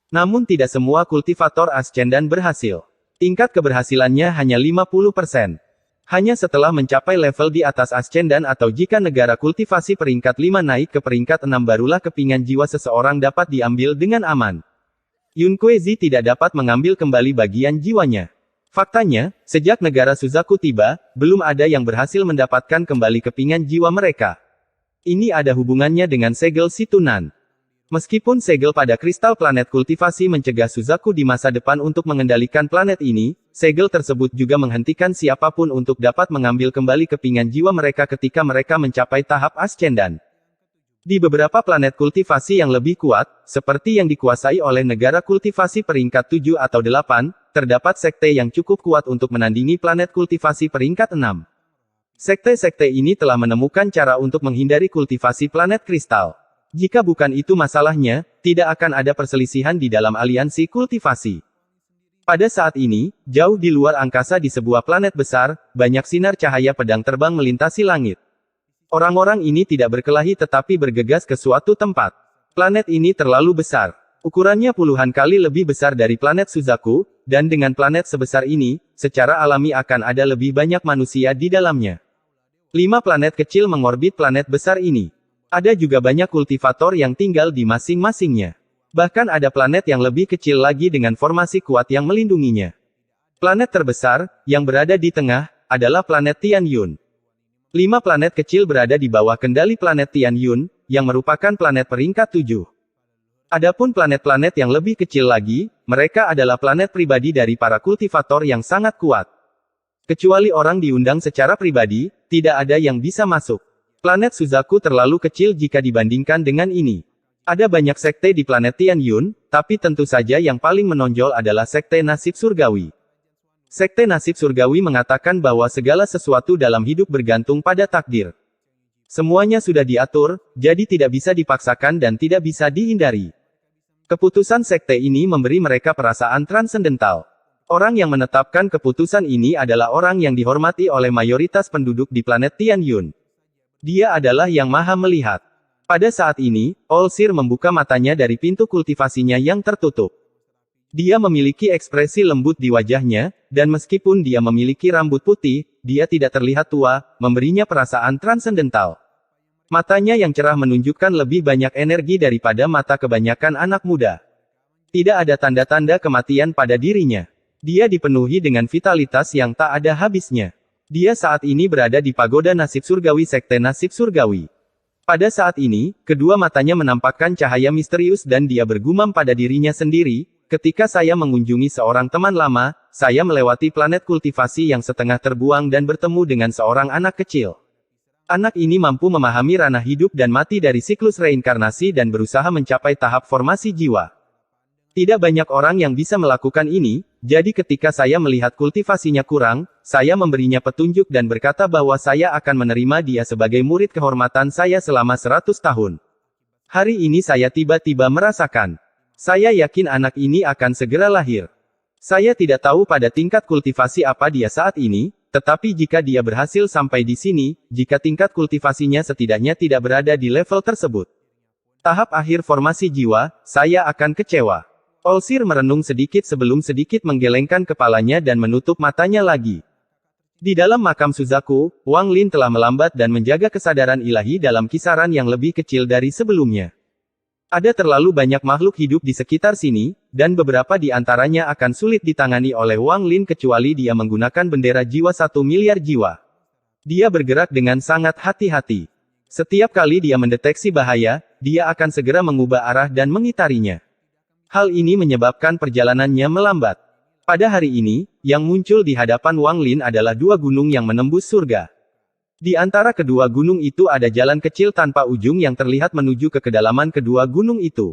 Namun tidak semua kultivator ascendan berhasil. Tingkat keberhasilannya hanya 50%. Hanya setelah mencapai level di atas ascendan atau jika negara kultivasi peringkat 5 naik ke peringkat 6 barulah kepingan jiwa seseorang dapat diambil dengan aman. Yun Kuezi tidak dapat mengambil kembali bagian jiwanya. Faktanya, sejak negara Suzaku tiba, belum ada yang berhasil mendapatkan kembali kepingan jiwa mereka. Ini ada hubungannya dengan segel Situnan. Meskipun segel pada kristal planet kultivasi mencegah Suzaku di masa depan untuk mengendalikan planet ini, segel tersebut juga menghentikan siapapun untuk dapat mengambil kembali kepingan jiwa mereka ketika mereka mencapai tahap ascendan. Di beberapa planet kultivasi yang lebih kuat, seperti yang dikuasai oleh negara kultivasi peringkat 7 atau 8, terdapat sekte yang cukup kuat untuk menandingi planet kultivasi peringkat 6. Sekte-sekte ini telah menemukan cara untuk menghindari kultivasi planet kristal. Jika bukan itu masalahnya, tidak akan ada perselisihan di dalam aliansi kultivasi. Pada saat ini, jauh di luar angkasa di sebuah planet besar, banyak sinar cahaya pedang terbang melintasi langit. Orang-orang ini tidak berkelahi tetapi bergegas ke suatu tempat. Planet ini terlalu besar. Ukurannya puluhan kali lebih besar dari planet Suzaku, dan dengan planet sebesar ini, secara alami akan ada lebih banyak manusia di dalamnya. 5 planet kecil mengorbit planet besar ini. Ada juga banyak kultivator yang tinggal di masing-masingnya. Bahkan ada planet yang lebih kecil lagi dengan formasi kuat yang melindunginya. Planet terbesar, yang berada di tengah, adalah planet Tianyun. 5 planet kecil berada di bawah kendali planet Tianyun, yang merupakan planet peringkat 7. Adapun planet-planet yang lebih kecil lagi, mereka adalah planet pribadi dari para kultivator yang sangat kuat. Kecuali orang diundang secara pribadi, tidak ada yang bisa masuk. Planet Suzaku terlalu kecil jika dibandingkan dengan ini. Ada banyak sekte di planet Tianyun, tapi tentu saja yang paling menonjol adalah sekte nasib surgawi. Sekte nasib surgawi mengatakan bahwa segala sesuatu dalam hidup bergantung pada takdir. Semuanya sudah diatur, jadi tidak bisa dipaksakan dan tidak bisa dihindari. Keputusan sekte ini memberi mereka perasaan transendental. Orang yang menetapkan keputusan ini adalah orang yang dihormati oleh mayoritas penduduk di planet Tianyun. Dia adalah yang maha melihat. Pada saat ini, Olsir membuka matanya dari pintu kultivasinya yang tertutup. Dia memiliki ekspresi lembut di wajahnya, dan meskipun dia memiliki rambut putih, dia tidak terlihat tua, memberinya perasaan transendental. Matanya yang cerah menunjukkan lebih banyak energi daripada mata kebanyakan anak muda. Tidak ada tanda-tanda kematian pada dirinya. Dia dipenuhi dengan vitalitas yang tak ada habisnya. Dia saat ini berada di pagoda nasib surgawi sekte nasib surgawi. Pada saat ini, kedua matanya menampakkan cahaya misterius dan dia bergumam pada dirinya sendiri, ketika saya mengunjungi seorang teman lama, saya melewati planet kultivasi yang setengah terbuang dan bertemu dengan seorang anak kecil. Anak ini mampu memahami ranah hidup dan mati dari siklus reinkarnasi dan berusaha mencapai tahap formasi jiwa. Tidak banyak orang yang bisa melakukan ini, jadi ketika saya melihat kultivasinya kurang, saya memberinya petunjuk dan berkata bahwa saya akan menerima dia sebagai murid kehormatan saya selama 100 tahun. Hari ini saya tiba-tiba merasakan. Saya yakin anak ini akan segera lahir. Saya tidak tahu pada tingkat kultivasi apa dia saat ini, tetapi jika dia berhasil sampai di sini, jika tingkat kultivasinya setidaknya tidak berada di level tersebut. Tahap akhir formasi jiwa, saya akan kecewa. Olsir merenung sedikit sebelum sedikit menggelengkan kepalanya dan menutup matanya lagi. Di dalam makam Suzaku, Wang Lin telah melambat dan menjaga kesadaran ilahi dalam kisaran yang lebih kecil dari sebelumnya. Ada terlalu banyak makhluk hidup di sekitar sini, dan beberapa di antaranya akan sulit ditangani oleh Wang Lin kecuali dia menggunakan bendera jiwa 1 miliar jiwa. Dia bergerak dengan sangat hati-hati. Setiap kali dia mendeteksi bahaya, dia akan segera mengubah arah dan mengitarinya. Hal ini menyebabkan perjalanannya melambat. Pada hari ini, yang muncul di hadapan Wang Lin adalah 2 gunung yang menembus surga. Di antara kedua gunung itu ada jalan kecil tanpa ujung yang terlihat menuju ke kedalaman kedua gunung itu.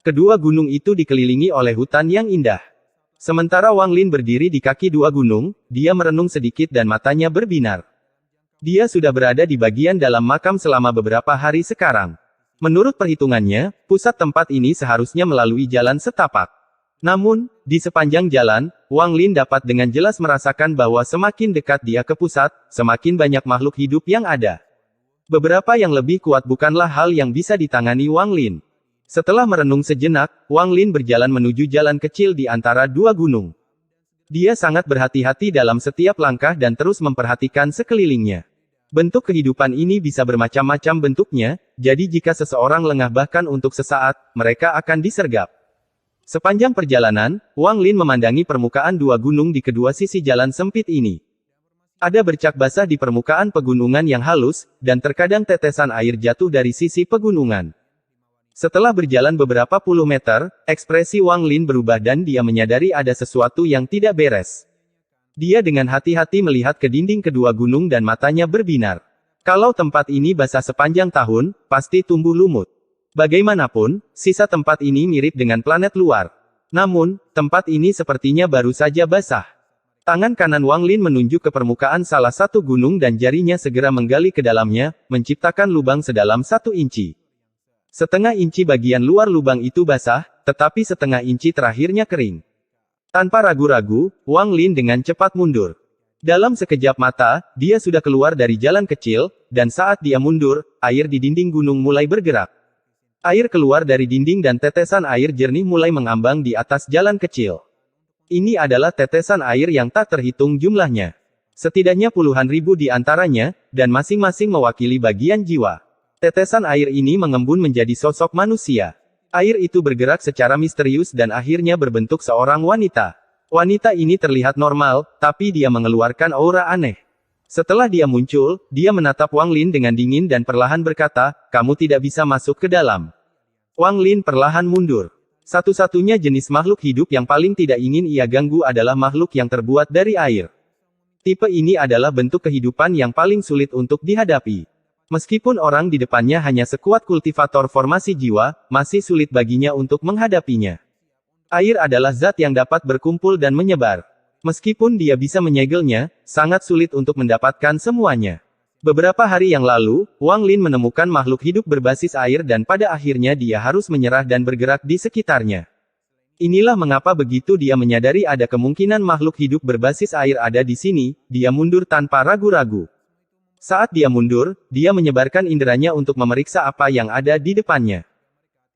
Kedua gunung itu dikelilingi oleh hutan yang indah. Sementara Wang Lin berdiri di kaki 2 gunung, dia merenung sedikit dan matanya berbinar. Dia sudah berada di bagian dalam makam selama beberapa hari sekarang. Menurut perhitungannya, pusat tempat ini seharusnya melalui jalan setapak. Namun, di sepanjang jalan, Wang Lin dapat dengan jelas merasakan bahwa semakin dekat dia ke pusat, semakin banyak makhluk hidup yang ada. Beberapa yang lebih kuat bukanlah hal yang bisa ditangani Wang Lin. Setelah merenung sejenak, Wang Lin berjalan menuju jalan kecil di antara dua gunung. Dia sangat berhati-hati dalam setiap langkah dan terus memperhatikan sekelilingnya. Bentuk kehidupan ini bisa bermacam-macam bentuknya, jadi jika seseorang lengah bahkan untuk sesaat, mereka akan disergap. Sepanjang perjalanan, Wang Lin memandangi permukaan dua gunung di kedua sisi jalan sempit ini. Ada bercak basah di permukaan pegunungan yang halus, dan terkadang tetesan air jatuh dari sisi pegunungan. Setelah berjalan beberapa puluh meter, ekspresi Wang Lin berubah dan dia menyadari ada sesuatu yang tidak beres. Dia dengan hati-hati melihat ke dinding kedua gunung dan matanya berbinar. Kalau tempat ini basah sepanjang tahun, pasti tumbuh lumut. Bagaimanapun, sisa tempat ini mirip dengan planet luar. Namun, tempat ini sepertinya baru saja basah. Tangan kanan Wang Lin menunjuk ke permukaan salah satu gunung dan jarinya segera menggali ke dalamnya, menciptakan lubang sedalam 1 inci. Setengah inci bagian luar lubang itu basah, tetapi setengah inci terakhirnya kering. Tanpa ragu-ragu, Wang Lin dengan cepat mundur. Dalam sekejap mata, dia sudah keluar dari jalan kecil, dan saat dia mundur, air di dinding gunung mulai bergerak. Air keluar dari dinding dan tetesan air jernih mulai mengambang di atas jalan kecil. Ini adalah tetesan air yang tak terhitung jumlahnya. Setidaknya puluhan ribu di antaranya, dan masing-masing mewakili bagian jiwa. Tetesan air ini mengembun menjadi sosok manusia. Air itu bergerak secara misterius dan akhirnya berbentuk seorang wanita. Wanita ini terlihat normal, tapi dia mengeluarkan aura aneh. Setelah dia muncul, dia menatap Wang Lin dengan dingin dan perlahan berkata, "Kamu tidak bisa masuk ke dalam." Wang Lin perlahan mundur. Satu-satunya jenis makhluk hidup yang paling tidak ingin ia ganggu adalah makhluk yang terbuat dari air. Tipe ini adalah bentuk kehidupan yang paling sulit untuk dihadapi. Meskipun orang di depannya hanya sekuat kultivator formasi jiwa, masih sulit baginya untuk menghadapinya. Air adalah zat yang dapat berkumpul dan menyebar. Meskipun dia bisa menyegelnya, sangat sulit untuk mendapatkan semuanya. Beberapa hari yang lalu, Wang Lin menemukan makhluk hidup berbasis air dan pada akhirnya dia harus menyerah dan bergerak di sekitarnya. Inilah mengapa begitu dia menyadari ada kemungkinan makhluk hidup berbasis air ada di sini, dia mundur tanpa ragu-ragu. Saat dia mundur, dia menyebarkan inderanya untuk memeriksa apa yang ada di depannya.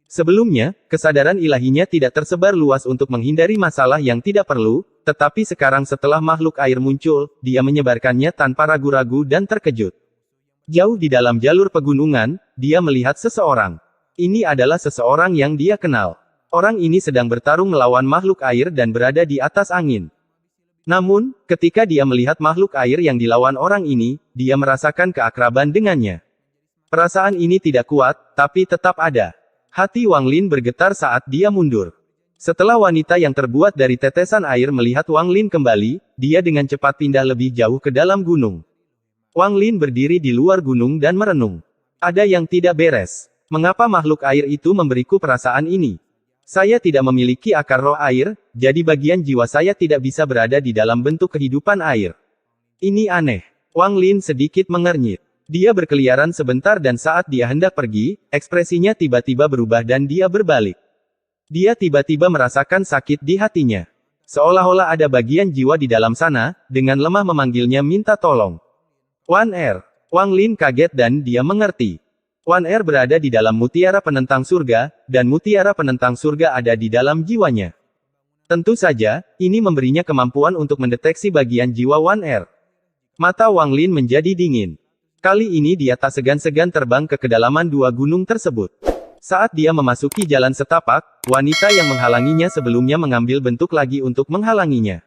Sebelumnya, kesadaran ilahinya tidak tersebar luas untuk menghindari masalah yang tidak perlu, tetapi sekarang setelah makhluk air muncul, dia menyebarkannya tanpa ragu-ragu dan terkejut. Jauh di dalam jalur pegunungan, dia melihat seseorang. Ini adalah seseorang yang dia kenal. Orang ini sedang bertarung melawan makhluk air dan berada di atas angin. Namun, ketika dia melihat makhluk air yang dilawan orang ini, dia merasakan keakraban dengannya. Perasaan ini tidak kuat, tapi tetap ada. Hati Wang Lin bergetar saat dia mundur. Setelah wanita yang terbuat dari tetesan air melihat Wang Lin kembali, dia dengan cepat pindah lebih jauh ke dalam gunung. Wang Lin berdiri di luar gunung dan merenung. Ada yang tidak beres. Mengapa makhluk air itu memberiku perasaan ini? Saya tidak memiliki akar roh air, jadi bagian jiwa saya tidak bisa berada di dalam bentuk kehidupan air. Ini aneh. Wang Lin sedikit mengernyit. Dia berkeliaran sebentar dan saat dia hendak pergi, ekspresinya tiba-tiba berubah dan dia berbalik. Dia tiba-tiba merasakan sakit di hatinya. Seolah-olah ada bagian jiwa di dalam sana, dengan lemah memanggilnya minta tolong. Wan Er. Wang Lin kaget dan dia mengerti. Wan Er berada di dalam mutiara penentang surga, dan mutiara penentang surga ada di dalam jiwanya. Tentu saja, ini memberinya kemampuan untuk mendeteksi bagian jiwa Wan Er. Mata Wang Lin menjadi dingin. Kali ini dia tak segan-segan terbang ke kedalaman dua gunung tersebut. Saat dia memasuki jalan setapak, wanita yang menghalanginya sebelumnya mengambil bentuk lagi untuk menghalanginya.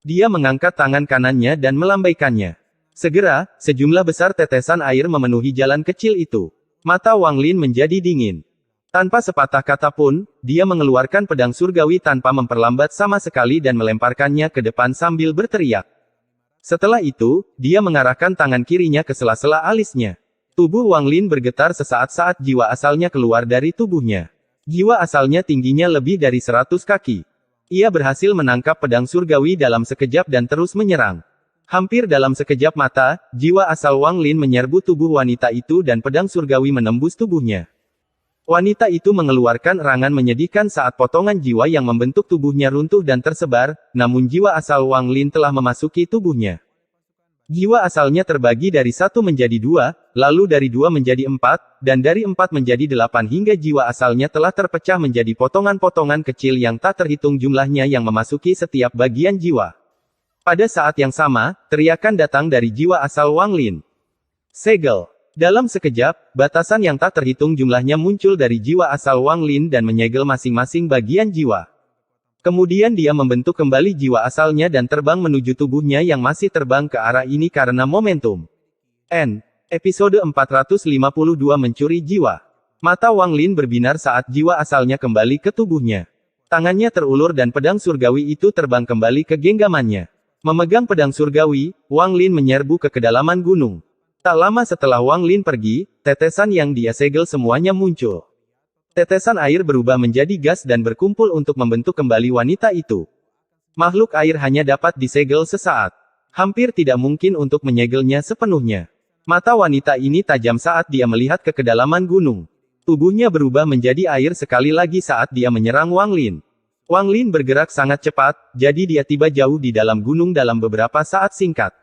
Dia mengangkat tangan kanannya dan melambaikannya. Segera, sejumlah besar tetesan air memenuhi jalan kecil itu. Mata Wang Lin menjadi dingin. Tanpa sepatah kata pun, dia mengeluarkan pedang surgawi tanpa memperlambat sama sekali dan melemparkannya ke depan sambil berteriak. Setelah itu, dia mengarahkan tangan kirinya ke sela-sela alisnya. Tubuh Wang Lin bergetar sesaat saat jiwa asalnya keluar dari tubuhnya. Jiwa asalnya tingginya lebih dari 100 kaki. Ia berhasil menangkap pedang surgawi dalam sekejap dan terus menyerang. Hampir dalam sekejap mata, jiwa asal Wang Lin menyerbu tubuh wanita itu dan pedang surgawi menembus tubuhnya. Wanita itu mengeluarkan erangan menyedihkan saat potongan jiwa yang membentuk tubuhnya runtuh dan tersebar, namun jiwa asal Wang Lin telah memasuki tubuhnya. Jiwa asalnya terbagi dari 1 menjadi 2, lalu dari 2 menjadi 4, dan dari 4 menjadi 8 hingga jiwa asalnya telah terpecah menjadi potongan-potongan kecil yang tak terhitung jumlahnya yang memasuki setiap bagian jiwa. Pada saat yang sama, teriakan datang dari jiwa asal Wang Lin. Segel. Dalam sekejap, batasan yang tak terhitung jumlahnya muncul dari jiwa asal Wang Lin dan menyegel masing-masing bagian jiwa. Kemudian dia membentuk kembali jiwa asalnya dan terbang menuju tubuhnya yang masih terbang ke arah ini karena momentum. Episode 452 Mencuri Jiwa. Mata Wang Lin berbinar saat jiwa asalnya kembali ke tubuhnya. Tangannya terulur dan pedang surgawi itu terbang kembali ke genggamannya. Memegang pedang surgawi, Wang Lin menyerbu ke kedalaman gunung. Tak lama setelah Wang Lin pergi, tetesan yang dia segel semuanya muncul. Tetesan air berubah menjadi gas dan berkumpul untuk membentuk kembali wanita itu. Makhluk air hanya dapat disegel sesaat. Hampir tidak mungkin untuk menyegelnya sepenuhnya. Mata wanita ini tajam saat dia melihat ke kedalaman gunung. Tubuhnya berubah menjadi air sekali lagi saat dia menyerang Wang Lin. Wang Lin bergerak sangat cepat, jadi dia tiba jauh di dalam gunung dalam beberapa saat singkat.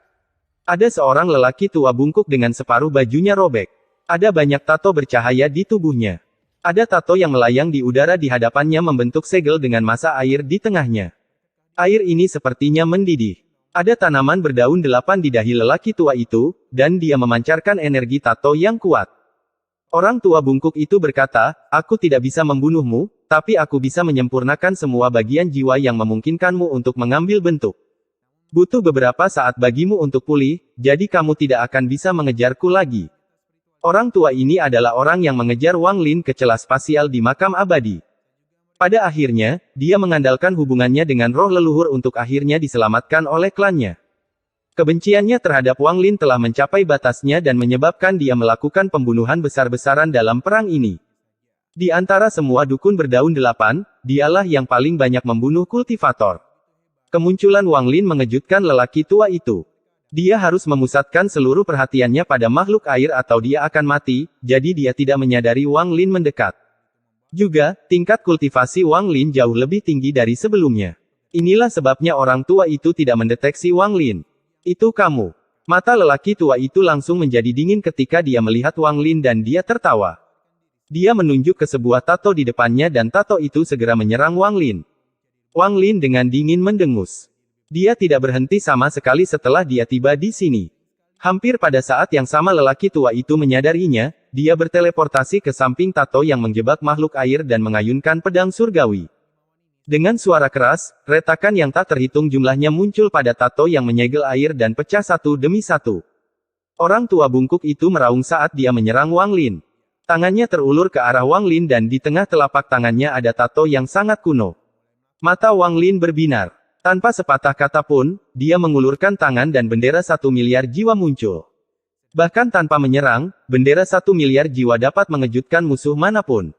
Ada seorang lelaki tua bungkuk dengan separuh bajunya robek. Ada banyak tato bercahaya di tubuhnya. Ada tato yang melayang di udara di hadapannya membentuk segel dengan massa air di tengahnya. Air ini sepertinya mendidih. Ada tanaman berdaun 8 di dahi lelaki tua itu, dan dia memancarkan energi tato yang kuat. Orang tua bungkuk itu berkata, "Aku tidak bisa membunuhmu, tapi aku bisa menyempurnakan semua bagian jiwa yang memungkinkanmu untuk mengambil bentuk. Butuh beberapa saat bagimu untuk pulih, jadi kamu tidak akan bisa mengejarku lagi." Orang tua ini adalah orang yang mengejar Wang Lin ke celah spasial di makam abadi. Pada akhirnya, dia mengandalkan hubungannya dengan roh leluhur untuk akhirnya diselamatkan oleh klannya. Kebenciannya terhadap Wang Lin telah mencapai batasnya dan menyebabkan dia melakukan pembunuhan besar-besaran dalam perang ini. Di antara semua dukun berdaun 8, dialah yang paling banyak membunuh kultivator. Kemunculan Wang Lin mengejutkan lelaki tua itu. Dia harus memusatkan seluruh perhatiannya pada makhluk air atau dia akan mati, jadi dia tidak menyadari Wang Lin mendekat. Juga, tingkat kultivasi Wang Lin jauh lebih tinggi dari sebelumnya. Inilah sebabnya orang tua itu tidak mendeteksi Wang Lin. Itu kamu. Mata lelaki tua itu langsung menjadi dingin ketika dia melihat Wang Lin dan dia tertawa. Dia menunjuk ke sebuah tato di depannya dan tato itu segera menyerang Wang Lin. Wang Lin dengan dingin mendengus. Dia tidak berhenti sama sekali setelah dia tiba di sini. Hampir pada saat yang sama lelaki tua itu menyadarinya, dia berteleportasi ke samping tato yang menjebak makhluk air dan mengayunkan pedang surgawi. Dengan suara keras, retakan yang tak terhitung jumlahnya muncul pada tato yang menyegel air dan pecah satu demi satu. Orang tua bungkuk itu meraung saat dia menyerang Wang Lin. Tangannya terulur ke arah Wang Lin dan di tengah telapak tangannya ada tato yang sangat kuno. Mata Wang Lin berbinar. Tanpa sepatah kata pun, dia mengulurkan tangan dan bendera 1 miliar jiwa muncul. Bahkan tanpa menyerang, bendera 1 miliar jiwa dapat mengejutkan musuh manapun.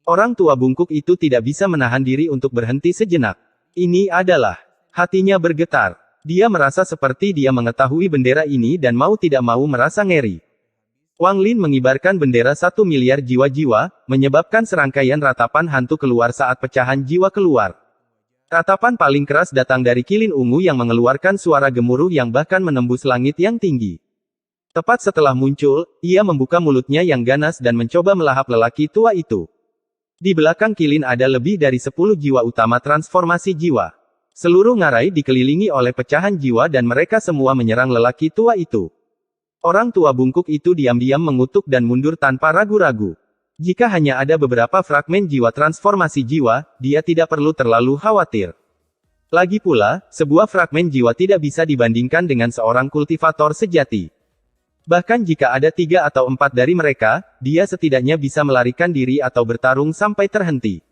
Orang tua bungkuk itu tidak bisa menahan diri untuk berhenti sejenak. Ini adalah, hatinya bergetar. Dia merasa seperti dia mengetahui bendera ini dan mau tidak mau merasa ngeri. Wang Lin mengibarkan bendera 1 miliar jiwa-jiwa, menyebabkan serangkaian ratapan hantu keluar saat pecahan jiwa keluar. Ratapan paling keras datang dari kilin ungu yang mengeluarkan suara gemuruh yang bahkan menembus langit yang tinggi. Tepat setelah muncul, ia membuka mulutnya yang ganas dan mencoba melahap lelaki tua itu. Di belakang kilin ada lebih dari 10 jiwa utama transformasi jiwa. Seluruh ngarai dikelilingi oleh pecahan jiwa dan mereka semua menyerang lelaki tua itu. Orang tua bungkuk itu diam-diam mengutuk dan mundur tanpa ragu-ragu. Jika hanya ada beberapa fragmen jiwa transformasi jiwa, dia tidak perlu terlalu khawatir. Lagi pula, sebuah fragmen jiwa tidak bisa dibandingkan dengan seorang kultivator sejati. Bahkan jika ada 3 atau 4 dari mereka, dia setidaknya bisa melarikan diri atau bertarung sampai terhenti.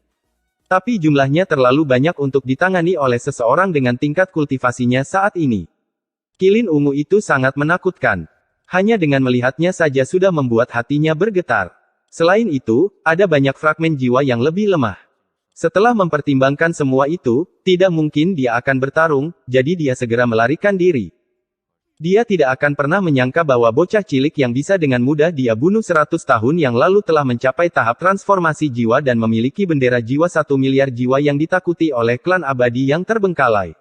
Tapi jumlahnya terlalu banyak untuk ditangani oleh seseorang dengan tingkat kultivasinya saat ini. Kilin ungu itu sangat menakutkan. Hanya dengan melihatnya saja sudah membuat hatinya bergetar. Selain itu, ada banyak fragmen jiwa yang lebih lemah. Setelah mempertimbangkan semua itu, tidak mungkin dia akan bertarung, jadi dia segera melarikan diri. Dia tidak akan pernah menyangka bahwa bocah cilik yang bisa dengan mudah dia bunuh 100 tahun yang lalu telah mencapai tahap transformasi jiwa dan memiliki bendera jiwa 1 miliar jiwa yang ditakuti oleh klan abadi yang terbengkalai.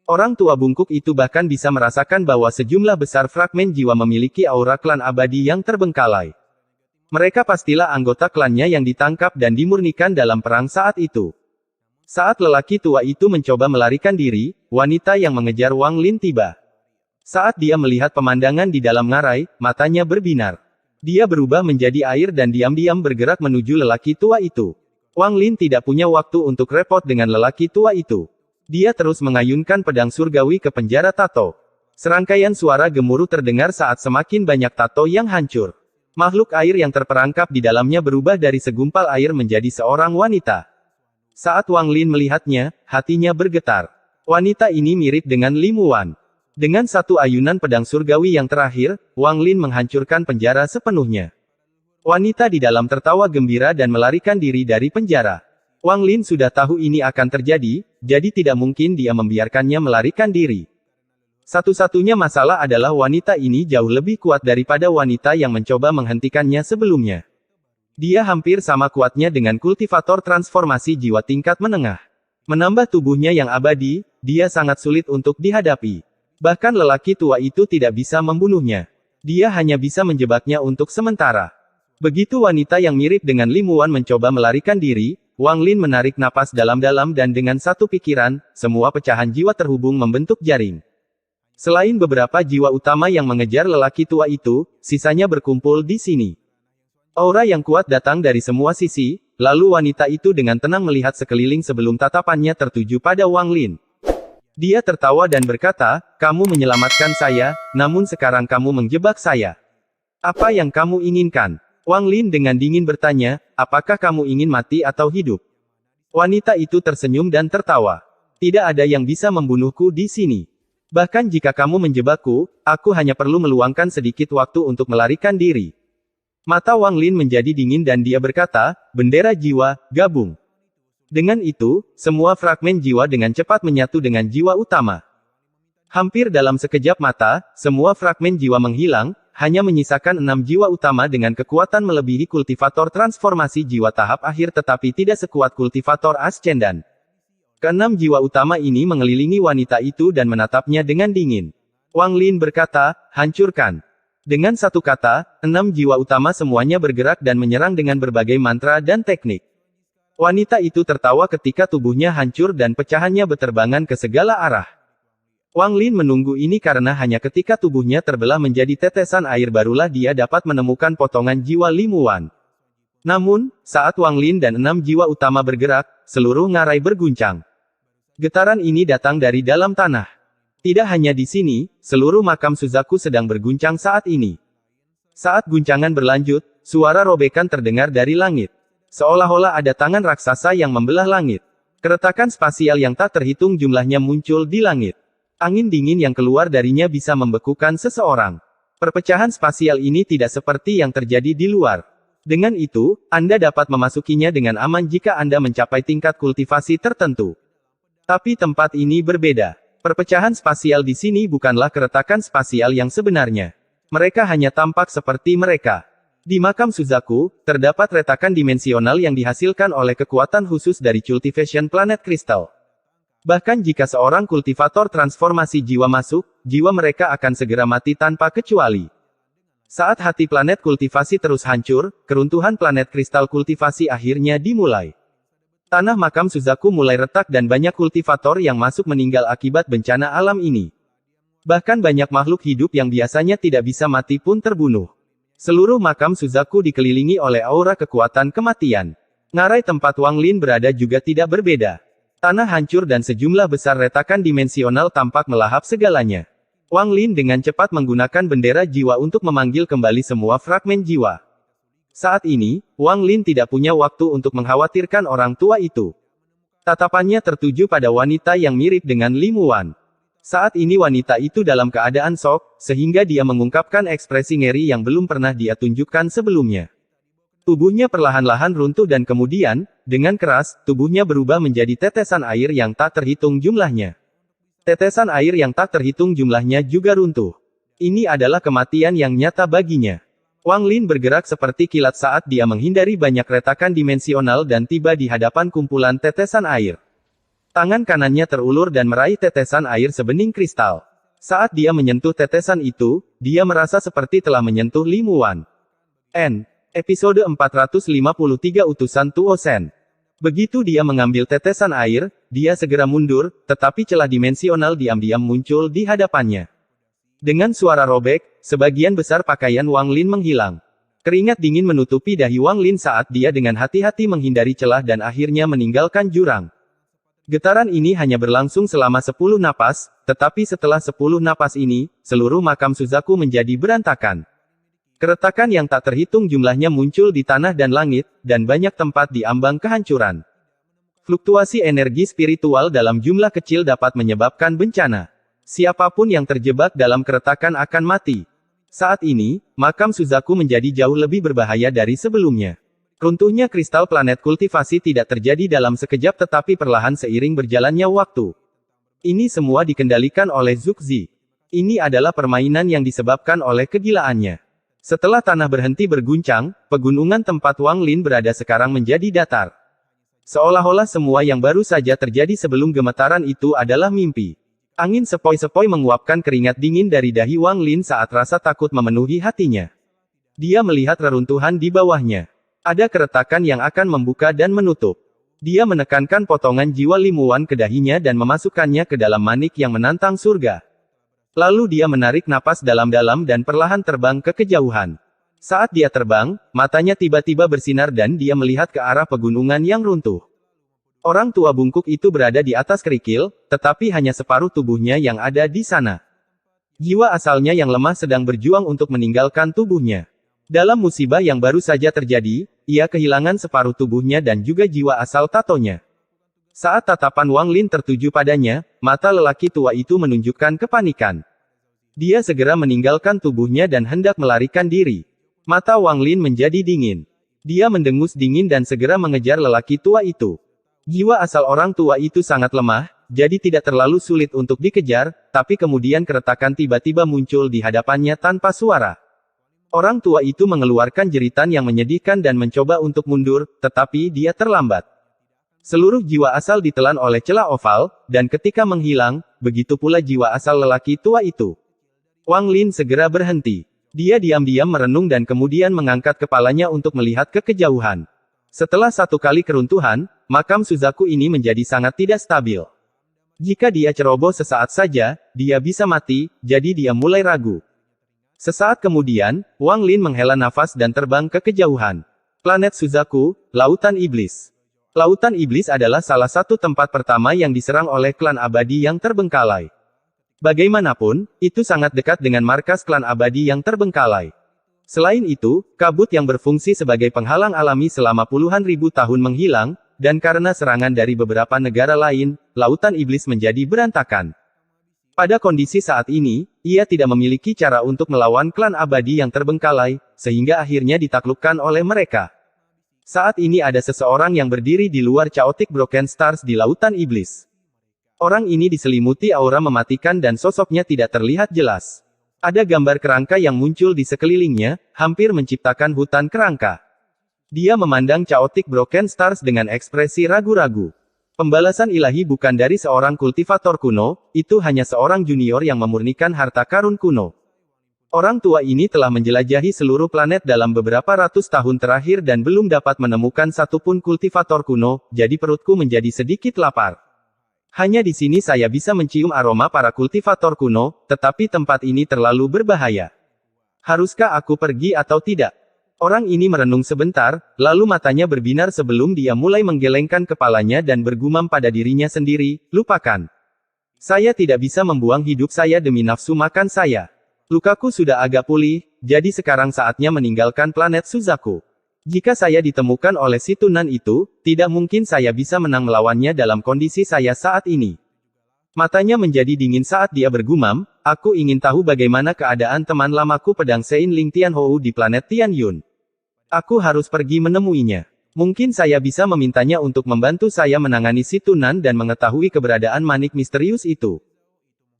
Orang tua bungkuk itu bahkan bisa merasakan bahwa sejumlah besar fragmen jiwa memiliki aura klan abadi yang terbengkalai. Mereka pastilah anggota klannya yang ditangkap dan dimurnikan dalam perang saat itu. Saat lelaki tua itu mencoba melarikan diri, wanita yang mengejar Wang Lin tiba. Saat dia melihat pemandangan di dalam ngarai, matanya berbinar. Dia berubah menjadi air dan diam-diam bergerak menuju lelaki tua itu. Wang Lin tidak punya waktu untuk repot dengan lelaki tua itu. Dia terus mengayunkan pedang surgawi ke penjara tato. Serangkaian suara gemuruh terdengar saat semakin banyak tato yang hancur. Makhluk air yang terperangkap di dalamnya berubah dari segumpal air menjadi seorang wanita. Saat Wang Lin melihatnya, hatinya bergetar. Wanita ini mirip dengan Lim Wuan. Dengan satu ayunan pedang surgawi yang terakhir, Wang Lin menghancurkan penjara sepenuhnya. Wanita di dalam tertawa gembira dan melarikan diri dari penjara. Wang Lin sudah tahu ini akan terjadi, jadi tidak mungkin dia membiarkannya melarikan diri. Satu-satunya masalah adalah wanita ini jauh lebih kuat daripada wanita yang mencoba menghentikannya sebelumnya. Dia hampir sama kuatnya dengan kultivator transformasi jiwa tingkat menengah. Menambah tubuhnya yang abadi, dia sangat sulit untuk dihadapi. Bahkan lelaki tua itu tidak bisa membunuhnya. Dia hanya bisa menjebaknya untuk sementara. Begitu wanita yang mirip dengan Lim Wuan mencoba melarikan diri, Wang Lin menarik napas dalam-dalam dan dengan satu pikiran, semua pecahan jiwa terhubung membentuk jaring. Selain beberapa jiwa utama yang mengejar lelaki tua itu, sisanya berkumpul di sini. Aura yang kuat datang dari semua sisi, lalu wanita itu dengan tenang melihat sekeliling sebelum tatapannya tertuju pada Wang Lin. Dia tertawa dan berkata, "Kamu menyelamatkan saya, namun sekarang kamu menjebak saya. Apa yang kamu inginkan?" Wang Lin dengan dingin bertanya, "Apakah kamu ingin mati atau hidup?" Wanita itu tersenyum dan tertawa. "Tidak ada yang bisa membunuhku di sini. Bahkan jika kamu menjebakku, aku hanya perlu meluangkan sedikit waktu untuk melarikan diri." Mata Wang Lin menjadi dingin dan dia berkata, "Bendera jiwa, gabung." Dengan itu, semua fragmen jiwa dengan cepat menyatu dengan jiwa utama. Hampir dalam sekejap mata, semua fragmen jiwa menghilang, hanya menyisakan 6 jiwa utama dengan kekuatan melebihi kultivator transformasi jiwa tahap akhir tetapi tidak sekuat kultivator Ascendan. Keenam jiwa utama ini mengelilingi wanita itu dan menatapnya dengan dingin. Wang Lin berkata, "Hancurkan." Dengan satu kata, 6 jiwa utama semuanya bergerak dan menyerang dengan berbagai mantra dan teknik. Wanita itu tertawa ketika tubuhnya hancur dan pecahannya berterbangan ke segala arah. Wang Lin menunggu ini karena hanya ketika tubuhnya terbelah menjadi tetesan air barulah dia dapat menemukan potongan jiwa Lim Wuan. Namun, saat Wang Lin dan 6 jiwa utama bergerak, seluruh ngarai berguncang. Getaran ini datang dari dalam tanah. Tidak hanya di sini, seluruh makam Suzaku sedang berguncang saat ini. Saat guncangan berlanjut, suara robekan terdengar dari langit. Seolah-olah ada tangan raksasa yang membelah langit. Keretakan spasial yang tak terhitung jumlahnya muncul di langit. Angin dingin yang keluar darinya bisa membekukan seseorang. Perpecahan spasial ini tidak seperti yang terjadi di luar. Dengan itu, Anda dapat memasukinya dengan aman jika Anda mencapai tingkat kultivasi tertentu. Tapi tempat ini berbeda. Perpecahan spasial di sini bukanlah keretakan spasial yang sebenarnya. Mereka hanya tampak seperti mereka. Di makam Suzaku, terdapat retakan dimensional yang dihasilkan oleh kekuatan khusus dari cultivation planet kristal. Bahkan jika seorang kultivator transformasi jiwa masuk, jiwa mereka akan segera mati tanpa kecuali. Saat hati planet kultivasi terus hancur, keruntuhan planet kristal kultivasi akhirnya dimulai. Tanah makam Suzaku mulai retak dan banyak kultivator yang masuk meninggal akibat bencana alam ini. Bahkan banyak makhluk hidup yang biasanya tidak bisa mati pun terbunuh. Seluruh makam Suzaku dikelilingi oleh aura kekuatan kematian. Ngarai tempat Wang Lin berada juga tidak berbeda. Tanah hancur dan sejumlah besar retakan dimensional tampak melahap segalanya. Wang Lin dengan cepat menggunakan bendera jiwa untuk memanggil kembali semua fragmen jiwa. Saat ini, Wang Lin tidak punya waktu untuk mengkhawatirkan orang tua itu. Tatapannya tertuju pada wanita yang mirip dengan Lim Wuan. Saat ini wanita itu dalam keadaan shock, sehingga dia mengungkapkan ekspresi ngeri yang belum pernah dia tunjukkan sebelumnya. Tubuhnya perlahan-lahan runtuh dan kemudian, dengan keras, tubuhnya berubah menjadi tetesan air yang tak terhitung jumlahnya. Tetesan air yang tak terhitung jumlahnya juga runtuh. Ini adalah kematian yang nyata baginya. Wang Lin bergerak seperti kilat saat dia menghindari banyak retakan dimensional dan tiba di hadapan kumpulan tetesan air. Tangan kanannya terulur dan meraih tetesan air sebening kristal. Saat dia menyentuh tetesan itu, dia merasa seperti telah menyentuh Limuan. Episode 453 Utusan Tuo Shen. Begitu dia mengambil tetesan air, dia segera mundur, tetapi celah dimensional diam-diam muncul di hadapannya. Dengan suara robek, sebagian besar pakaian Wang Lin menghilang. Keringat dingin menutupi dahi Wang Lin saat dia dengan hati-hati menghindari celah dan akhirnya meninggalkan jurang. Getaran ini hanya berlangsung selama 10 napas, tetapi setelah 10 napas ini, seluruh makam Suzaku menjadi berantakan. Keretakan yang tak terhitung jumlahnya muncul di tanah dan langit, dan banyak tempat di ambang kehancuran. Fluktuasi energi spiritual dalam jumlah kecil dapat menyebabkan bencana. Siapapun yang terjebak dalam keretakan akan mati. Saat ini, makam Suzaku menjadi jauh lebih berbahaya dari sebelumnya. Runtuhnya kristal planet kultivasi tidak terjadi dalam sekejap tetapi perlahan seiring berjalannya waktu. Ini semua dikendalikan oleh Zuxi. Ini adalah permainan yang disebabkan oleh kegilaannya. Setelah tanah berhenti berguncang, pegunungan tempat Wang Lin berada sekarang menjadi datar. Seolah-olah semua yang baru saja terjadi sebelum gemetaran itu adalah mimpi. Angin sepoi-sepoi menguapkan keringat dingin dari dahi Wang Lin saat rasa takut memenuhi hatinya. Dia melihat reruntuhan di bawahnya. Ada keretakan yang akan membuka dan menutup. Dia menekankan potongan jiwa Limuan ke dahinya dan memasukkannya ke dalam manik yang menantang surga. Lalu dia menarik napas dalam-dalam dan perlahan terbang ke kejauhan. Saat dia terbang, matanya tiba-tiba bersinar dan dia melihat ke arah pegunungan yang runtuh. Orang tua bungkuk itu berada di atas kerikil, tetapi hanya separuh tubuhnya yang ada di sana. Jiwa asalnya yang lemah sedang berjuang untuk meninggalkan tubuhnya. Dalam musibah yang baru saja terjadi, ia kehilangan separuh tubuhnya dan juga jiwa asal tatonya. Saat tatapan Wang Lin tertuju padanya, mata lelaki tua itu menunjukkan kepanikan. Dia segera meninggalkan tubuhnya dan hendak melarikan diri. Mata Wang Lin menjadi dingin. Dia mendengus dingin dan segera mengejar lelaki tua itu. Jiwa asal orang tua itu sangat lemah, jadi tidak terlalu sulit untuk dikejar, tapi kemudian keretakan tiba-tiba muncul di hadapannya tanpa suara. Orang tua itu mengeluarkan jeritan yang menyedihkan dan mencoba untuk mundur, tetapi dia terlambat. Seluruh jiwa asal ditelan oleh celah oval, dan ketika menghilang, begitu pula jiwa asal lelaki tua itu. Wang Lin segera berhenti. Dia diam-diam merenung dan kemudian mengangkat kepalanya untuk melihat ke kejauhan. Setelah satu kali keruntuhan, makam Suzaku ini menjadi sangat tidak stabil. Jika dia ceroboh sesaat saja, dia bisa mati, jadi dia mulai ragu. Sesaat kemudian, Wang Lin menghela nafas dan terbang ke kejauhan. Planet Suzaku, Lautan Iblis. Lautan Iblis adalah salah satu tempat pertama yang diserang oleh klan abadi yang terbengkalai. Bagaimanapun, itu sangat dekat dengan markas klan abadi yang terbengkalai. Selain itu, kabut yang berfungsi sebagai penghalang alami selama puluhan ribu tahun menghilang, dan karena serangan dari beberapa negara lain, Lautan Iblis menjadi berantakan. Pada kondisi saat ini, ia tidak memiliki cara untuk melawan klan abadi yang terbengkalai, sehingga akhirnya ditaklukkan oleh mereka. Saat ini ada seseorang yang berdiri di luar Chaotic Broken Stars di Lautan Iblis. Orang ini diselimuti aura mematikan dan sosoknya tidak terlihat jelas. Ada gambar kerangka yang muncul di sekelilingnya, hampir menciptakan hutan kerangka. Dia memandang Chaotic Broken Stars dengan ekspresi ragu-ragu. Pembalasan ilahi bukan dari seorang kultivator kuno, itu hanya seorang junior yang memurnikan harta karun kuno. Orang tua ini telah menjelajahi seluruh planet dalam beberapa ratus tahun terakhir dan belum dapat menemukan satupun kultivator kuno, jadi perutku menjadi sedikit lapar. Hanya di sini saya bisa mencium aroma para kultivator kuno, tetapi tempat ini terlalu berbahaya. Haruskah aku pergi atau tidak? Orang ini merenung sebentar, lalu matanya berbinar sebelum dia mulai menggelengkan kepalanya dan bergumam pada dirinya sendiri, lupakan. Saya tidak bisa membuang hidup saya demi nafsu makan saya. Lukaku sudah agak pulih, jadi sekarang saatnya meninggalkan planet Suzaku. Jika saya ditemukan oleh si Tunan itu, tidak mungkin saya bisa menang melawannya dalam kondisi saya saat ini. Matanya menjadi dingin saat dia bergumam, aku ingin tahu bagaimana keadaan teman lamaku pedang Sein Ling Tianhou di planet Tianyun. Aku harus pergi menemuinya. Mungkin saya bisa memintanya untuk membantu saya menangani si Tunan dan mengetahui keberadaan manik misterius itu.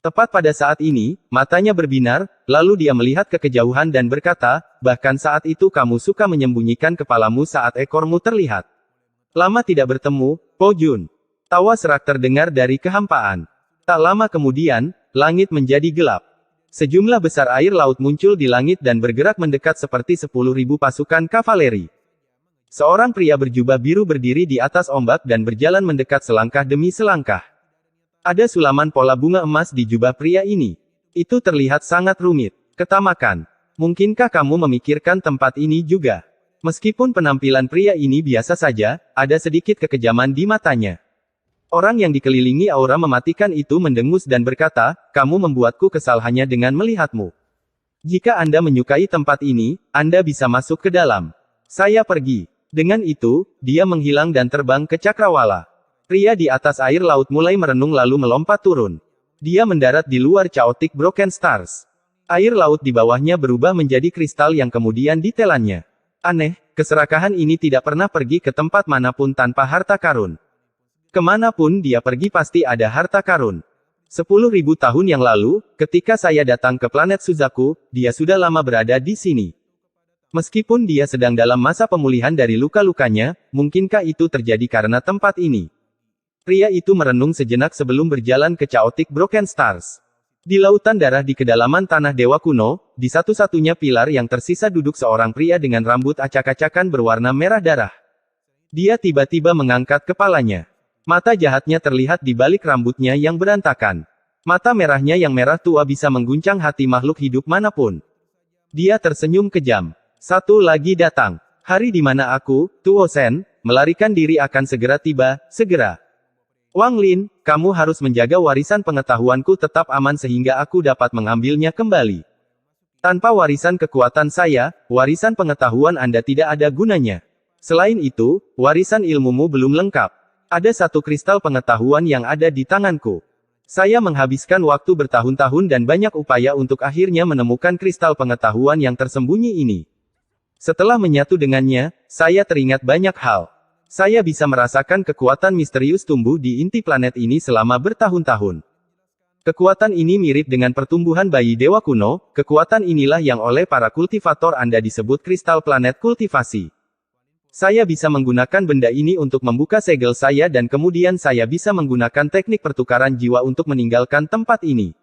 Tepat pada saat ini, matanya berbinar, lalu dia melihat ke kejauhan dan berkata, bahkan saat itu kamu suka menyembunyikan kepalamu saat ekormu terlihat. Lama tidak bertemu, Po Jun. Tawa serak terdengar dari kehampaan. Tak lama kemudian, langit menjadi gelap. Sejumlah besar air laut muncul di langit dan bergerak mendekat seperti 10.000 pasukan kavaleri. Seorang pria berjubah biru berdiri di atas ombak dan berjalan mendekat selangkah demi selangkah. Ada sulaman pola bunga emas di jubah pria ini. Itu terlihat sangat rumit. Ketamakan. Mungkinkah kamu memikirkan tempat ini juga? Meskipun penampilan pria ini biasa saja, ada sedikit kekejaman di matanya. Orang yang dikelilingi aura mematikan itu mendengus dan berkata, kamu membuatku kesal hanya dengan melihatmu. Jika Anda menyukai tempat ini, Anda bisa masuk ke dalam. Saya pergi. Dengan itu, dia menghilang dan terbang ke cakrawala. Pria di atas air laut mulai merenung lalu melompat turun. Dia mendarat di luar Chaotic Broken Stars. Air laut di bawahnya berubah menjadi kristal yang kemudian ditelannya. Aneh, keserakahan ini tidak pernah pergi ke tempat manapun tanpa harta karun. Kemanapun dia pergi pasti ada harta karun. 10.000 tahun yang lalu, ketika saya datang ke planet Suzaku, dia sudah lama berada di sini. Meskipun dia sedang dalam masa pemulihan dari luka-lukanya, mungkinkah itu terjadi karena tempat ini? Pria itu merenung sejenak sebelum berjalan ke Chaotic Broken Stars. Di lautan darah di kedalaman tanah dewa kuno, di satu-satunya pilar yang tersisa duduk seorang pria dengan rambut acak-acakan berwarna merah darah. Dia tiba-tiba mengangkat kepalanya. Mata jahatnya terlihat di balik rambutnya yang berantakan. Mata merahnya yang merah tua bisa mengguncang hati makhluk hidup manapun. Dia tersenyum kejam. Satu lagi datang. Hari di mana aku, Tuo Sen, melarikan diri akan segera tiba, segera. Wang Lin, kamu harus menjaga warisan pengetahuanku tetap aman sehingga aku dapat mengambilnya kembali. Tanpa warisan kekuatan saya, warisan pengetahuan Anda tidak ada gunanya. Selain itu, warisan ilmumu belum lengkap. Ada satu kristal pengetahuan yang ada di tanganku. Saya menghabiskan waktu bertahun-tahun dan banyak upaya untuk akhirnya menemukan kristal pengetahuan yang tersembunyi ini. Setelah menyatu dengannya, saya teringat banyak hal. Saya bisa merasakan kekuatan misterius tumbuh di inti planet ini selama bertahun-tahun. Kekuatan ini mirip dengan pertumbuhan bayi dewa kuno, kekuatan inilah yang oleh para kultivator Anda disebut kristal planet kultivasi. Saya bisa menggunakan benda ini untuk membuka segel saya dan kemudian saya bisa menggunakan teknik pertukaran jiwa untuk meninggalkan tempat ini.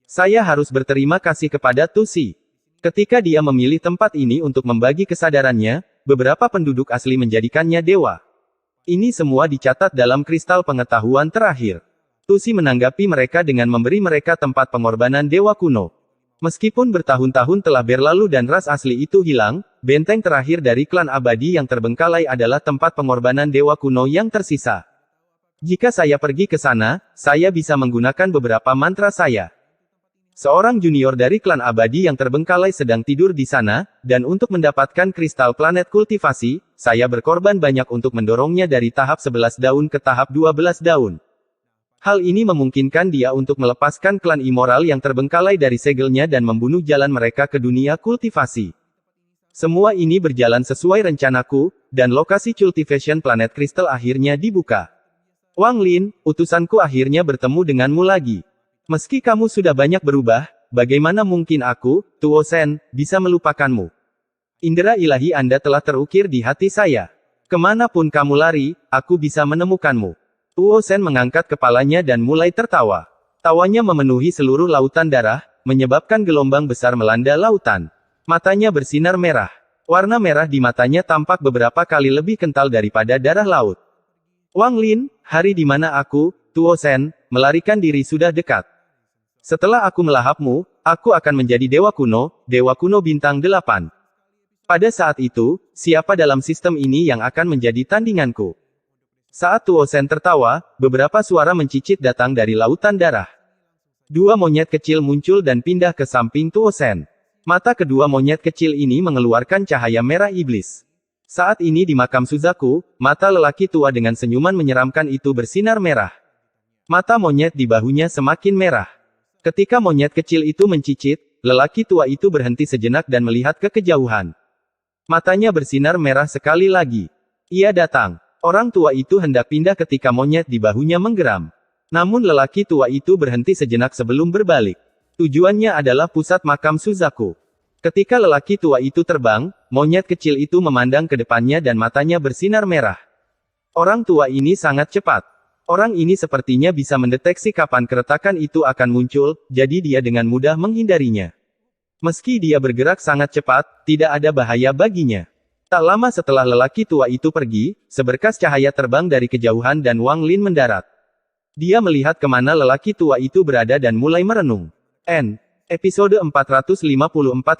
Saya harus berterima kasih kepada Tusi. Ketika dia memilih tempat ini untuk membagi kesadarannya, beberapa penduduk asli menjadikannya dewa. Ini semua dicatat dalam kristal pengetahuan terakhir. Tusi menanggapi mereka dengan memberi mereka tempat pengorbanan dewa kuno. Meskipun bertahun-tahun telah berlalu dan ras asli itu hilang, benteng terakhir dari klan abadi yang terbengkalai adalah tempat pengorbanan dewa kuno yang tersisa. Jika saya pergi ke sana, saya bisa menggunakan beberapa mantra saya. Seorang junior dari klan abadi yang terbengkalai sedang tidur di sana, dan untuk mendapatkan kristal planet kultivasi, saya berkorban banyak untuk mendorongnya dari tahap 11 daun ke tahap 12 daun. Hal ini memungkinkan dia untuk melepaskan klan immoral yang terbengkalai dari segelnya dan membunuh jalan mereka ke dunia kultivasi. Semua ini berjalan sesuai rencanaku, dan lokasi cultivation planet kristal akhirnya dibuka. Wang Lin, utusanku akhirnya bertemu denganmu lagi. Meski kamu sudah banyak berubah, bagaimana mungkin aku, Tuo Sen, bisa melupakanmu? Indera ilahi Anda telah terukir di hati saya. Kemanapun kamu lari, aku bisa menemukanmu. Tuo Sen mengangkat kepalanya dan mulai tertawa. Tawanya memenuhi seluruh lautan darah, menyebabkan gelombang besar melanda lautan. Matanya bersinar merah. Warna merah di matanya tampak beberapa kali lebih kental daripada darah laut. Wang Lin, hari di mana aku, Tuo Sen, melarikan diri sudah dekat. Setelah aku melahapmu, aku akan menjadi dewa kuno bintang 8. Pada saat itu, siapa dalam sistem ini yang akan menjadi tandinganku? Saat Tuo Sen tertawa, beberapa suara mencicit datang dari lautan darah. Dua monyet kecil muncul dan pindah ke samping Tuo Sen. Mata kedua monyet kecil ini mengeluarkan cahaya merah iblis. Saat ini di makam Suzaku, mata lelaki tua dengan senyuman menyeramkan itu bersinar merah. Mata monyet di bahunya semakin merah. Ketika monyet kecil itu mencicit, lelaki tua itu berhenti sejenak dan melihat ke kejauhan. Matanya bersinar merah sekali lagi. Ia datang. Orang tua itu hendak pindah ketika monyet di bahunya menggeram. Namun lelaki tua itu berhenti sejenak sebelum berbalik. Tujuannya adalah pusat makam Suzaku. Ketika lelaki tua itu terbang, monyet kecil itu memandang ke depannya dan matanya bersinar merah. Orang tua ini sangat cepat. Orang ini sepertinya bisa mendeteksi kapan keretakan itu akan muncul, jadi dia dengan mudah menghindarinya. Meski dia bergerak sangat cepat, tidak ada bahaya baginya. Tak lama setelah lelaki tua itu pergi, seberkas cahaya terbang dari kejauhan dan Wang Lin mendarat. Dia melihat kemana lelaki tua itu berada dan mulai merenung. Episode 454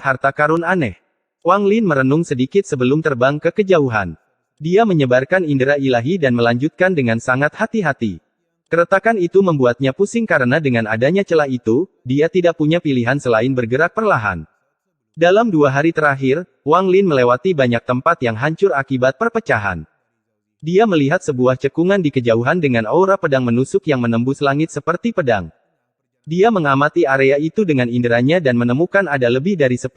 Harta Karun Aneh. Wang Lin merenung sedikit sebelum terbang ke kejauhan. Dia menyebarkan indera ilahi dan melanjutkan dengan sangat hati-hati. Keretakan itu membuatnya pusing karena dengan adanya celah itu, dia tidak punya pilihan selain bergerak perlahan. Dalam 2 hari terakhir, Wang Lin melewati banyak tempat yang hancur akibat perpecahan. Dia melihat sebuah cekungan di kejauhan dengan aura pedang menusuk yang menembus langit seperti pedang. Dia mengamati area itu dengan inderanya dan menemukan ada lebih dari 10.000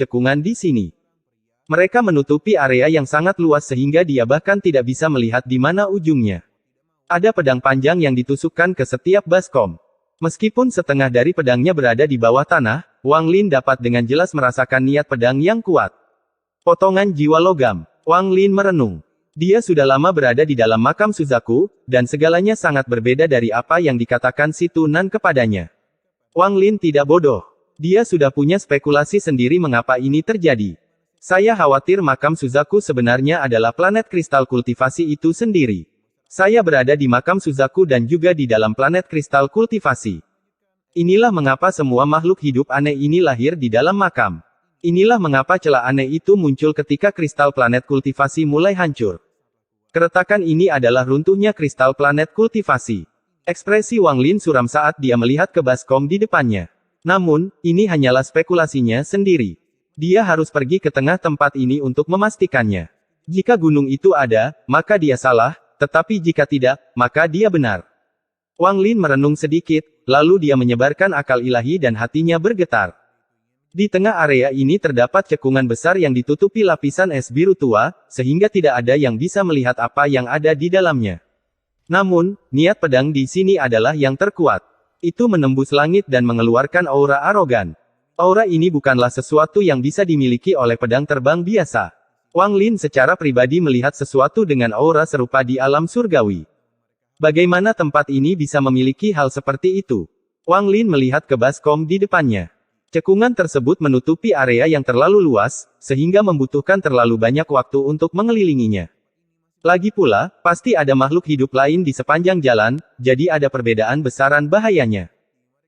cekungan di sini. Mereka menutupi area yang sangat luas sehingga dia bahkan tidak bisa melihat di mana ujungnya. Ada pedang panjang yang ditusukkan ke setiap baskom. Meskipun setengah dari pedangnya berada di bawah tanah, Wang Lin dapat dengan jelas merasakan niat pedang yang kuat. Potongan jiwa logam. Wang Lin merenung. Dia sudah lama berada di dalam makam Suzaku, dan segalanya sangat berbeda dari apa yang dikatakan si Tunan kepadanya. Wang Lin tidak bodoh. Dia sudah punya spekulasi sendiri mengapa ini terjadi. Saya khawatir makam Suzaku sebenarnya adalah planet kristal kultivasi itu sendiri. Saya berada di makam Suzaku dan juga di dalam planet kristal kultivasi. Inilah mengapa semua makhluk hidup aneh ini lahir di dalam makam. Inilah mengapa celah aneh itu muncul ketika kristal planet kultivasi mulai hancur. Keretakan ini adalah runtuhnya kristal planet kultivasi. Ekspresi Wang Lin suram saat dia melihat ke baskom di depannya. Namun, ini hanyalah spekulasinya sendiri. Dia harus pergi ke tengah tempat ini untuk memastikannya. Jika gunung itu ada, maka dia salah, tetapi jika tidak, maka dia benar. Wang Lin merenung sedikit, lalu dia menyebarkan akal ilahi dan hatinya bergetar. Di tengah area ini terdapat cekungan besar yang ditutupi lapisan es biru tua, sehingga tidak ada yang bisa melihat apa yang ada di dalamnya. Namun, niat pedang di sini adalah yang terkuat. Itu menembus langit dan mengeluarkan aura arogan. Aura ini bukanlah sesuatu yang bisa dimiliki oleh pedang terbang biasa. Wang Lin secara pribadi melihat sesuatu dengan aura serupa di alam surgawi. Bagaimana tempat ini bisa memiliki hal seperti itu? Wang Lin melihat ke baskom di depannya. Cekungan tersebut menutupi area yang terlalu luas, sehingga membutuhkan terlalu banyak waktu untuk mengelilinginya. Lagi pula, pasti ada makhluk hidup lain di sepanjang jalan, jadi ada perbedaan besaran bahayanya.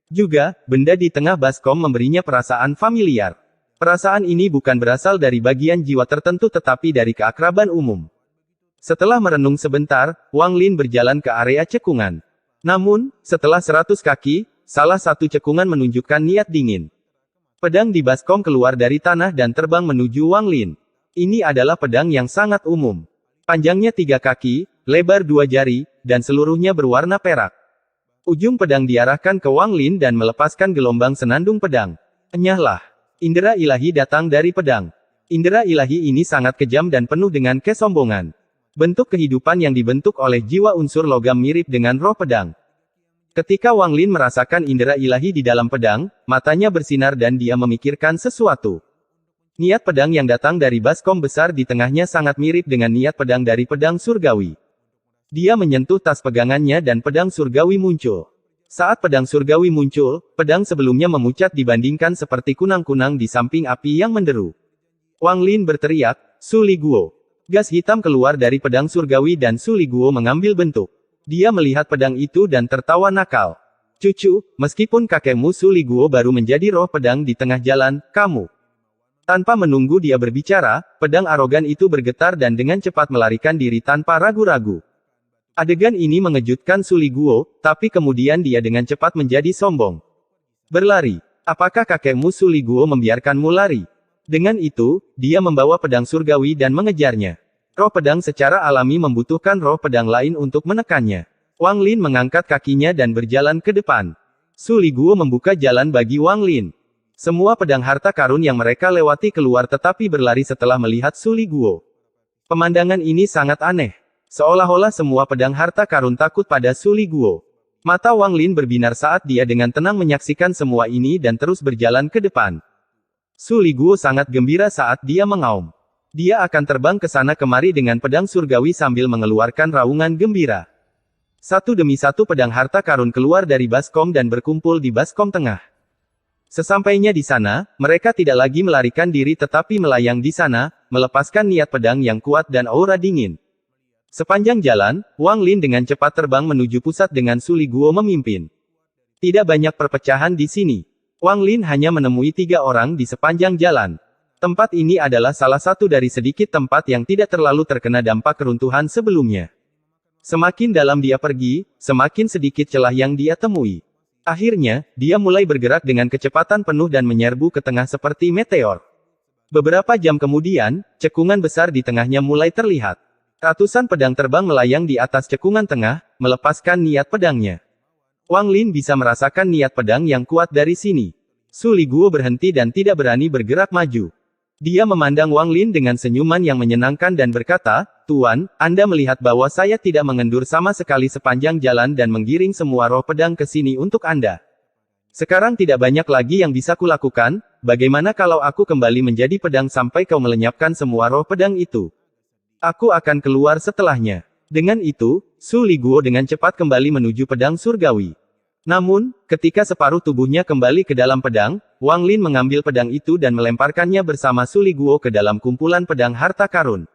Juga, benda di tengah baskom memberinya perasaan familiar. Perasaan ini bukan berasal dari bagian jiwa tertentu tetapi dari keakraban umum. Setelah merenung sebentar, Wang Lin berjalan ke area cekungan. Namun, setelah 100 kaki, salah satu cekungan menunjukkan niat dingin. Pedang di baskom keluar dari tanah dan terbang menuju Wang Lin. Ini adalah pedang yang sangat umum. Panjangnya 3 kaki, lebar 2 jari, dan seluruhnya berwarna perak. Ujung pedang diarahkan ke Wang Lin dan melepaskan gelombang senandung pedang. Enyahlah. Indera ilahi datang dari pedang. Indera ilahi ini sangat kejam dan penuh dengan kesombongan. Bentuk kehidupan yang dibentuk oleh jiwa unsur logam mirip dengan roh pedang. Ketika Wang Lin merasakan indera ilahi di dalam pedang, matanya bersinar dan dia memikirkan sesuatu. Niat pedang yang datang dari baskom besar di tengahnya sangat mirip dengan niat pedang dari pedang surgawi. Dia menyentuh tas pegangannya dan pedang surgawi muncul. Saat pedang surgawi muncul, pedang sebelumnya memucat dibandingkan seperti kunang-kunang di samping api yang menderu. Wang Lin berteriak, "Su Li Guo." Gas hitam keluar dari pedang surgawi dan Su Li Guo mengambil bentuk. Dia melihat pedang itu dan tertawa nakal. "Cucu, meskipun kakekmu Su Li Guo baru menjadi roh pedang di tengah jalan, kamu." Tanpa menunggu dia berbicara, pedang arogan itu bergetar dan dengan cepat melarikan diri tanpa ragu-ragu. Adegan ini mengejutkan Su Li Guo, tapi kemudian dia dengan cepat menjadi sombong. "Berlari. Apakah kakekmu Su Li Guo membiarkanmu lari?" Dengan itu, dia membawa pedang surgawi dan mengejarnya. Roh pedang secara alami membutuhkan roh pedang lain untuk menekannya. Wang Lin mengangkat kakinya dan berjalan ke depan. Su Li Guo membuka jalan bagi Wang Lin. Semua pedang harta karun yang mereka lewati keluar tetapi berlari setelah melihat Su Li Guo. Pemandangan ini sangat aneh. Seolah-olah semua pedang harta karun takut pada Su Li Guo. Mata Wang Lin berbinar saat dia dengan tenang menyaksikan semua ini dan terus berjalan ke depan. Su Li Guo sangat gembira saat dia mengaum. Dia akan terbang ke sana kemari dengan pedang surgawi sambil mengeluarkan raungan gembira. Satu demi satu pedang harta karun keluar dari baskom dan berkumpul di baskom tengah. Sesampainya di sana, mereka tidak lagi melarikan diri tetapi melayang di sana, melepaskan niat pedang yang kuat dan aura dingin. Sepanjang jalan, Wang Lin dengan cepat terbang menuju pusat dengan Su Liguo memimpin. Tidak banyak perpecahan di sini. Wang Lin hanya menemui 3 orang di sepanjang jalan. Tempat ini adalah salah satu dari sedikit tempat yang tidak terlalu terkena dampak keruntuhan sebelumnya. Semakin dalam dia pergi, semakin sedikit celah yang dia temui. Akhirnya, dia mulai bergerak dengan kecepatan penuh dan menyerbu ke tengah seperti meteor. Beberapa jam kemudian, cekungan besar di tengahnya mulai terlihat. Ratusan pedang terbang melayang di atas cekungan tengah, melepaskan niat pedangnya. Wang Lin bisa merasakan niat pedang yang kuat dari sini. Su Liguo berhenti dan tidak berani bergerak maju. Dia memandang Wang Lin dengan senyuman yang menyenangkan dan berkata, "Tuan, Anda melihat bahwa saya tidak mengendur sama sekali sepanjang jalan dan menggiring semua roh pedang ke sini untuk Anda. Sekarang tidak banyak lagi yang bisa kulakukan, bagaimana kalau aku kembali menjadi pedang sampai kau melenyapkan semua roh pedang itu? Aku akan keluar setelahnya." Dengan itu, Su Liguo dengan cepat kembali menuju pedang surgawi. Namun, ketika separuh tubuhnya kembali ke dalam pedang, Wang Lin mengambil pedang itu dan melemparkannya bersama Su Liguo ke dalam kumpulan pedang harta karun.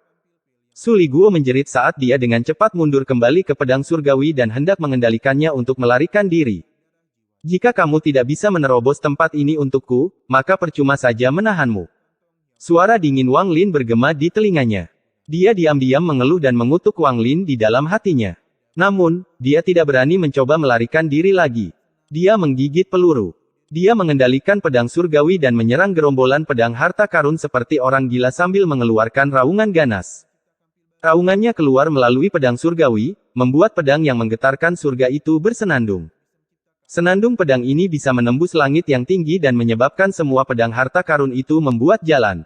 Su Liguo menjerit saat dia dengan cepat mundur kembali ke pedang surgawi dan hendak mengendalikannya untuk melarikan diri. "Jika kamu tidak bisa menerobos tempat ini untukku, maka percuma saja menahanmu." Suara dingin Wang Lin bergema di telinganya. Dia diam-diam mengeluh dan mengutuk Wang Lin di dalam hatinya. Namun, dia tidak berani mencoba melarikan diri lagi. Dia menggigit peluru. Dia mengendalikan pedang surgawi dan menyerang gerombolan pedang harta karun seperti orang gila sambil mengeluarkan raungan ganas. Raungannya keluar melalui pedang surgawi, membuat pedang yang menggetarkan surga itu bersenandung. Senandung pedang ini bisa menembus langit yang tinggi dan menyebabkan semua pedang harta karun itu membuat jalan.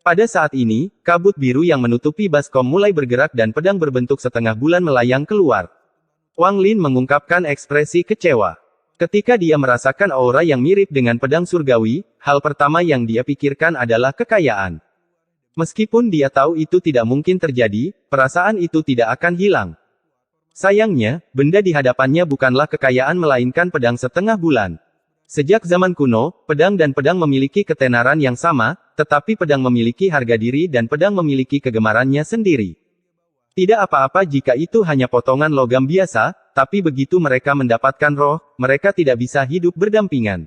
Pada saat ini, kabut biru yang menutupi baskom mulai bergerak dan pedang berbentuk setengah bulan melayang keluar. Wang Lin mengungkapkan ekspresi kecewa. Ketika dia merasakan aura yang mirip dengan pedang surgawi, hal pertama yang dia pikirkan adalah kekayaan. Meskipun dia tahu itu tidak mungkin terjadi, perasaan itu tidak akan hilang. Sayangnya, benda di hadapannya bukanlah kekayaan melainkan pedang setengah bulan. Sejak zaman kuno, pedang dan pedang memiliki ketenaran yang sama, tetapi pedang memiliki harga diri dan pedang memiliki kegemarannya sendiri. Tidak apa-apa jika itu hanya potongan logam biasa, tapi begitu mereka mendapatkan roh, mereka tidak bisa hidup berdampingan.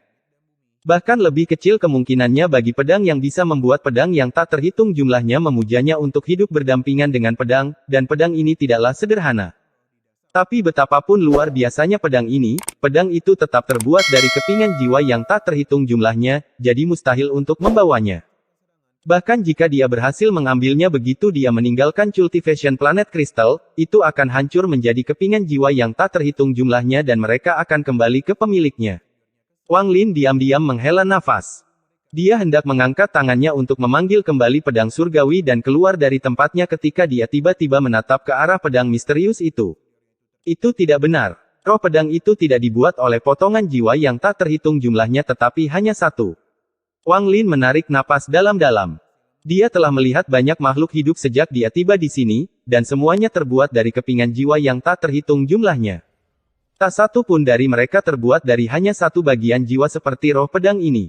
Bahkan lebih kecil kemungkinannya bagi pedang yang bisa membuat pedang yang tak terhitung jumlahnya memujanya untuk hidup berdampingan dengan pedang, dan pedang ini tidaklah sederhana. Tapi betapapun luar biasanya pedang ini, pedang itu tetap terbuat dari kepingan jiwa yang tak terhitung jumlahnya, jadi mustahil untuk membawanya. Bahkan jika dia berhasil mengambilnya begitu dia meninggalkan cultivation planet kristal, itu akan hancur menjadi kepingan jiwa yang tak terhitung jumlahnya dan mereka akan kembali ke pemiliknya. Wang Lin diam-diam menghela nafas. Dia hendak mengangkat tangannya untuk memanggil kembali pedang surgawi dan keluar dari tempatnya ketika dia tiba-tiba menatap ke arah pedang misterius itu. Itu tidak benar. Roh pedang itu tidak dibuat oleh potongan jiwa yang tak terhitung jumlahnya tetapi hanya satu. Wang Lin menarik napas dalam-dalam. Dia telah melihat banyak makhluk hidup sejak dia tiba di sini, dan semuanya terbuat dari kepingan jiwa yang tak terhitung jumlahnya. Tak satu pun dari mereka terbuat dari hanya satu bagian jiwa seperti roh pedang ini.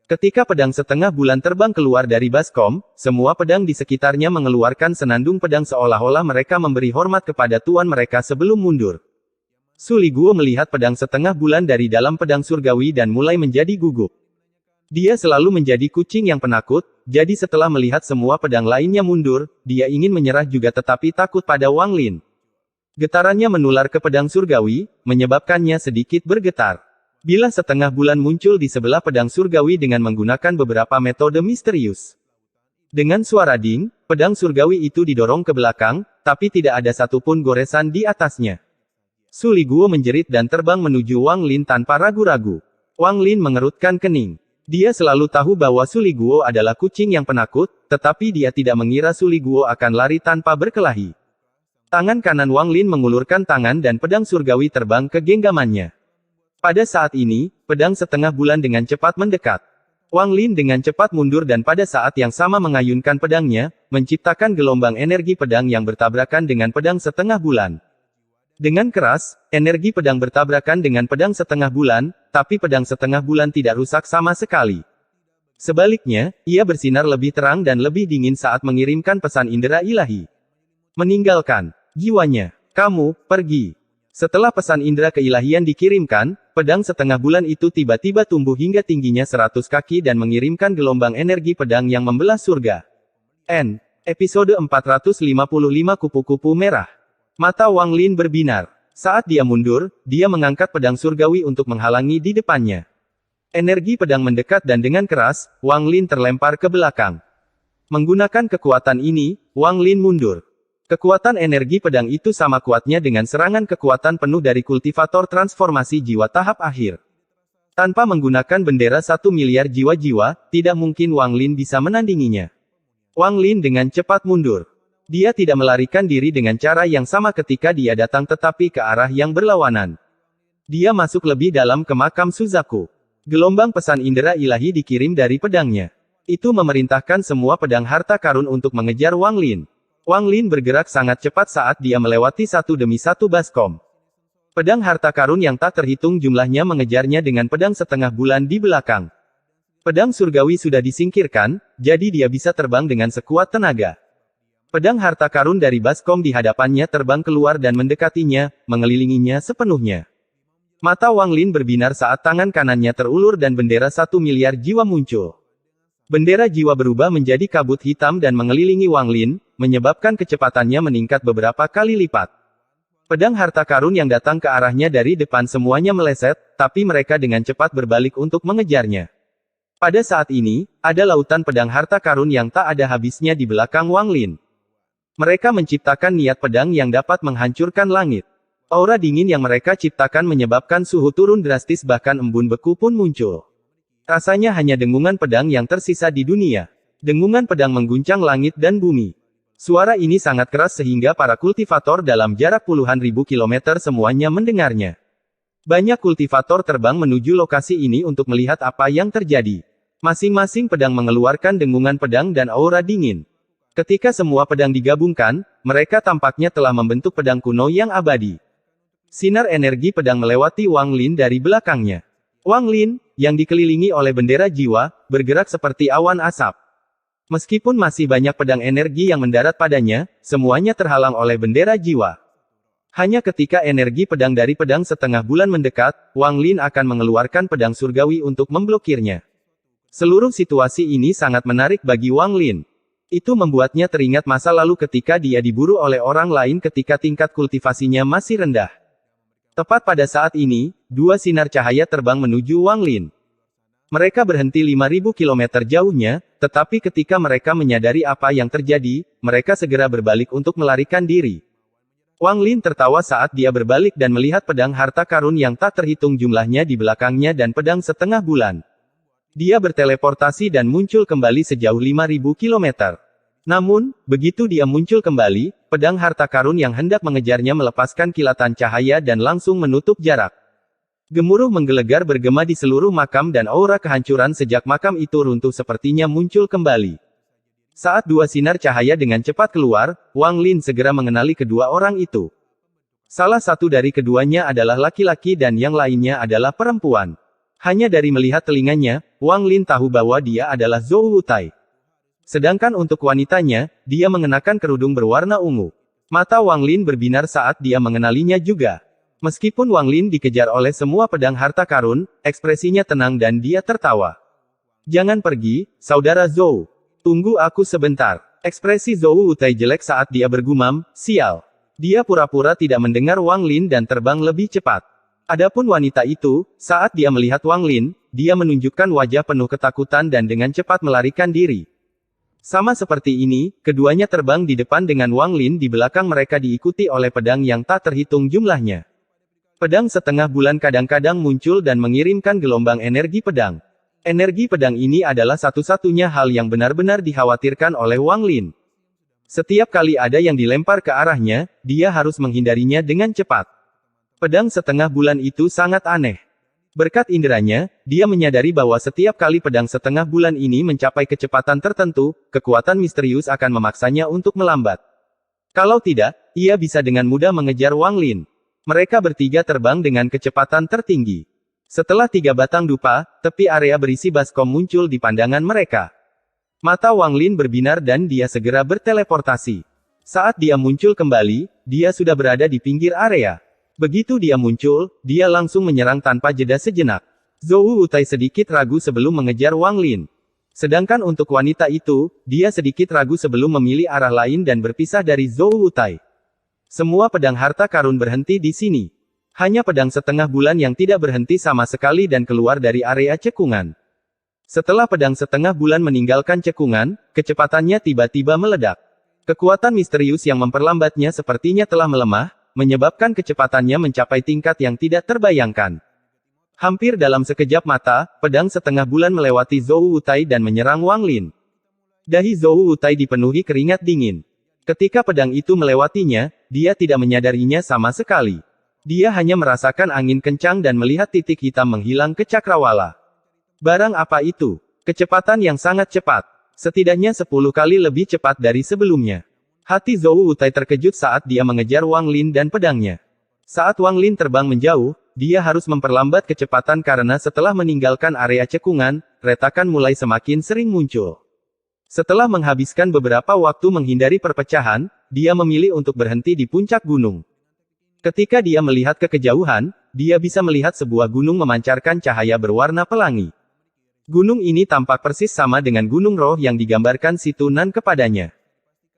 Ketika pedang setengah bulan terbang keluar dari baskom, semua pedang di sekitarnya mengeluarkan senandung pedang seolah-olah mereka memberi hormat kepada tuan mereka sebelum mundur. Su Liguo melihat pedang setengah bulan dari dalam pedang surgawi dan mulai menjadi gugup. Dia selalu menjadi kucing yang penakut, jadi setelah melihat semua pedang lainnya mundur, dia ingin menyerah juga tetapi takut pada Wang Lin. Getarannya menular ke pedang surgawi, menyebabkannya sedikit bergetar. Bila setengah bulan muncul di sebelah pedang surgawi dengan menggunakan beberapa metode misterius. Dengan suara ding, pedang surgawi itu didorong ke belakang, tapi tidak ada satupun goresan di atasnya. Su Liguo menjerit dan terbang menuju Wang Lin tanpa ragu-ragu. Wang Lin mengerutkan kening. Dia selalu tahu bahwa Su Liguo adalah kucing yang penakut, tetapi dia tidak mengira Su Liguo akan lari tanpa berkelahi. Tangan kanan Wang Lin mengulurkan tangan dan pedang surgawi terbang ke genggamannya. Pada saat ini, pedang setengah bulan dengan cepat mendekat. Wang Lin dengan cepat mundur dan pada saat yang sama mengayunkan pedangnya, menciptakan gelombang energi pedang yang bertabrakan dengan pedang setengah bulan. Dengan keras, energi pedang bertabrakan dengan pedang setengah bulan, tapi pedang setengah bulan tidak rusak sama sekali. Sebaliknya, ia bersinar lebih terang dan lebih dingin saat mengirimkan pesan indera ilahi. Meninggalkan jiwanya. Kamu, pergi. Setelah pesan indera keilahian dikirimkan, pedang setengah bulan itu tiba-tiba tumbuh hingga tingginya 100 kaki dan mengirimkan gelombang energi pedang yang membelah surga. Episode 455 Kupu-Kupu Merah. Mata Wang Lin berbinar. Saat dia mundur, dia mengangkat pedang surgawi untuk menghalangi di depannya. Energi pedang mendekat dan dengan keras, Wang Lin terlempar ke belakang. Menggunakan kekuatan ini, Wang Lin mundur. Kekuatan energi pedang itu sama kuatnya dengan serangan kekuatan penuh dari kultivator transformasi jiwa tahap akhir. Tanpa menggunakan bendera 1 miliar jiwa-jiwa, tidak mungkin Wang Lin bisa menandinginya. Wang Lin dengan cepat mundur. Dia tidak melarikan diri dengan cara yang sama ketika dia datang tetapi ke arah yang berlawanan. Dia masuk lebih dalam ke makam Suzaku. Gelombang pesan indera ilahi dikirim dari pedangnya. Itu memerintahkan semua pedang harta karun untuk mengejar Wang Lin. Wang Lin bergerak sangat cepat saat dia melewati satu demi satu baskom. Pedang harta karun yang tak terhitung jumlahnya mengejarnya dengan pedang setengah bulan di belakang. Pedang surgawi sudah disingkirkan, jadi dia bisa terbang dengan sekuat tenaga. Pedang harta karun dari baskom di hadapannya terbang keluar dan mendekatinya, mengelilinginya sepenuhnya. Mata Wang Lin berbinar saat tangan kanannya terulur dan bendera 1 miliar jiwa muncul. Bendera jiwa berubah menjadi kabut hitam dan mengelilingi Wang Lin, menyebabkan kecepatannya meningkat beberapa kali lipat. Pedang harta karun yang datang ke arahnya dari depan semuanya meleset, tapi mereka dengan cepat berbalik untuk mengejarnya. Pada saat ini, ada lautan pedang harta karun yang tak ada habisnya di belakang Wang Lin. Mereka menciptakan niat pedang yang dapat menghancurkan langit. Aura dingin yang mereka ciptakan menyebabkan suhu turun drastis bahkan embun beku pun muncul. Rasanya hanya dengungan pedang yang tersisa di dunia. Dengungan pedang mengguncang langit dan bumi. Suara ini sangat keras sehingga para kultivator dalam jarak puluhan ribu kilometer semuanya mendengarnya. Banyak kultivator terbang menuju lokasi ini untuk melihat apa yang terjadi. Masing-masing pedang mengeluarkan dengungan pedang dan aura dingin. Ketika semua pedang digabungkan, mereka tampaknya telah membentuk pedang kuno yang abadi. Sinar energi pedang melewati Wang Lin dari belakangnya. Wang Lin, yang dikelilingi oleh bendera jiwa, bergerak seperti awan asap. Meskipun masih banyak pedang energi yang mendarat padanya, semuanya terhalang oleh bendera jiwa. Hanya ketika energi pedang dari pedang setengah bulan mendekat, Wang Lin akan mengeluarkan pedang surgawi untuk memblokirnya. Seluruh situasi ini sangat menarik bagi Wang Lin. Itu membuatnya teringat masa lalu ketika dia diburu oleh orang lain ketika tingkat kultivasinya masih rendah. Tepat pada saat ini, dua sinar cahaya terbang menuju Wang Lin. Mereka berhenti 5.000 km jauhnya, tetapi ketika mereka menyadari apa yang terjadi, mereka segera berbalik untuk melarikan diri. Wang Lin tertawa saat dia berbalik dan melihat pedang harta karun yang tak terhitung jumlahnya di belakangnya dan pedang setengah bulan. Dia berteleportasi dan muncul kembali sejauh 5.000 km. Namun, begitu dia muncul kembali, pedang harta karun yang hendak mengejarnya melepaskan kilatan cahaya dan langsung menutup jarak. Gemuruh menggelegar bergema di seluruh makam dan aura kehancuran sejak makam itu runtuh sepertinya muncul kembali. Saat dua sinar cahaya dengan cepat keluar, Wang Lin segera mengenali kedua orang itu. Salah satu dari keduanya adalah laki-laki dan yang lainnya adalah perempuan. Hanya dari melihat telinganya, Wang Lin tahu bahwa dia adalah Zhou Wutai. Sedangkan untuk wanitanya, dia mengenakan kerudung berwarna ungu. Mata Wang Lin berbinar saat dia mengenalinya juga. Meskipun Wang Lin dikejar oleh semua pedang harta karun, ekspresinya tenang dan dia tertawa. Jangan pergi, saudara Zhou. Tunggu aku sebentar. Ekspresi Zhou Wutai jelek saat dia bergumam, sial. Dia pura-pura tidak mendengar Wang Lin dan terbang lebih cepat. Adapun wanita itu, saat dia melihat Wang Lin, dia menunjukkan wajah penuh ketakutan dan dengan cepat melarikan diri. Sama seperti ini, keduanya terbang di depan dengan Wang Lin di belakang mereka diikuti oleh pedang yang tak terhitung jumlahnya. Pedang setengah bulan kadang-kadang muncul dan mengirimkan gelombang energi pedang. Energi pedang ini adalah satu-satunya hal yang benar-benar dikhawatirkan oleh Wang Lin. Setiap kali ada yang dilempar ke arahnya, dia harus menghindarinya dengan cepat. Pedang setengah bulan itu sangat aneh. Berkat inderanya, dia menyadari bahwa setiap kali pedang setengah bulan ini mencapai kecepatan tertentu, kekuatan misterius akan memaksanya untuk melambat. Kalau tidak, ia bisa dengan mudah mengejar Wang Lin. Mereka bertiga terbang dengan kecepatan tertinggi. Setelah 3 batang dupa, tepi area berisi baskom muncul di pandangan mereka. Mata Wang Lin berbinar dan dia segera berteleportasi. Saat dia muncul kembali, dia sudah berada di pinggir area. Begitu dia muncul, dia langsung menyerang tanpa jeda sejenak. Zhou Wutai sedikit ragu sebelum mengejar Wang Lin. Sedangkan untuk wanita itu, dia sedikit ragu sebelum memilih arah lain dan berpisah dari Zhou Wutai. Semua pedang harta karun berhenti di sini. Hanya pedang setengah bulan yang tidak berhenti sama sekali dan keluar dari area cekungan. Setelah pedang setengah bulan meninggalkan cekungan, kecepatannya tiba-tiba meledak. Kekuatan misterius yang memperlambatnya sepertinya telah melemah, menyebabkan kecepatannya mencapai tingkat yang tidak terbayangkan. Hampir dalam sekejap mata, pedang setengah bulan melewati Zhou Wutai dan menyerang Wang Lin. Dahi Zhou Wutai dipenuhi keringat dingin. Ketika pedang itu melewatinya, dia tidak menyadarinya sama sekali. Dia hanya merasakan angin kencang dan melihat titik hitam menghilang ke cakrawala. Barang apa itu? Kecepatan yang sangat cepat. Setidaknya 10 kali lebih cepat dari sebelumnya. Hati Zhou Wutai terkejut saat dia mengejar Wang Lin dan pedangnya. Saat Wang Lin terbang menjauh, dia harus memperlambat kecepatan karena setelah meninggalkan area cekungan, retakan mulai semakin sering muncul. Setelah menghabiskan beberapa waktu menghindari perpecahan, dia memilih untuk berhenti di puncak gunung. Ketika dia melihat ke kejauhan, dia bisa melihat sebuah gunung memancarkan cahaya berwarna pelangi. Gunung ini tampak persis sama dengan gunung roh yang digambarkan si Tunan kepadanya.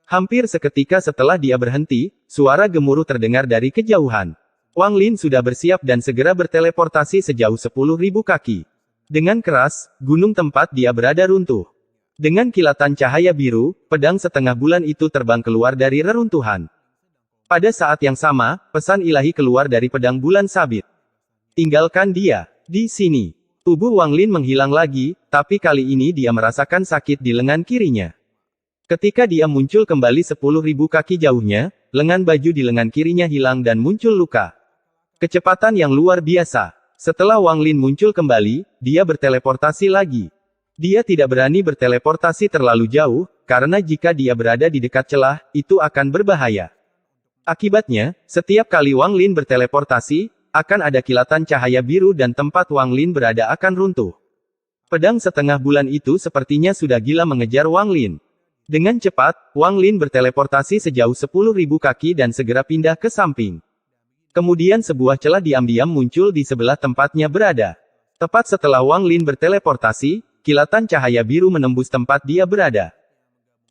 Hampir seketika setelah dia berhenti, suara gemuruh terdengar dari kejauhan. Wang Lin sudah bersiap dan segera berteleportasi sejauh 10.000 kaki. Dengan keras, gunung tempat dia berada runtuh. Dengan kilatan cahaya biru, pedang setengah bulan itu terbang keluar dari reruntuhan. Pada saat yang sama, pesan ilahi keluar dari pedang bulan sabit. Tinggalkan dia. Di sini. Tubuh Wang Lin menghilang lagi, tapi kali ini dia merasakan sakit di lengan kirinya. Ketika dia muncul kembali 10.000 kaki jauhnya, lengan baju di lengan kirinya hilang dan muncul luka. Kecepatan yang luar biasa. Setelah Wang Lin muncul kembali, dia berteleportasi lagi. Dia tidak berani berteleportasi terlalu jauh, karena jika dia berada di dekat celah, itu akan berbahaya. Akibatnya, setiap kali Wang Lin berteleportasi, akan ada kilatan cahaya biru dan tempat Wang Lin berada akan runtuh. Pedang setengah bulan itu sepertinya sudah gila mengejar Wang Lin. Dengan cepat, Wang Lin berteleportasi sejauh 10.000 kaki dan segera pindah ke samping. Kemudian sebuah celah diam-diam muncul di sebelah tempatnya berada. Tepat setelah Wang Lin berteleportasi, kilatan cahaya biru menembus tempat dia berada.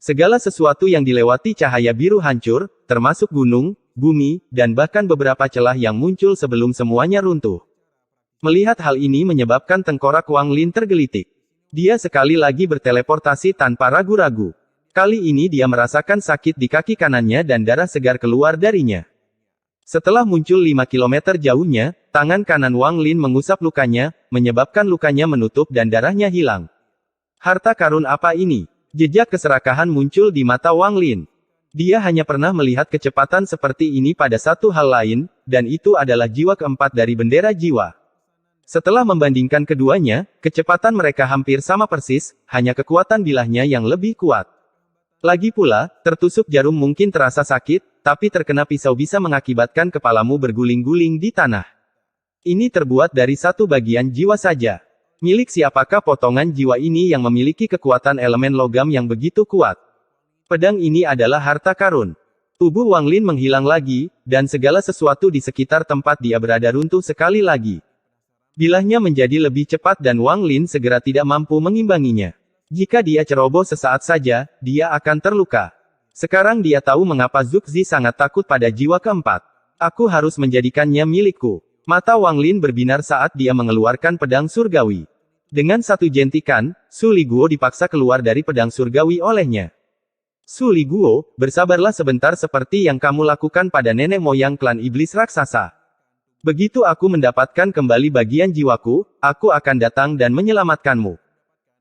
Segala sesuatu yang dilewati cahaya biru hancur, termasuk gunung, bumi, dan bahkan beberapa celah yang muncul sebelum semuanya runtuh. Melihat hal ini menyebabkan tengkorak Wang Lin tergelitik. Dia sekali lagi berteleportasi tanpa ragu-ragu. Kali ini dia merasakan sakit di kaki kanannya dan darah segar keluar darinya. Setelah muncul 5 km jauhnya, tangan kanan Wang Lin mengusap lukanya, menyebabkan lukanya menutup dan darahnya hilang. Harta karun apa ini? Jejak keserakahan muncul di mata Wang Lin. Dia hanya pernah melihat kecepatan seperti ini pada satu hal lain, dan itu adalah jiwa keempat dari bendera jiwa. Setelah membandingkan keduanya, kecepatan mereka hampir sama persis, hanya kekuatan bilahnya yang lebih kuat. Lagi pula, tertusuk jarum mungkin terasa sakit, tapi terkena pisau bisa mengakibatkan kepalamu berguling-guling di tanah. Ini terbuat dari satu bagian jiwa saja. Milik siapakah potongan jiwa ini yang memiliki kekuatan elemen logam yang begitu kuat? Pedang ini adalah harta karun. Tubuh Wang Lin menghilang lagi, dan segala sesuatu di sekitar tempat dia berada runtuh sekali lagi. Bilahnya menjadi lebih cepat dan Wang Lin segera tidak mampu mengimbanginya. Jika dia ceroboh sesaat saja, dia akan terluka. Sekarang dia tahu mengapa Zuxi sangat takut pada jiwa keempat. Aku harus menjadikannya milikku. Mata Wang Lin berbinar saat dia mengeluarkan pedang surgawi. Dengan satu jentikan, Su Li Guo dipaksa keluar dari pedang surgawi olehnya. Su Li Guo, bersabarlah sebentar seperti yang kamu lakukan pada nenek moyang klan iblis raksasa. Begitu aku mendapatkan kembali bagian jiwaku, aku akan datang dan menyelamatkanmu.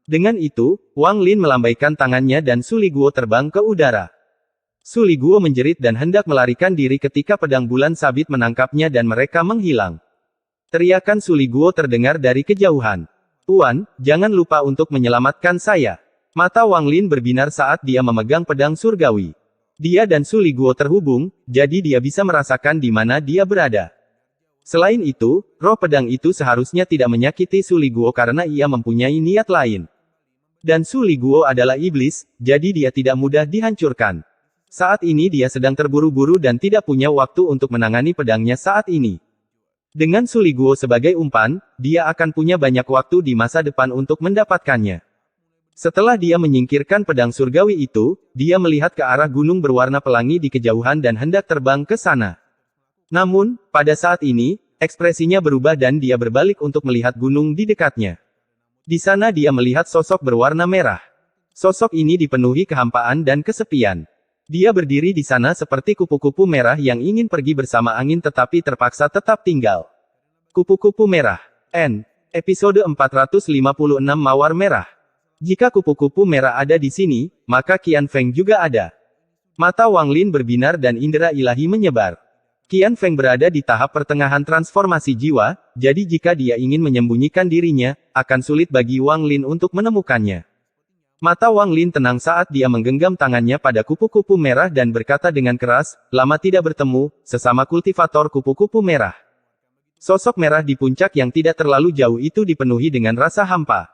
Dengan itu, Wang Lin melambaikan tangannya dan Su Li Guo terbang ke udara. Su Li Guo menjerit dan hendak melarikan diri ketika pedang bulan sabit menangkapnya dan mereka menghilang. Teriakan Su Li Guo terdengar dari kejauhan. Tuan, jangan lupa untuk menyelamatkan saya. Mata Wang Lin berbinar saat dia memegang pedang surgawi. Dia dan Su Li Guo terhubung, jadi dia bisa merasakan di mana dia berada. Selain itu, roh pedang itu seharusnya tidak menyakiti Su Liguo karena ia mempunyai niat lain. Dan Su Liguo adalah iblis, jadi dia tidak mudah dihancurkan. Saat ini dia sedang terburu-buru dan tidak punya waktu untuk menangani pedangnya saat ini. Dengan Su Liguo sebagai umpan, dia akan punya banyak waktu di masa depan untuk mendapatkannya. Setelah dia menyingkirkan pedang surgawi itu, dia melihat ke arah gunung berwarna pelangi di kejauhan dan hendak terbang ke sana. Namun, pada saat ini, ekspresinya berubah dan dia berbalik untuk melihat gunung di dekatnya. Di sana dia melihat sosok berwarna merah. Sosok ini dipenuhi kehampaan dan kesepian. Dia berdiri di sana seperti kupu-kupu merah yang ingin pergi bersama angin tetapi terpaksa tetap tinggal. Kupu-kupu merah. N. Episode 456 Mawar Merah. Jika kupu-kupu merah ada di sini, maka Qian Feng juga ada. Mata Wang Lin berbinar dan indera ilahi menyebar. Qian Feng berada di tahap pertengahan transformasi jiwa, jadi jika dia ingin menyembunyikan dirinya, akan sulit bagi Wang Lin untuk menemukannya. Mata Wang Lin tenang saat dia menggenggam tangannya pada kupu-kupu merah dan berkata dengan keras, lama tidak bertemu, sesama kultivator kupu-kupu merah. Sosok merah di puncak yang tidak terlalu jauh itu dipenuhi dengan rasa hampa.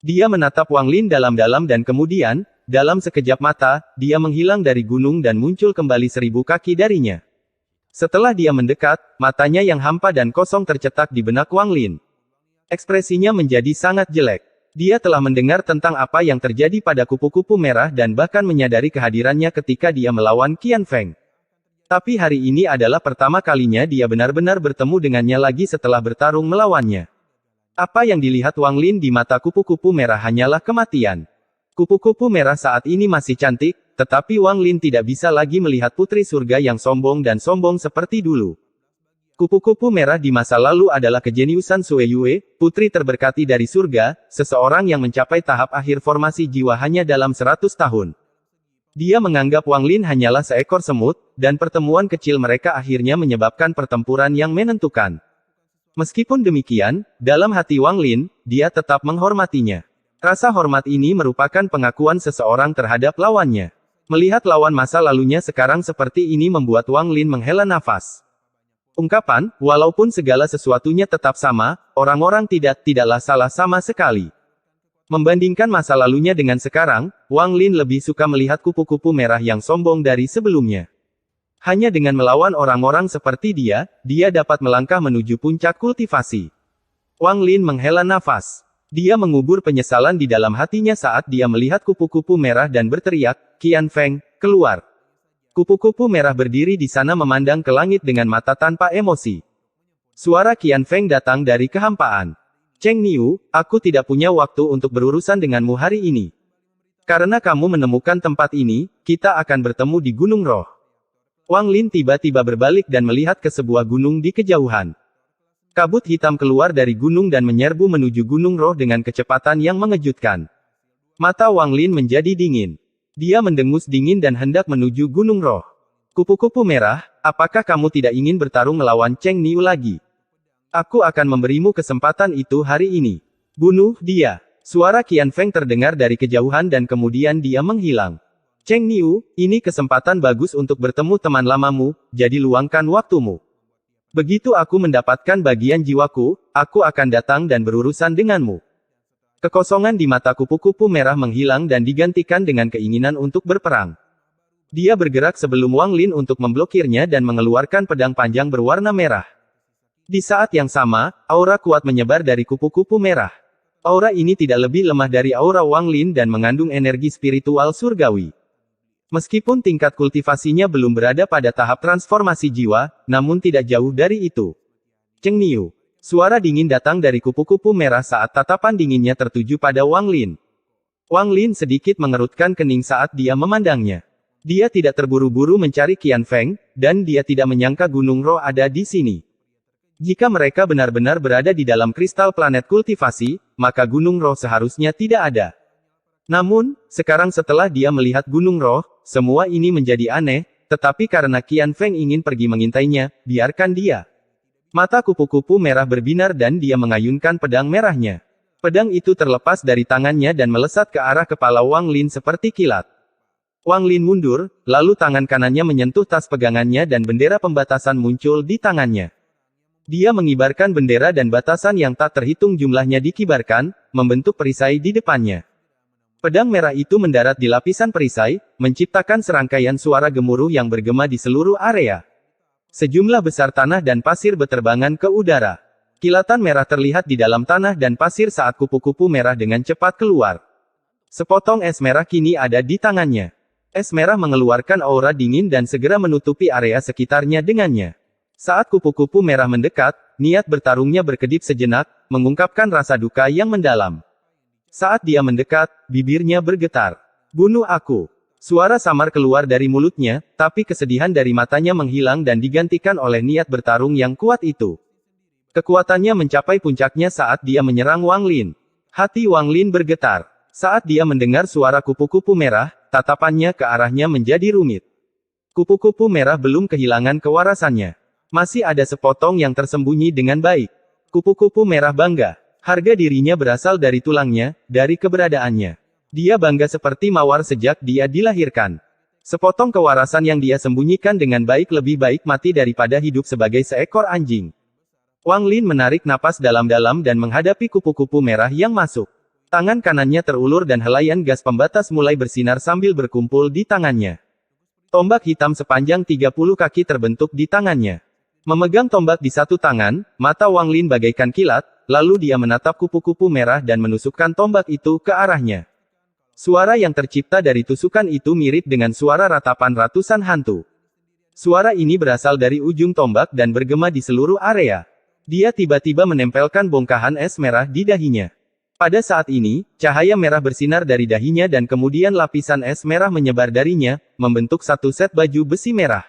Dia menatap Wang Lin dalam-dalam dan kemudian, dalam sekejap mata, dia menghilang dari gunung dan muncul kembali 1000 kaki darinya. Setelah dia mendekat, matanya yang hampa dan kosong tercetak di benak Wang Lin. Ekspresinya menjadi sangat jelek. Dia telah mendengar tentang apa yang terjadi pada kupu-kupu merah dan bahkan menyadari kehadirannya ketika dia melawan Qian Feng. Tapi hari ini adalah pertama kalinya dia benar-benar bertemu dengannya lagi setelah bertarung melawannya. Apa yang dilihat Wang Lin di mata kupu-kupu merah hanyalah kematian. Kupu-kupu merah saat ini masih cantik, tetapi Wang Lin tidak bisa lagi melihat putri surga yang sombong dan sombong seperti dulu. Kupu-kupu merah di masa lalu adalah kejeniusan Sue Yue, putri terberkati dari surga, seseorang yang mencapai tahap akhir formasi jiwa hanya dalam 100 tahun. Dia menganggap Wang Lin hanyalah seekor semut, dan pertemuan kecil mereka akhirnya menyebabkan pertempuran yang menentukan. Meskipun demikian, dalam hati Wang Lin, dia tetap menghormatinya. Rasa hormat ini merupakan pengakuan seseorang terhadap lawannya. Melihat lawan masa lalunya sekarang seperti ini membuat Wang Lin menghela nafas. Ungkapan, walaupun segala sesuatunya tetap sama, orang-orang tidaklah salah sama sekali. Membandingkan masa lalunya dengan sekarang, Wang Lin lebih suka melihat kupu-kupu merah yang sombong dari sebelumnya. Hanya dengan melawan orang-orang seperti dia dapat melangkah menuju puncak kultivasi. Wang Lin menghela nafas. Dia mengubur penyesalan di dalam hatinya saat dia melihat kupu-kupu merah dan berteriak, Qian Feng, keluar. Kupu-kupu merah berdiri di sana memandang ke langit dengan mata tanpa emosi. Suara Qian Feng datang dari kehampaan. Cheng Niu, aku tidak punya waktu untuk berurusan denganmu hari ini. Karena kamu menemukan tempat ini, kita akan bertemu di Gunung Roh. Wang Lin tiba-tiba berbalik dan melihat ke sebuah gunung di kejauhan. Kabut hitam keluar dari gunung dan menyerbu menuju Gunung Roh dengan kecepatan yang mengejutkan. Mata Wang Lin menjadi dingin. Dia mendengus dingin dan hendak menuju Gunung Roh. Kupu-kupu merah, apakah kamu tidak ingin bertarung melawan Cheng Niu lagi? Aku akan memberimu kesempatan itu hari ini. Bunuh dia. Suara Qian Feng terdengar dari kejauhan dan kemudian dia menghilang. Cheng Niu, ini kesempatan bagus untuk bertemu teman lamamu, jadi luangkan waktumu. Begitu aku mendapatkan bagian jiwaku, aku akan datang dan berurusan denganmu. Kekosongan di mata kupu-kupu merah menghilang dan digantikan dengan keinginan untuk berperang. Dia bergerak sebelum Wang Lin untuk memblokirnya dan mengeluarkan pedang panjang berwarna merah. Di saat yang sama, aura kuat menyebar dari kupu-kupu merah. Aura ini tidak lebih lemah dari aura Wang Lin dan mengandung energi spiritual surgawi. Meskipun tingkat kultivasinya belum berada pada tahap transformasi jiwa, namun tidak jauh dari itu. Cheng Niu. Suara dingin datang dari kupu-kupu merah saat tatapan dinginnya tertuju pada Wang Lin. Wang Lin sedikit mengerutkan kening saat dia memandangnya. Dia tidak terburu-buru mencari Qian Feng, dan dia tidak menyangka Gunung Roh ada di sini. Jika mereka benar-benar berada di dalam kristal planet kultivasi, maka Gunung Roh seharusnya tidak ada. Namun, sekarang setelah dia melihat Gunung Roh, semua ini menjadi aneh, tetapi karena Qian Feng ingin pergi mengintainya, biarkan dia. Mata kupu-kupu merah berbinar dan dia mengayunkan pedang merahnya. Pedang itu terlepas dari tangannya dan melesat ke arah kepala Wang Lin seperti kilat. Wang Lin mundur, lalu tangan kanannya menyentuh tas pegangannya dan bendera pembatasan muncul di tangannya. Dia mengibarkan bendera dan batasan yang tak terhitung jumlahnya dikibarkan, membentuk perisai di depannya. Pedang merah itu mendarat di lapisan perisai, menciptakan serangkaian suara gemuruh yang bergema di seluruh area. Sejumlah besar tanah dan pasir beterbangan ke udara. Kilatan merah terlihat di dalam tanah dan pasir saat kupu-kupu merah dengan cepat keluar. Sepotong es merah kini ada di tangannya. Es merah mengeluarkan aura dingin dan segera menutupi area sekitarnya dengannya. Saat kupu-kupu merah mendekat, niat bertarungnya berkedip sejenak, mengungkapkan rasa duka yang mendalam. Saat dia mendekat, bibirnya bergetar. "Bunuh aku." Suara samar keluar dari mulutnya, tapi kesedihan dari matanya menghilang dan digantikan oleh niat bertarung yang kuat itu. Kekuatannya mencapai puncaknya saat dia menyerang Wang Lin. Hati Wang Lin bergetar. Saat dia mendengar suara kupu-kupu merah, tatapannya ke arahnya menjadi rumit. Kupu-kupu merah belum kehilangan kewarasannya. Masih ada sepotong yang tersembunyi dengan baik. Kupu-kupu merah bangga. Harga dirinya berasal dari tulangnya, dari keberadaannya. Dia bangga seperti mawar sejak dia dilahirkan. Sepotong kewarasan yang dia sembunyikan dengan baik lebih baik mati daripada hidup sebagai seekor anjing. Wang Lin menarik napas dalam-dalam dan menghadapi kupu-kupu merah yang masuk. Tangan kanannya terulur dan helaian gas pembatas mulai bersinar sambil berkumpul di tangannya. Tombak hitam sepanjang 30 kaki terbentuk di tangannya. Memegang tombak di satu tangan, mata Wang Lin bagaikan kilat, lalu dia menatap kupu-kupu merah dan menusukkan tombak itu ke arahnya. Suara yang tercipta dari tusukan itu mirip dengan suara ratapan ratusan hantu. Suara ini berasal dari ujung tombak dan bergema di seluruh area. Dia tiba-tiba menempelkan bongkahan es merah di dahinya. Pada saat ini, cahaya merah bersinar dari dahinya dan kemudian lapisan es merah menyebar darinya, membentuk satu set baju besi merah.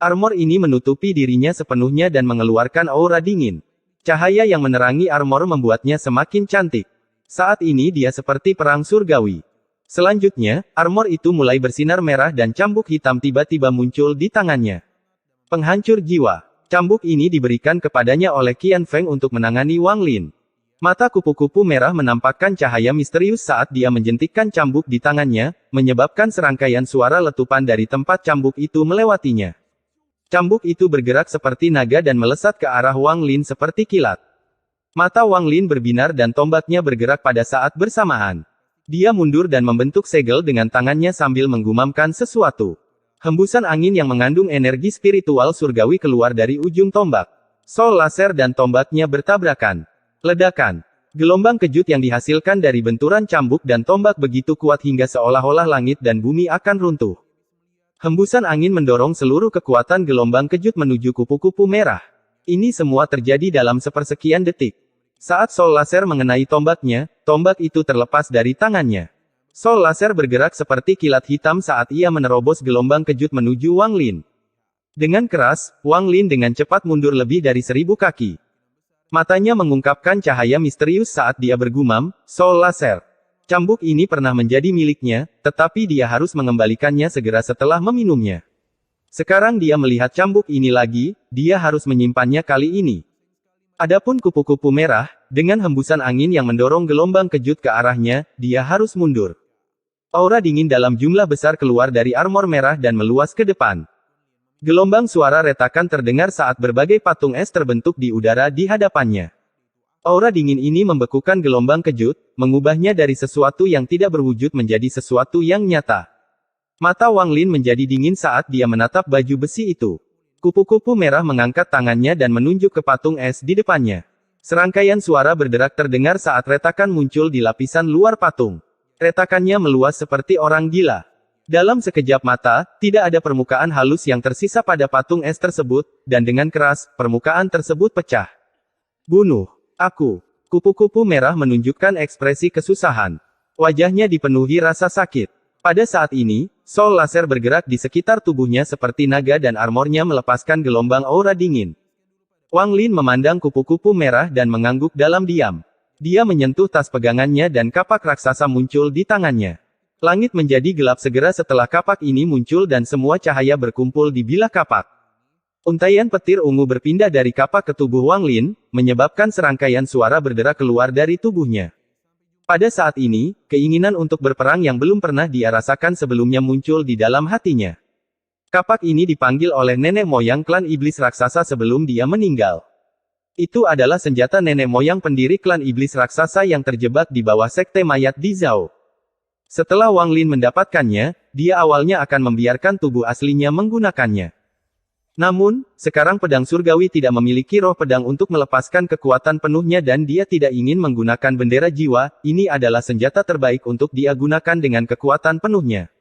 Armor ini menutupi dirinya sepenuhnya dan mengeluarkan aura dingin. Cahaya yang menerangi armor membuatnya semakin cantik. Saat ini dia seperti perang surgawi. Selanjutnya, armor itu mulai bersinar merah dan cambuk hitam tiba-tiba muncul di tangannya. Penghancur jiwa. Cambuk ini diberikan kepadanya oleh Qian Feng untuk menangani Wang Lin. Mata kupu-kupu merah menampakkan cahaya misterius saat dia menjentikkan cambuk di tangannya, menyebabkan serangkaian suara letupan dari tempat cambuk itu melewatinya. Cambuk itu bergerak seperti naga dan melesat ke arah Wang Lin seperti kilat. Mata Wang Lin berbinar dan tombaknya bergerak pada saat bersamaan. Dia mundur dan membentuk segel dengan tangannya sambil menggumamkan sesuatu. Hembusan angin yang mengandung energi spiritual surgawi keluar dari ujung tombak. Sol laser dan tombaknya bertabrakan. Ledakan. Gelombang kejut yang dihasilkan dari benturan cambuk dan tombak begitu kuat hingga seolah-olah langit dan bumi akan runtuh. Hembusan angin mendorong seluruh kekuatan gelombang kejut menuju kupu-kupu merah. Ini semua terjadi dalam sepersekian detik. Saat sol laser mengenai tombaknya, tombak itu terlepas dari tangannya. Sol laser bergerak seperti kilat hitam saat ia menerobos gelombang kejut menuju Wang Lin. Dengan keras, Wang Lin dengan cepat mundur lebih dari 1000 kaki. Matanya mengungkapkan cahaya misterius saat dia bergumam, "Sol laser." Cambuk ini pernah menjadi miliknya, tetapi dia harus mengembalikannya segera setelah meminumnya. Sekarang dia melihat cambuk ini lagi, dia harus menyimpannya kali ini. Adapun kupu-kupu merah, dengan hembusan angin yang mendorong gelombang kejut ke arahnya, dia harus mundur. Aura dingin dalam jumlah besar keluar dari armor merah dan meluas ke depan. Gelombang suara retakan terdengar saat berbagai patung es terbentuk di udara di hadapannya. Aura dingin ini membekukan gelombang kejut, mengubahnya dari sesuatu yang tidak berwujud menjadi sesuatu yang nyata. Mata Wang Lin menjadi dingin saat dia menatap baju besi itu. Kupu-kupu merah mengangkat tangannya dan menunjuk ke patung es di depannya. Serangkaian suara berderak terdengar saat retakan muncul di lapisan luar patung. Retakannya meluas seperti orang gila. Dalam sekejap mata, tidak ada permukaan halus yang tersisa pada patung es tersebut, dan dengan keras, permukaan tersebut pecah. "Bunuh aku." Kupu-kupu merah menunjukkan ekspresi kesusahan. Wajahnya dipenuhi rasa sakit. Pada saat ini, sol laser bergerak di sekitar tubuhnya seperti naga dan armornya melepaskan gelombang aura dingin. Wang Lin memandang kupu-kupu merah dan mengangguk dalam diam. Dia menyentuh tas pegangannya dan kapak raksasa muncul di tangannya. Langit menjadi gelap segera setelah kapak ini muncul dan semua cahaya berkumpul di bilah kapak. Untaian petir ungu berpindah dari kapak ke tubuh Wang Lin, menyebabkan serangkaian suara berderak keluar dari tubuhnya. Pada saat ini, keinginan untuk berperang yang belum pernah dia rasakan sebelumnya muncul di dalam hatinya. Kapak ini dipanggil oleh nenek moyang klan iblis raksasa sebelum dia meninggal. Itu adalah senjata nenek moyang pendiri klan iblis raksasa yang terjebak di bawah sekte mayat di Zhao. Setelah Wang Lin mendapatkannya, dia awalnya akan membiarkan tubuh aslinya menggunakannya. Namun, sekarang pedang surgawi tidak memiliki roh pedang untuk melepaskan kekuatan penuhnya dan dia tidak ingin menggunakan bendera jiwa, ini adalah senjata terbaik untuk dia gunakan dengan kekuatan penuhnya.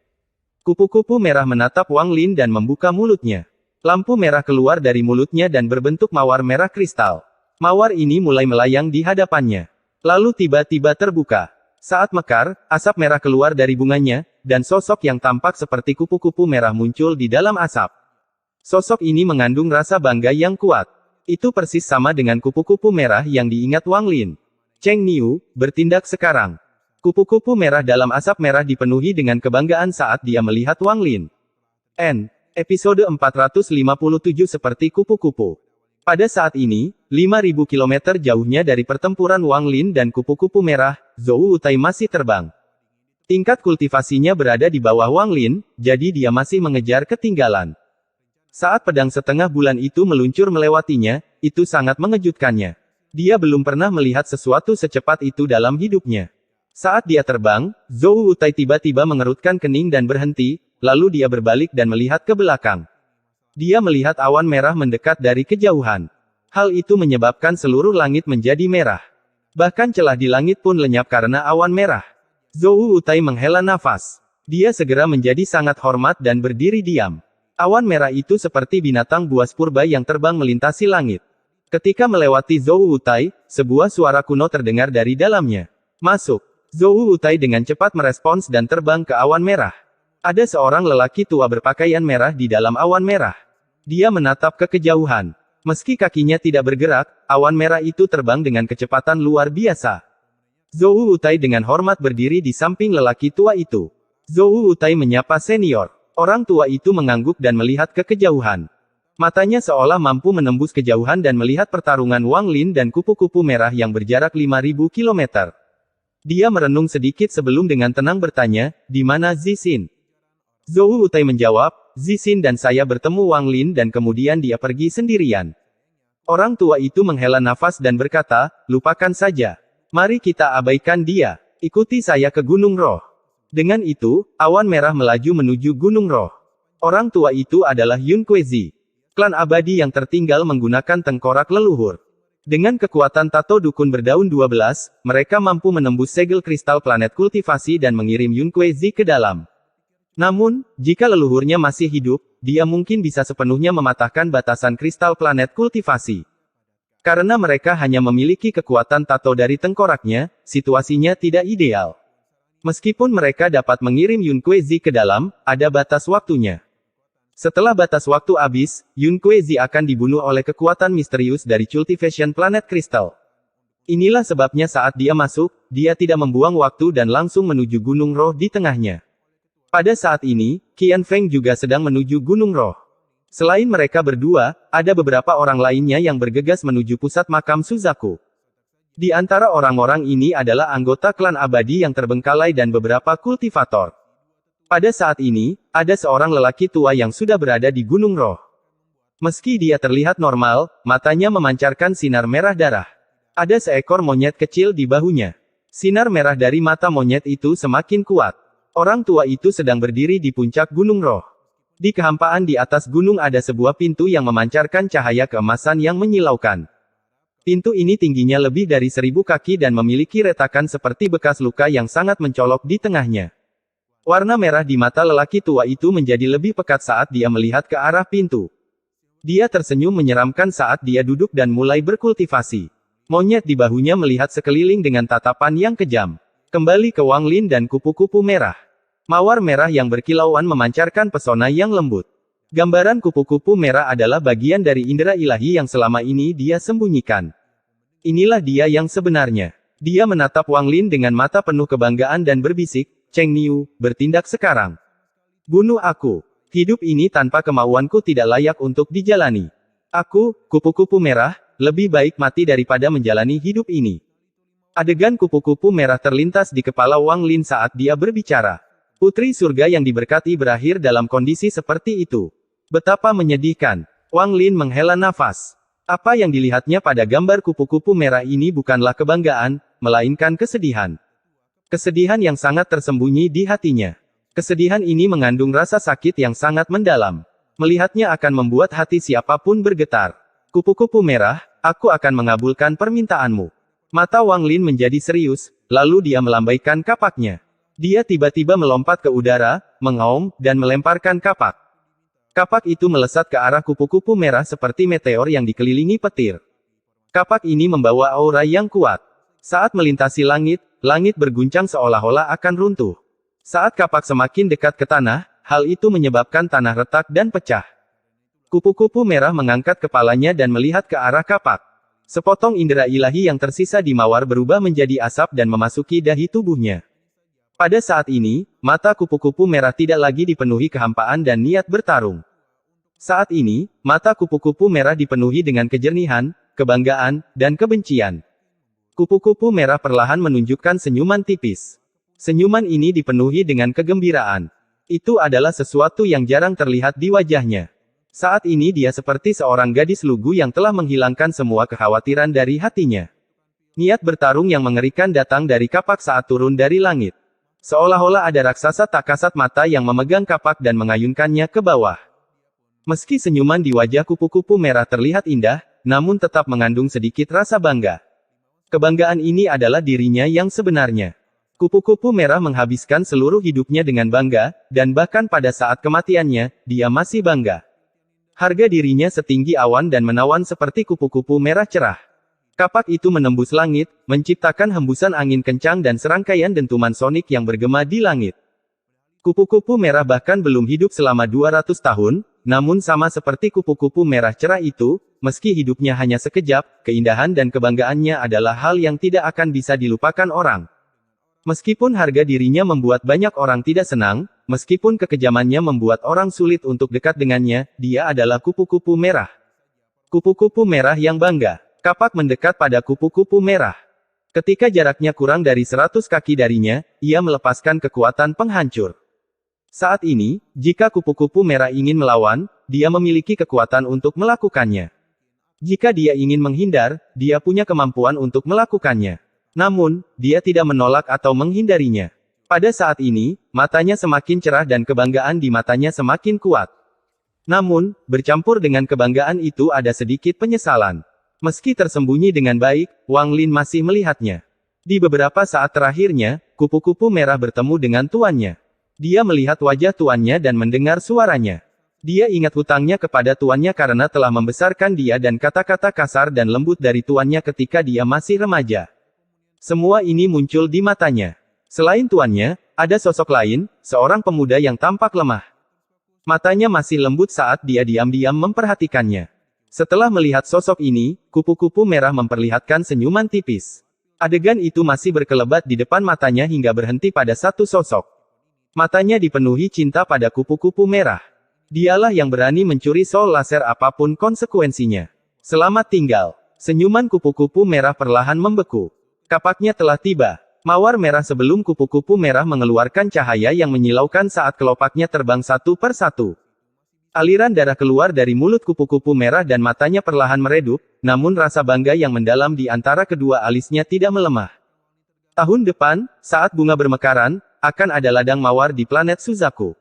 Kupu-kupu merah menatap Wang Lin dan membuka mulutnya. Lampu merah keluar dari mulutnya dan berbentuk mawar merah kristal. Mawar ini mulai melayang di hadapannya. Lalu tiba-tiba terbuka. Saat mekar, asap merah keluar dari bunganya, dan sosok yang tampak seperti kupu-kupu merah muncul di dalam asap. Sosok ini mengandung rasa bangga yang kuat. Itu persis sama dengan kupu-kupu merah yang diingat Wang Lin. Cheng Niu, bertindak sekarang. Kupu-kupu merah dalam asap merah dipenuhi dengan kebanggaan saat dia melihat Wang Lin. Episode 457 seperti kupu-kupu. Pada saat ini, 5.000 km jauhnya dari pertempuran Wang Lin dan kupu-kupu merah, Zhou Wutai masih terbang. Tingkat kultivasinya berada di bawah Wang Lin, jadi dia masih mengejar ketinggalan. Saat pedang setengah bulan itu meluncur melewatinya, itu sangat mengejutkannya. Dia belum pernah melihat sesuatu secepat itu dalam hidupnya. Saat dia terbang, Zhou Wutai tiba-tiba mengerutkan kening dan berhenti, lalu dia berbalik dan melihat ke belakang. Dia melihat awan merah mendekat dari kejauhan. Hal itu menyebabkan seluruh langit menjadi merah. Bahkan celah di langit pun lenyap karena awan merah. Zhou Wutai menghela nafas. Dia segera menjadi sangat hormat dan berdiri diam. Awan merah itu seperti binatang buas purba yang terbang melintasi langit. Ketika melewati Zhou Wutai, sebuah suara kuno terdengar dari dalamnya. Masuk. Zhou Wutai dengan cepat merespons dan terbang ke awan merah. Ada seorang lelaki tua berpakaian merah di dalam awan merah. Dia menatap ke kejauhan. Meski kakinya tidak bergerak, awan merah itu terbang dengan kecepatan luar biasa. Zhou Wutai dengan hormat berdiri di samping lelaki tua itu. Zhou Wutai menyapa senior. Orang tua itu mengangguk dan melihat ke kejauhan. Matanya seolah mampu menembus kejauhan dan melihat pertarungan Wang Lin dan kupu-kupu merah yang berjarak 5.000 km. Dia merenung sedikit sebelum dengan tenang bertanya, di mana Zixin? Zhou Wutai menjawab, Zixin dan saya bertemu Wang Lin dan kemudian dia pergi sendirian. Orang tua itu menghela nafas dan berkata, lupakan saja. Mari kita abaikan dia. Ikuti saya ke Gunung Roh. Dengan itu, awan merah melaju menuju Gunung Roh. Orang tua itu adalah Yun Kuezi. Klan abadi yang tertinggal menggunakan tengkorak leluhur. Dengan kekuatan tato dukun berdaun 12, mereka mampu menembus segel kristal planet kultivasi dan mengirim Yun Kuezi ke dalam. Namun, jika leluhurnya masih hidup, dia mungkin bisa sepenuhnya mematahkan batasan kristal planet kultivasi. Karena mereka hanya memiliki kekuatan tato dari tengkoraknya, situasinya tidak ideal. Meskipun mereka dapat mengirim Yun Kuezi ke dalam, ada batas waktunya. Setelah batas waktu habis, Yun Kuezi akan dibunuh oleh kekuatan misterius dari Cultivation Planet Crystal. Inilah sebabnya saat dia masuk, dia tidak membuang waktu dan langsung menuju Gunung Roh di tengahnya. Pada saat ini, Qian Feng juga sedang menuju Gunung Roh. Selain mereka berdua, ada beberapa orang lainnya yang bergegas menuju pusat makam Suzaku. Di antara orang-orang ini adalah anggota klan abadi yang terbengkalai dan beberapa kultivator. Pada saat ini, ada seorang lelaki tua yang sudah berada di Gunung Roh. Meski dia terlihat normal, matanya memancarkan sinar merah darah. Ada seekor monyet kecil di bahunya. Sinar merah dari mata monyet itu semakin kuat. Orang tua itu sedang berdiri di puncak Gunung Roh. Di kehampaan di atas gunung ada sebuah pintu yang memancarkan cahaya keemasan yang menyilaukan. Pintu ini tingginya lebih dari 1000 kaki dan memiliki retakan seperti bekas luka yang sangat mencolok di tengahnya. Warna merah di mata lelaki tua itu menjadi lebih pekat saat dia melihat ke arah pintu. Dia tersenyum menyeramkan saat dia duduk dan mulai berkultivasi. Monyet di bahunya melihat sekeliling dengan tatapan yang kejam. Kembali ke Wang Lin dan kupu-kupu merah. Mawar merah yang berkilauan memancarkan pesona yang lembut. Gambaran kupu-kupu merah adalah bagian dari indera ilahi yang selama ini dia sembunyikan. Inilah dia yang sebenarnya. Dia menatap Wang Lin dengan mata penuh kebanggaan dan berbisik, Cheng Niu, bertindak sekarang. Bunuh aku. Hidup ini tanpa kemauanku tidak layak untuk dijalani. Aku, kupu-kupu merah, lebih baik mati daripada menjalani hidup ini. Adegan kupu-kupu merah terlintas di kepala Wang Lin saat dia berbicara. Putri surga yang diberkati berakhir dalam kondisi seperti itu. Betapa menyedihkan. Wang Lin menghela nafas. Apa yang dilihatnya pada gambar kupu-kupu merah ini bukanlah kebanggaan, melainkan kesedihan. Kesedihan yang sangat tersembunyi di hatinya. Kesedihan ini mengandung rasa sakit yang sangat mendalam. Melihatnya akan membuat hati siapapun bergetar. Kupu-kupu merah, aku akan mengabulkan permintaanmu. Mata Wang Lin menjadi serius, lalu dia melambaikan kapaknya. Dia tiba-tiba melompat ke udara, mengaum, dan melemparkan kapak. Kapak itu melesat ke arah kupu-kupu merah seperti meteor yang dikelilingi petir. Kapak ini membawa aura yang kuat. Saat melintasi langit, langit berguncang seolah-olah akan runtuh. Saat kapak semakin dekat ke tanah, hal itu menyebabkan tanah retak dan pecah. Kupu-kupu merah mengangkat kepalanya dan melihat ke arah kapak. Sepotong indera ilahi yang tersisa di mawar berubah menjadi asap dan memasuki dahi tubuhnya. Pada saat ini, mata kupu-kupu merah tidak lagi dipenuhi kehampaan dan niat bertarung. Saat ini, mata kupu-kupu merah dipenuhi dengan kejernihan, kebanggaan, dan kebencian. Kupu-kupu merah perlahan menunjukkan senyuman tipis. Senyuman ini dipenuhi dengan kegembiraan. Itu adalah sesuatu yang jarang terlihat di wajahnya. Saat ini dia seperti seorang gadis lugu yang telah menghilangkan semua kekhawatiran dari hatinya. Niat bertarung yang mengerikan datang dari kapak saat turun dari langit. Seolah-olah ada raksasa tak kasat mata yang memegang kapak dan mengayunkannya ke bawah. Meski senyuman di wajah kupu-kupu merah terlihat indah, namun tetap mengandung sedikit rasa bangga. Kebanggaan ini adalah dirinya yang sebenarnya. Kupu-kupu merah menghabiskan seluruh hidupnya dengan bangga, dan bahkan pada saat kematiannya, dia masih bangga. Harga dirinya setinggi awan dan menawan seperti kupu-kupu merah cerah. Kapak itu menembus langit, menciptakan hembusan angin kencang dan serangkaian dentuman sonik yang bergema di langit. Kupu-kupu merah bahkan belum hidup selama 200 tahun, namun sama seperti kupu-kupu merah cerah itu, meski hidupnya hanya sekejap, keindahan dan kebanggaannya adalah hal yang tidak akan bisa dilupakan orang. Meskipun harga dirinya membuat banyak orang tidak senang, meskipun kekejamannya membuat orang sulit untuk dekat dengannya, dia adalah kupu-kupu merah. Kupu-kupu merah yang bangga. Kapak mendekat pada kupu-kupu merah. Ketika jaraknya kurang dari 100 kaki darinya, ia melepaskan kekuatan penghancur. Saat ini, jika kupu-kupu merah ingin melawan, dia memiliki kekuatan untuk melakukannya. Jika dia ingin menghindar, dia punya kemampuan untuk melakukannya. Namun, dia tidak menolak atau menghindarinya. Pada saat ini, matanya semakin cerah dan kebanggaan di matanya semakin kuat. Namun, bercampur dengan kebanggaan itu ada sedikit penyesalan. Meski tersembunyi dengan baik, Wang Lin masih melihatnya. Di beberapa saat terakhirnya, kupu-kupu merah bertemu dengan tuannya. Dia melihat wajah tuannya dan mendengar suaranya. Dia ingat hutangnya kepada tuannya karena telah membesarkan dia dan kata-kata kasar dan lembut dari tuannya ketika dia masih remaja. Semua ini muncul di matanya. Selain tuannya, ada sosok lain, seorang pemuda yang tampak lemah. Matanya masih lembut saat dia diam-diam memperhatikannya. Setelah melihat sosok ini, kupu-kupu merah memperlihatkan senyuman tipis. Adegan itu masih berkelebat di depan matanya hingga berhenti pada satu sosok. Matanya dipenuhi cinta pada kupu-kupu merah. Dialah yang berani mencuri soul laser apapun konsekuensinya. Selamat tinggal. Senyuman kupu-kupu merah perlahan membeku. Kapaknya telah tiba. Mawar merah sebelum kupu-kupu merah mengeluarkan cahaya yang menyilaukan saat kelopaknya terbang satu per satu. Aliran darah keluar dari mulut kupu-kupu merah dan matanya perlahan meredup, namun rasa bangga yang mendalam di antara kedua alisnya tidak melemah. Tahun depan, saat bunga bermekaran, akan ada ladang mawar di planet Suzaku.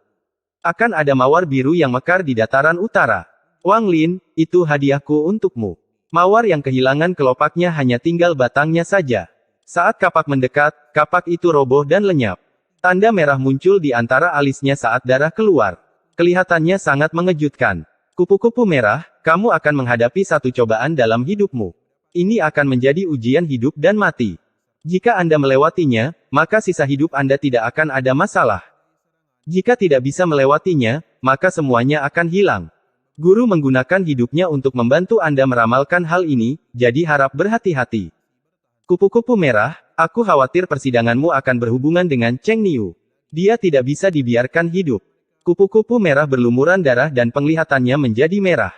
Akan ada mawar biru yang mekar di dataran utara. Wang Lin, itu hadiahku untukmu. Mawar yang kehilangan kelopaknya hanya tinggal batangnya saja. Saat kapak mendekat, kapak itu roboh dan lenyap. Tanda merah muncul di antara alisnya saat darah keluar. Kelihatannya sangat mengejutkan. Kupu-kupu merah, kamu akan menghadapi satu cobaan dalam hidupmu. Ini akan menjadi ujian hidup dan mati. Jika Anda melewatinya, maka sisa hidup Anda tidak akan ada masalah. Jika tidak bisa melewatinya, maka semuanya akan hilang. Guru menggunakan hidupnya untuk membantu Anda meramalkan hal ini, jadi harap berhati-hati. Kupu-kupu merah, aku khawatir persidanganmu akan berhubungan dengan Cheng Niu. Dia tidak bisa dibiarkan hidup. Kupu-kupu merah berlumuran darah dan penglihatannya menjadi merah.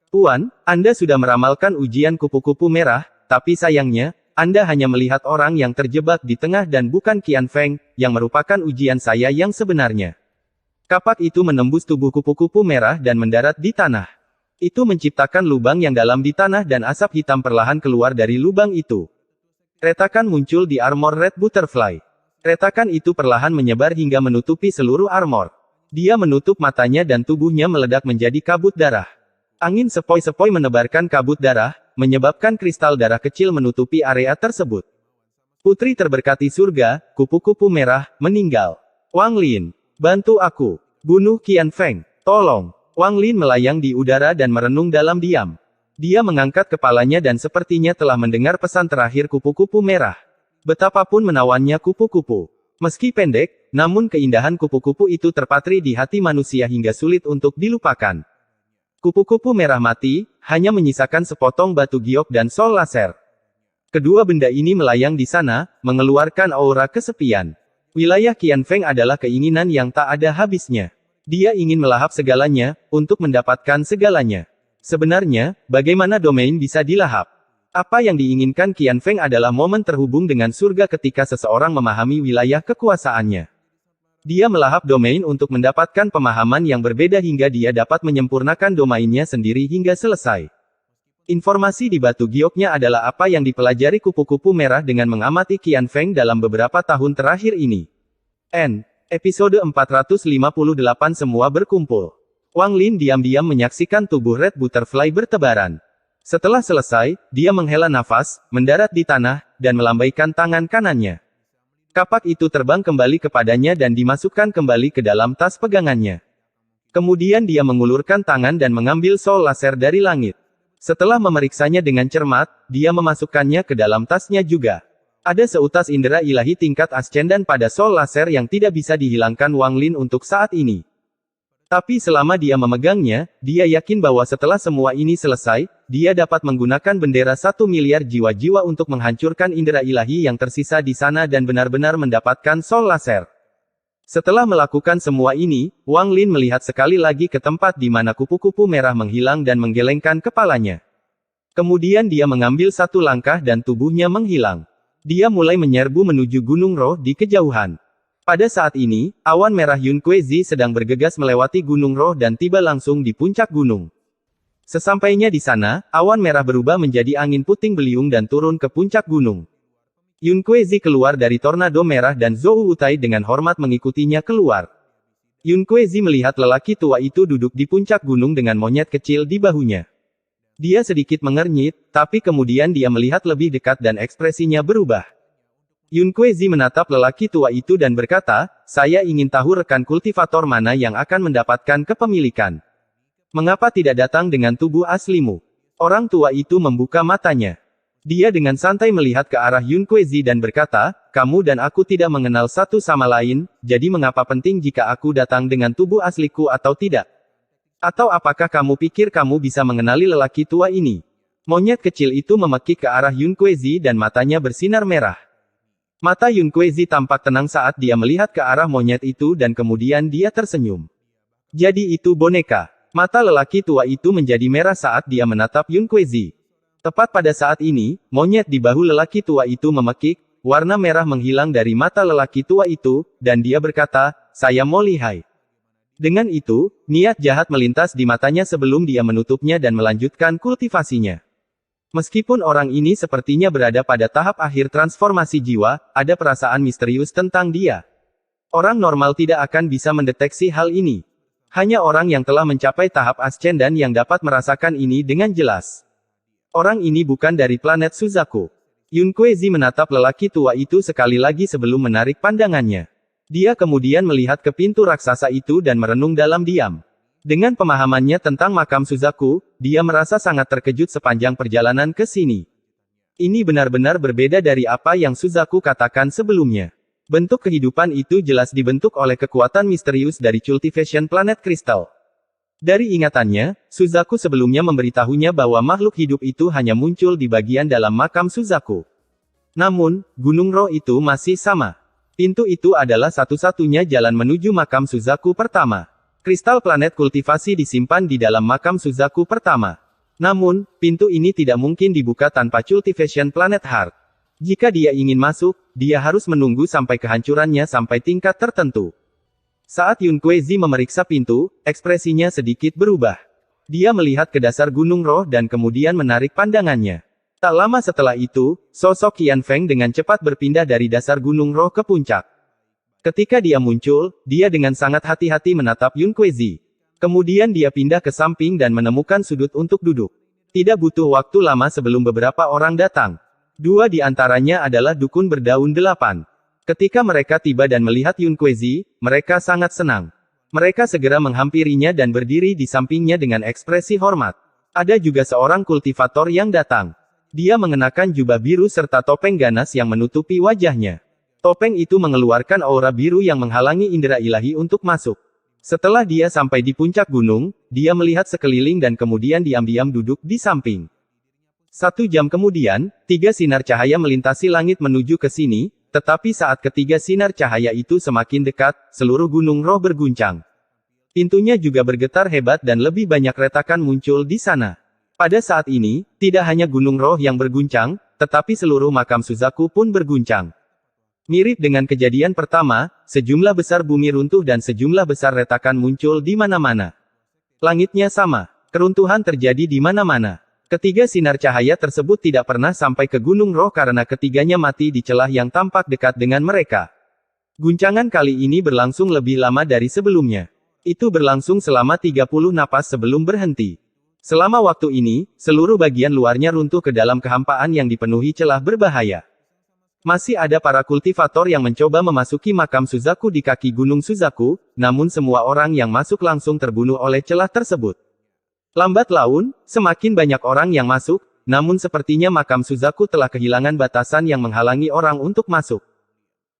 Tuan, Anda sudah meramalkan ujian kupu-kupu merah, tapi sayangnya, Anda hanya melihat orang yang terjebak di tengah dan bukan Qian Feng, yang merupakan ujian saya yang sebenarnya. Kapak itu menembus tubuh kupu-kupu merah dan mendarat di tanah. Itu menciptakan lubang yang dalam di tanah dan asap hitam perlahan keluar dari lubang itu. Retakan muncul di armor Red Butterfly. Retakan itu perlahan menyebar hingga menutupi seluruh armor. Dia menutup matanya dan tubuhnya meledak menjadi kabut darah. Angin sepoi-sepoi menebarkan kabut darah, menyebabkan kristal darah kecil menutupi area tersebut. Putri terberkati surga, kupu-kupu merah, meninggal. Wang Lin, bantu aku. Bunuh Qian Feng. Tolong. Wang Lin melayang di udara dan merenung dalam diam. Dia mengangkat kepalanya dan sepertinya telah mendengar pesan terakhir kupu-kupu merah. Betapapun menawannya kupu-kupu. Meski pendek, namun keindahan kupu-kupu itu terpatri di hati manusia hingga sulit untuk dilupakan. Kupu-kupu merah mati, hanya menyisakan sepotong batu giok dan sol laser. Kedua benda ini melayang di sana, mengeluarkan aura kesepian. Wilayah Qian Feng adalah keinginan yang tak ada habisnya. Dia ingin melahap segalanya, untuk mendapatkan segalanya. Sebenarnya, bagaimana domain bisa dilahap? Apa yang diinginkan Qian Feng adalah momen terhubung dengan surga ketika seseorang memahami wilayah kekuasaannya. Dia melahap domain untuk mendapatkan pemahaman yang berbeda hingga dia dapat menyempurnakan domainnya sendiri hingga selesai. Informasi di batu gioknya adalah apa yang dipelajari kupu-kupu merah dengan mengamati Qian Feng dalam beberapa tahun terakhir ini. Episode 458 semua berkumpul. Wang Lin diam-diam menyaksikan tubuh Red Butterfly bertebaran. Setelah selesai, dia menghela nafas, mendarat di tanah, dan melambaikan tangan kanannya. Kapak itu terbang kembali kepadanya dan dimasukkan kembali ke dalam tas pegangannya. Kemudian dia mengulurkan tangan dan mengambil sol laser dari langit. Setelah memeriksanya dengan cermat, dia memasukkannya ke dalam tasnya juga. Ada seutas indera ilahi tingkat ascendan pada sol laser yang tidak bisa dihilangkan Wang Lin untuk saat ini. Tapi selama dia memegangnya, dia yakin bahwa setelah semua ini selesai, dia dapat menggunakan bendera 1 miliar jiwa-jiwa untuk menghancurkan indera ilahi yang tersisa di sana dan benar-benar mendapatkan sol laser. Setelah melakukan semua ini, Wang Lin melihat sekali lagi ke tempat di mana kupu-kupu merah menghilang dan menggelengkan kepalanya. Kemudian dia mengambil satu langkah dan tubuhnya menghilang. Dia mulai menyerbu menuju Gunung Roh di kejauhan. Pada saat ini, awan merah Yun Kuei-zi sedang bergegas melewati Gunung Roh dan tiba langsung di puncak gunung. Sesampainya di sana, awan merah berubah menjadi angin puting beliung dan turun ke puncak gunung. Yun Kuei-zi keluar dari tornado merah dan Zhou Wutai dengan hormat mengikutinya keluar. Yun Kuei-zi melihat lelaki tua itu duduk di puncak gunung dengan monyet kecil di bahunya. Dia sedikit mengernyit, tapi kemudian dia melihat lebih dekat dan ekspresinya berubah. Yun Kuei-zi menatap lelaki tua itu dan berkata, "Saya ingin tahu rekan kultivator mana yang akan mendapatkan kepemilikan. Mengapa tidak datang dengan tubuh aslimu?" Orang tua itu membuka matanya. Dia dengan santai melihat ke arah Yun Kuei-zi dan berkata, "Kamu dan aku tidak mengenal satu sama lain, jadi mengapa penting jika aku datang dengan tubuh asliku atau tidak? Atau apakah kamu pikir kamu bisa mengenali lelaki tua ini?" Monyet kecil itu memekik ke arah Yun Kuei-zi dan matanya bersinar merah. Mata Yun Kuei-zi tampak tenang saat dia melihat ke arah monyet itu dan kemudian dia tersenyum. Jadi itu boneka. Mata lelaki tua itu menjadi merah saat dia menatap Yun Kuei-zi. Tepat pada saat ini, monyet di bahu lelaki tua itu memekik, warna merah menghilang dari mata lelaki tua itu, dan dia berkata, "Saya mau lihai." Dengan itu, niat jahat melintas di matanya sebelum dia menutupnya dan melanjutkan kultivasinya. Meskipun orang ini sepertinya berada pada tahap akhir transformasi jiwa, ada perasaan misterius tentang dia. Orang normal tidak akan bisa mendeteksi hal ini. Hanya orang yang telah mencapai tahap ascendan yang dapat merasakan ini dengan jelas. Orang ini bukan dari planet Suzaku. Yun Kuei-zi menatap lelaki tua itu sekali lagi sebelum menarik pandangannya. Dia kemudian melihat ke pintu raksasa itu dan merenung dalam diam. Dengan pemahamannya tentang makam Suzaku, dia merasa sangat terkejut sepanjang perjalanan ke sini. Ini benar-benar berbeda dari apa yang Suzaku katakan sebelumnya. Bentuk kehidupan itu jelas dibentuk oleh kekuatan misterius dari cultivation planet kristal. Dari ingatannya, Suzaku sebelumnya memberitahunya bahwa makhluk hidup itu hanya muncul di bagian dalam makam Suzaku. Namun, Gunung Roh itu masih sama. Pintu itu adalah satu-satunya jalan menuju makam Suzaku pertama. Kristal planet kultivasi disimpan di dalam makam Suzaku pertama. Namun, pintu ini tidak mungkin dibuka tanpa cultivation planet heart. Jika dia ingin masuk, dia harus menunggu sampai kehancurannya sampai tingkat tertentu. Saat Yun Kuei-zi memeriksa pintu, ekspresinya sedikit berubah. Dia melihat ke dasar gunung roh dan kemudian menarik pandangannya. Tak lama setelah itu, sosok Qian Feng dengan cepat berpindah dari dasar gunung roh ke puncak. Ketika dia muncul, dia dengan sangat hati-hati menatap Yun Kuei-zi. Kemudian dia pindah ke samping dan menemukan sudut untuk duduk. Tidak butuh waktu lama sebelum beberapa orang datang. Dua di antaranya adalah dukun berdaun 8. Ketika mereka tiba dan melihat Yun Kuei-zi, mereka sangat senang. Mereka segera menghampirinya dan berdiri di sampingnya dengan ekspresi hormat. Ada juga seorang kultivator yang datang. Dia mengenakan jubah biru serta topeng ganas yang menutupi wajahnya. Topeng itu mengeluarkan aura biru yang menghalangi indera ilahi untuk masuk. Setelah dia sampai di puncak gunung, dia melihat sekeliling dan kemudian diam-diam duduk di samping. 1 jam kemudian, 3 sinar cahaya melintasi langit menuju ke sini, tetapi saat ketiga sinar cahaya itu semakin dekat, seluruh gunung roh berguncang. Pintunya juga bergetar hebat dan lebih banyak retakan muncul di sana. Pada saat ini, tidak hanya gunung roh yang berguncang, tetapi seluruh makam Suzaku pun berguncang. Mirip dengan kejadian pertama, sejumlah besar bumi runtuh dan sejumlah besar retakan muncul di mana-mana. Langitnya sama, keruntuhan terjadi di mana-mana. Ketiga sinar cahaya tersebut tidak pernah sampai ke gunung roh karena ketiganya mati di celah yang tampak dekat dengan mereka. Guncangan kali ini berlangsung lebih lama dari sebelumnya. Itu berlangsung selama 30 napas sebelum berhenti. Selama waktu ini, seluruh bagian luarnya runtuh ke dalam kehampaan yang dipenuhi celah berbahaya. Masih ada para kultivator yang mencoba memasuki makam Suzaku di kaki Gunung Suzaku, namun semua orang yang masuk langsung terbunuh oleh celah tersebut. Lambat laun, semakin banyak orang yang masuk, namun sepertinya makam Suzaku telah kehilangan batasan yang menghalangi orang untuk masuk.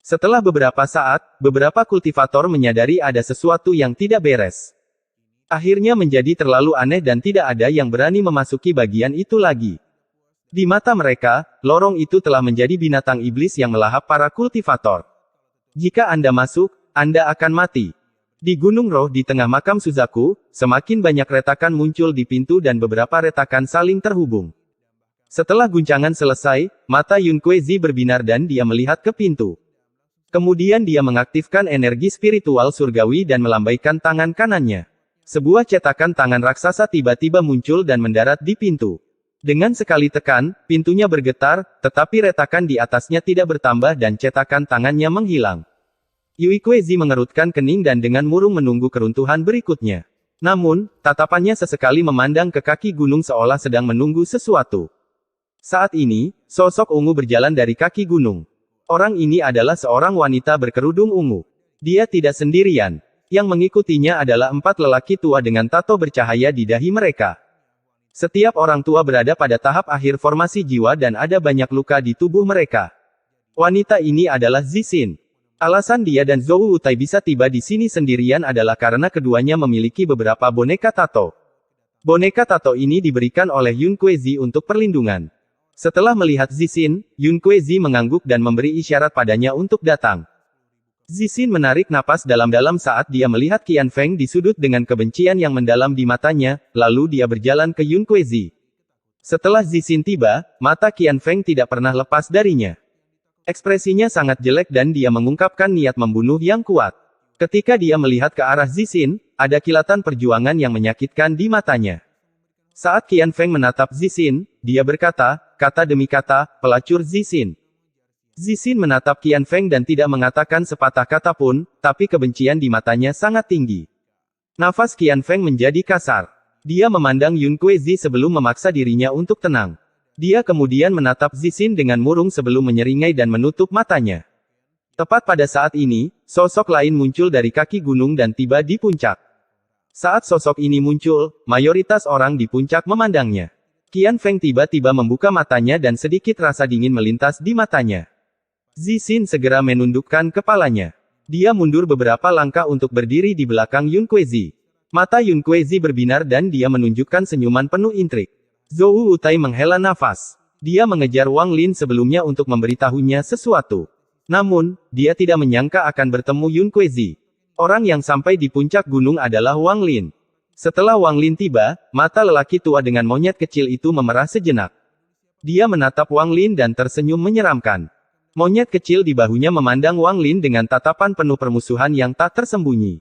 Setelah beberapa saat, beberapa kultivator menyadari ada sesuatu yang tidak beres. Akhirnya menjadi terlalu aneh dan tidak ada yang berani memasuki bagian itu lagi. Di mata mereka, lorong itu telah menjadi binatang iblis yang melahap para kultivator. Jika Anda masuk, Anda akan mati. Di Gunung Roh di tengah makam Suzaku, semakin banyak retakan muncul di pintu dan beberapa retakan saling terhubung. Setelah guncangan selesai, mata Yun Kuei-zi berbinar dan dia melihat ke pintu. Kemudian dia mengaktifkan energi spiritual surgawi dan melambaikan tangan kanannya. Sebuah cetakan tangan raksasa tiba-tiba muncul dan mendarat di pintu. Dengan sekali tekan, pintunya bergetar, tetapi retakan di atasnya tidak bertambah dan cetakan tangannya menghilang. Yui Kuei-zi mengerutkan kening dan dengan murung menunggu keruntuhan berikutnya. Namun, tatapannya sesekali memandang ke kaki gunung seolah sedang menunggu sesuatu. Saat ini, sosok ungu berjalan dari kaki gunung. Orang ini adalah seorang wanita berkerudung ungu. Dia tidak sendirian. Yang mengikutinya adalah 4 lelaki tua dengan tato bercahaya di dahi mereka. Setiap orang tua berada pada tahap akhir formasi jiwa dan ada banyak luka di tubuh mereka. Wanita ini adalah Zixin. Alasan dia dan Zhou Wutai bisa tiba di sini sendirian adalah karena keduanya memiliki beberapa boneka tato. Boneka tato ini diberikan oleh Yun Kuei-zi untuk perlindungan. Setelah melihat Zixin, Yun Kuei-zi mengangguk dan memberi isyarat padanya untuk datang. Zixin menarik napas dalam-dalam saat dia melihat Qian Feng di sudut dengan kebencian yang mendalam di matanya, lalu dia berjalan ke Yun Kuei-zi. Setelah Zixin tiba, mata Qian Feng tidak pernah lepas darinya. Ekspresinya sangat jelek dan dia mengungkapkan niat membunuh yang kuat. Ketika dia melihat ke arah Zixin, ada kilatan perjuangan yang menyakitkan di matanya. Saat Qian Feng menatap Zixin, dia berkata, kata demi kata, pelacur Zixin. Zixin menatap Qian Feng dan tidak mengatakan sepatah kata pun, tapi kebencian di matanya sangat tinggi. Nafas Qian Feng menjadi kasar. Dia memandang Yun Kuei-zi sebelum memaksa dirinya untuk tenang. Dia kemudian menatap Zixin dengan murung sebelum menyeringai dan menutup matanya. Tepat pada saat ini, sosok lain muncul dari kaki gunung dan tiba di puncak. Saat sosok ini muncul, mayoritas orang di puncak memandangnya. Qian Feng tiba-tiba membuka matanya dan sedikit rasa dingin melintas di matanya. Zixin segera menundukkan kepalanya. Dia mundur beberapa langkah untuk berdiri di belakang Yun Kuei-zi. Mata Yun Kuei-zi berbinar dan dia menunjukkan senyuman penuh intrik. Zhou Wutai menghela nafas. Dia mengejar Wang Lin sebelumnya untuk memberitahunya sesuatu. Namun, dia tidak menyangka akan bertemu Yun Kuei-zi. Orang yang sampai di puncak gunung adalah Wang Lin. Setelah Wang Lin tiba, mata lelaki tua dengan monyet kecil itu memerah sejenak. Dia menatap Wang Lin dan tersenyum menyeramkan. Monyet kecil di bahunya memandang Wang Lin dengan tatapan penuh permusuhan yang tak tersembunyi.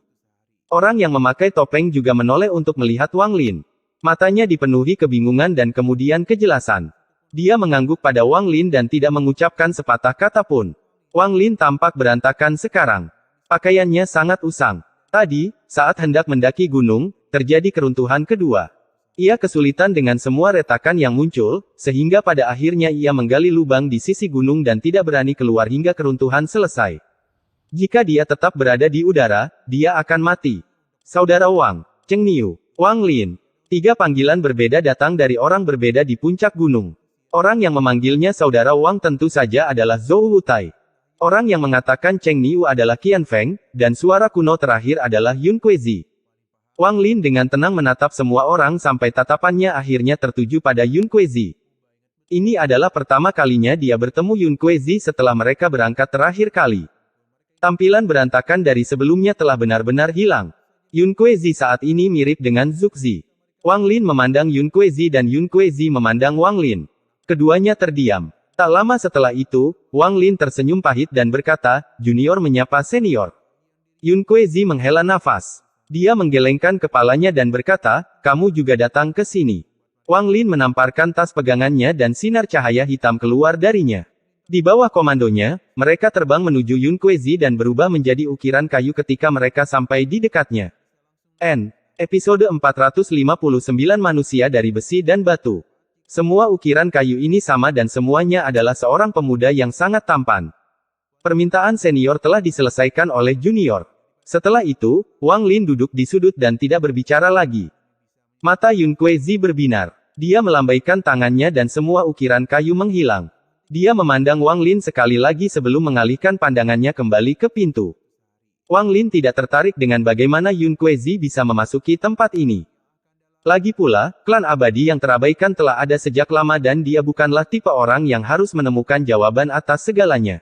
Orang yang memakai topeng juga menoleh untuk melihat Wang Lin. Matanya dipenuhi kebingungan dan kemudian kejelasan. Dia mengangguk pada Wang Lin dan tidak mengucapkan sepatah kata pun. Wang Lin tampak berantakan sekarang. Pakaiannya sangat usang. Tadi, saat hendak mendaki gunung, terjadi keruntuhan kedua. Ia kesulitan dengan semua retakan yang muncul, sehingga pada akhirnya ia menggali lubang di sisi gunung dan tidak berani keluar hingga keruntuhan selesai. Jika dia tetap berada di udara, dia akan mati. Saudara Wang, Cheng Niu, Wang Lin. 3 panggilan berbeda datang dari orang berbeda di puncak gunung. Orang yang memanggilnya saudara Wang tentu saja adalah Zhou Wutai. Orang yang mengatakan Cheng Niu adalah Qian Feng, dan suara kuno terakhir adalah Yun Kuezi. Wang Lin dengan tenang menatap semua orang sampai tatapannya akhirnya tertuju pada Yun Kuezi. Ini adalah pertama kalinya dia bertemu Yun Kuezi setelah mereka berangkat terakhir kali. Tampilan berantakan dari sebelumnya telah benar-benar hilang. Yun Kuezi saat ini mirip dengan Zuxi. Wang Lin memandang Yun Kuezi dan Yun Kuezi memandang Wang Lin. Keduanya terdiam. Tak lama setelah itu, Wang Lin tersenyum pahit dan berkata, "Junior menyapa senior." Yun Kuezi menghela nafas. Dia menggelengkan kepalanya dan berkata, "Kamu juga datang ke sini." Wang Lin menamparkan tas pegangannya dan sinar cahaya hitam keluar darinya. Di bawah komandonya, mereka terbang menuju Yun Kuezi dan berubah menjadi ukiran kayu ketika mereka sampai di dekatnya. Episode 459 Manusia dari Besi dan Batu. Semua ukiran kayu ini sama dan semuanya adalah seorang pemuda yang sangat tampan. Permintaan senior telah diselesaikan oleh junior. Setelah itu, Wang Lin duduk di sudut dan tidak berbicara lagi. Mata Yun Kuezi berbinar. Dia melambaikan tangannya dan semua ukiran kayu menghilang. Dia memandang Wang Lin sekali lagi sebelum mengalihkan pandangannya kembali ke pintu. Wang Lin tidak tertarik dengan bagaimana Yun Kuezi bisa memasuki tempat ini. Lagi pula, klan abadi yang terabaikan telah ada sejak lama dan dia bukanlah tipe orang yang harus menemukan jawaban atas segalanya.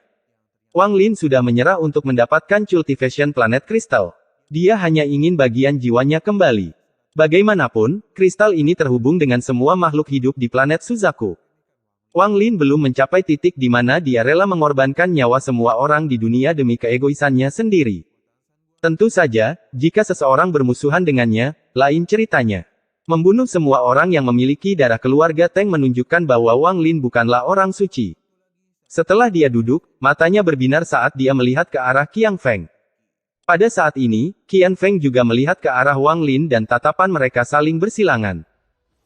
Wang Lin sudah menyerah untuk mendapatkan cultivation planet kristal. Dia hanya ingin bagian jiwanya kembali. Bagaimanapun, kristal ini terhubung dengan semua makhluk hidup di planet Suzaku. Wang Lin belum mencapai titik di mana dia rela mengorbankan nyawa semua orang di dunia demi keegoisannya sendiri. Tentu saja, jika seseorang bermusuhan dengannya, lain ceritanya. Membunuh semua orang yang memiliki darah keluarga Teng menunjukkan bahwa Wang Lin bukanlah orang suci. Setelah dia duduk, matanya berbinar saat dia melihat ke arah Qian Feng. Pada saat ini, Qian Feng juga melihat ke arah Wang Lin dan tatapan mereka saling bersilangan.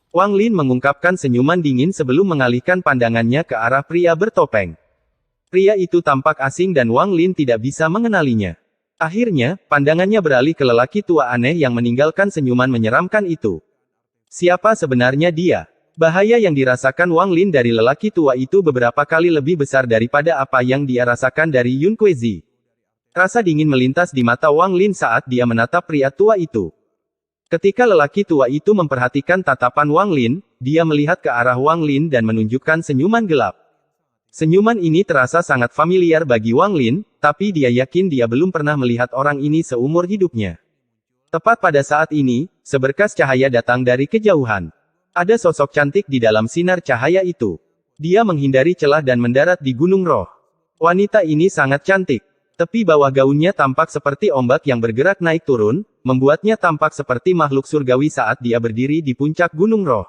Wang Lin mengungkapkan senyuman dingin sebelum mengalihkan pandangannya ke arah pria bertopeng. Pria itu tampak asing dan Wang Lin tidak bisa mengenalinya. Akhirnya, pandangannya beralih ke lelaki tua aneh yang meninggalkan senyuman menyeramkan itu. Siapa sebenarnya dia? Bahaya yang dirasakan Wang Lin dari lelaki tua itu beberapa kali lebih besar daripada apa yang dia rasakan dari Yun Kuezi. Rasa dingin melintas di mata Wang Lin saat dia menatap pria tua itu. Ketika lelaki tua itu memperhatikan tatapan Wang Lin, dia melihat ke arah Wang Lin dan menunjukkan senyuman gelap. Senyuman ini terasa sangat familiar bagi Wang Lin, tapi dia yakin dia belum pernah melihat orang ini seumur hidupnya. Tepat pada saat ini, seberkas cahaya datang dari kejauhan. Ada sosok cantik di dalam sinar cahaya itu. Dia menghindari celah dan mendarat di Gunung Roh. Wanita ini sangat cantik. Tepi bawah gaunnya tampak seperti ombak yang bergerak naik turun, membuatnya tampak seperti makhluk surgawi saat dia berdiri di puncak Gunung Roh.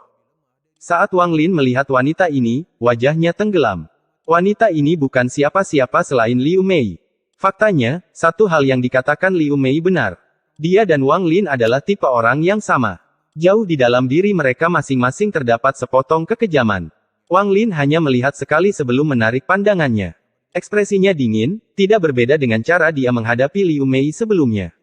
Saat Wang Lin melihat wanita ini, wajahnya tenggelam. Wanita ini bukan siapa-siapa selain Liu Mei. Faktanya, satu hal yang dikatakan Liu Mei benar. Dia dan Wang Lin adalah tipe orang yang sama. Jauh di dalam diri mereka masing-masing terdapat sepotong kekejaman. Wang Lin hanya melihat sekali sebelum menarik pandangannya. Ekspresinya dingin, tidak berbeda dengan cara dia menghadapi Liu Mei sebelumnya.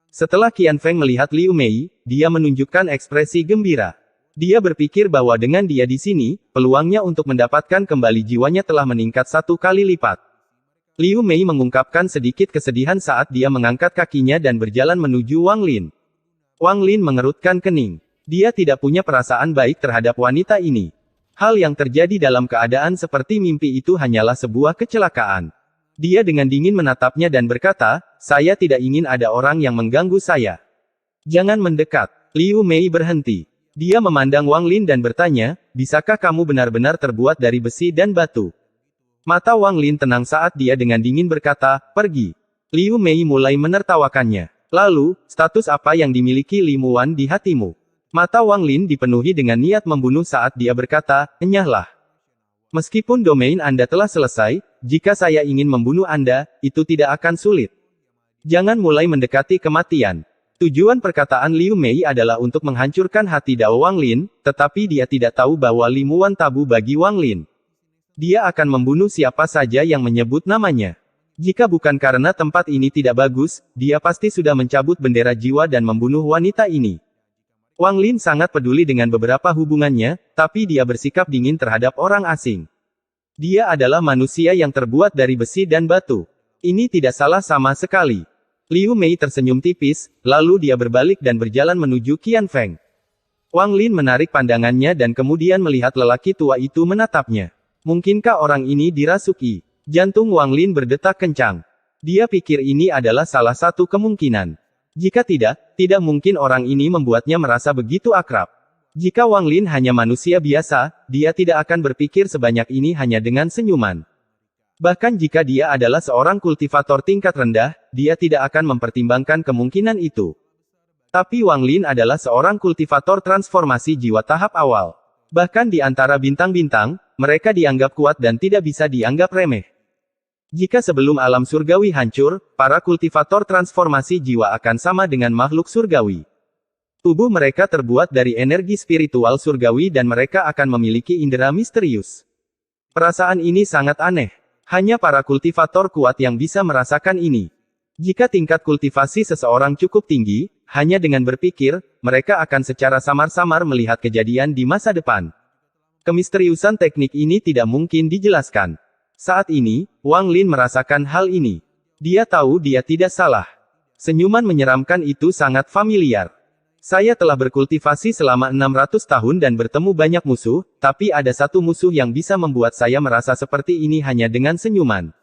Setelah Qian Feng melihat Liu Mei, dia menunjukkan ekspresi gembira. Dia berpikir bahwa dengan dia di sini, peluangnya untuk mendapatkan kembali jiwanya telah meningkat 1 kali lipat. Liu Mei mengungkapkan sedikit kesedihan saat dia mengangkat kakinya dan berjalan menuju Wang Lin. Wang Lin mengerutkan kening. Dia tidak punya perasaan baik terhadap wanita ini. Hal yang terjadi dalam keadaan seperti mimpi itu hanyalah sebuah kecelakaan. Dia dengan dingin menatapnya dan berkata, "Saya tidak ingin ada orang yang mengganggu saya. Jangan mendekat." Liu Mei berhenti. Dia memandang Wang Lin dan bertanya, "Bisakah kamu benar-benar terbuat dari besi dan batu?" Mata Wang Lin tenang saat dia dengan dingin berkata, "Pergi." Liu Mei mulai menertawakannya. "Lalu, status apa yang dimiliki Li Muan di hatimu?" Mata Wang Lin dipenuhi dengan niat membunuh saat dia berkata, "Enyahlah. Meskipun domain Anda telah selesai, jika saya ingin membunuh Anda, itu tidak akan sulit. Jangan mulai mendekati kematian." Tujuan perkataan Liu Mei adalah untuk menghancurkan hati Dao Wang Lin, tetapi dia tidak tahu bahwa Li Muan tabu bagi Wang Lin. Dia akan membunuh siapa saja yang menyebut namanya. Jika bukan karena tempat ini tidak bagus, dia pasti sudah mencabut bendera jiwa dan membunuh wanita ini. Wang Lin sangat peduli dengan beberapa hubungannya, tapi dia bersikap dingin terhadap orang asing. Dia adalah manusia yang terbuat dari besi dan batu. Ini tidak salah sama sekali. Liu Mei tersenyum tipis, lalu dia berbalik dan berjalan menuju Qian Feng. Wang Lin menarik pandangannya dan kemudian melihat lelaki tua itu menatapnya. Mungkinkah orang ini dirasuki? Jantung Wang Lin berdetak kencang. Dia pikir ini adalah salah satu kemungkinan. Jika tidak, tidak mungkin orang ini membuatnya merasa begitu akrab. Jika Wang Lin hanya manusia biasa, dia tidak akan berpikir sebanyak ini hanya dengan senyuman. Bahkan jika dia adalah seorang kultivator tingkat rendah, dia tidak akan mempertimbangkan kemungkinan itu. Tapi Wang Lin adalah seorang kultivator transformasi jiwa tahap awal. Bahkan di antara bintang-bintang, mereka dianggap kuat dan tidak bisa dianggap remeh. Jika sebelum alam surgawi hancur, para kultivator transformasi jiwa akan sama dengan makhluk surgawi. Tubuh mereka terbuat dari energi spiritual surgawi dan mereka akan memiliki indera misterius. Perasaan ini sangat aneh. Hanya para kultivator kuat yang bisa merasakan ini. Jika tingkat kultivasi seseorang cukup tinggi, hanya dengan berpikir, mereka akan secara samar-samar melihat kejadian di masa depan. Kemisteriusan teknik ini tidak mungkin dijelaskan. Saat ini, Wang Lin merasakan hal ini. Dia tahu dia tidak salah. Senyuman menyeramkan itu sangat familiar. Saya telah berkultivasi selama 600 tahun dan bertemu banyak musuh, tapi ada satu musuh yang bisa membuat saya merasa seperti ini hanya dengan senyuman.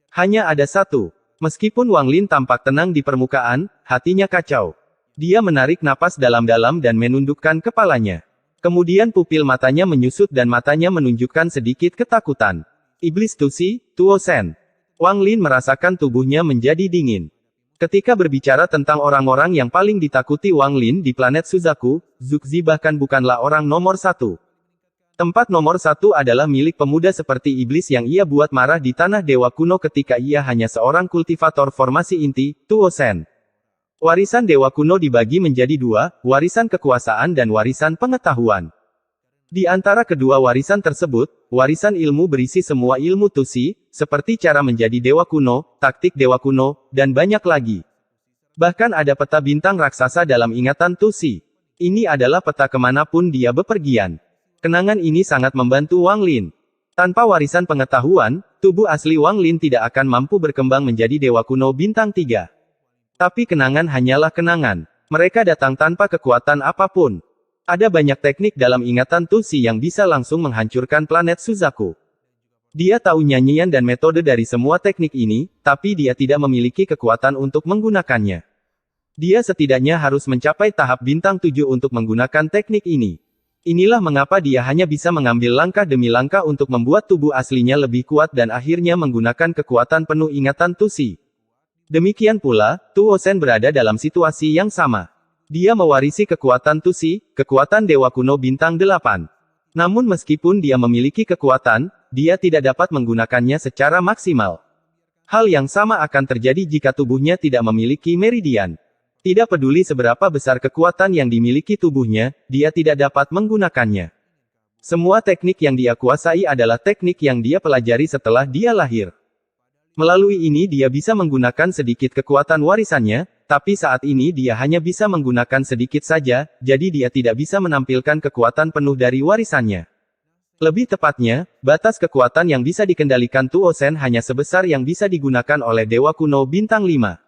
Hanya ada satu. Meskipun Wang Lin tampak tenang di permukaan, hatinya kacau. Dia menarik napas dalam-dalam dan menundukkan kepalanya. Kemudian pupil matanya menyusut dan matanya menunjukkan sedikit ketakutan. Iblis Tusi, Tuo Sen. Wang Lin merasakan tubuhnya menjadi dingin. Ketika berbicara tentang orang-orang yang paling ditakuti Wang Lin di planet Suzaku, Zhuxi bahkan bukanlah orang nomor satu. Tempat nomor satu adalah milik pemuda seperti iblis yang ia buat marah di tanah dewa kuno ketika ia hanya seorang kultivator formasi inti, Tuo Sen. Warisan dewa kuno dibagi menjadi dua, warisan kekuasaan dan warisan pengetahuan. Di antara kedua warisan tersebut, warisan ilmu berisi semua ilmu Tusi, seperti cara menjadi dewa kuno, taktik dewa kuno, dan banyak lagi. Bahkan ada peta bintang raksasa dalam ingatan Tusi. Ini adalah peta kemanapun dia bepergian. Kenangan ini sangat membantu Wang Lin. Tanpa warisan pengetahuan, tubuh asli Wang Lin tidak akan mampu berkembang menjadi dewa kuno bintang 3. Tapi kenangan hanyalah kenangan. Mereka datang tanpa kekuatan apapun. Ada banyak teknik dalam ingatan Tusi yang bisa langsung menghancurkan planet Suzaku. Dia tahu nyanyian dan metode dari semua teknik ini, tapi dia tidak memiliki kekuatan untuk menggunakannya. Dia setidaknya harus mencapai tahap bintang 7 untuk menggunakan teknik ini. Inilah mengapa dia hanya bisa mengambil langkah demi langkah untuk membuat tubuh aslinya lebih kuat dan akhirnya menggunakan kekuatan penuh ingatan Tusi. Demikian pula, Tuo Sen berada dalam situasi yang sama. Dia mewarisi kekuatan Tusi, kekuatan dewa kuno bintang 8. Namun meskipun dia memiliki kekuatan, dia tidak dapat menggunakannya secara maksimal. Hal yang sama akan terjadi jika tubuhnya tidak memiliki meridian. Tidak peduli seberapa besar kekuatan yang dimiliki tubuhnya, dia tidak dapat menggunakannya. Semua teknik yang dia kuasai adalah teknik yang dia pelajari setelah dia lahir. Melalui ini dia bisa menggunakan sedikit kekuatan warisannya, tapi saat ini dia hanya bisa menggunakan sedikit saja, jadi dia tidak bisa menampilkan kekuatan penuh dari warisannya. Lebih tepatnya, batas kekuatan yang bisa dikendalikan Tuo Sen hanya sebesar yang bisa digunakan oleh Dewa Kuno Bintang 5.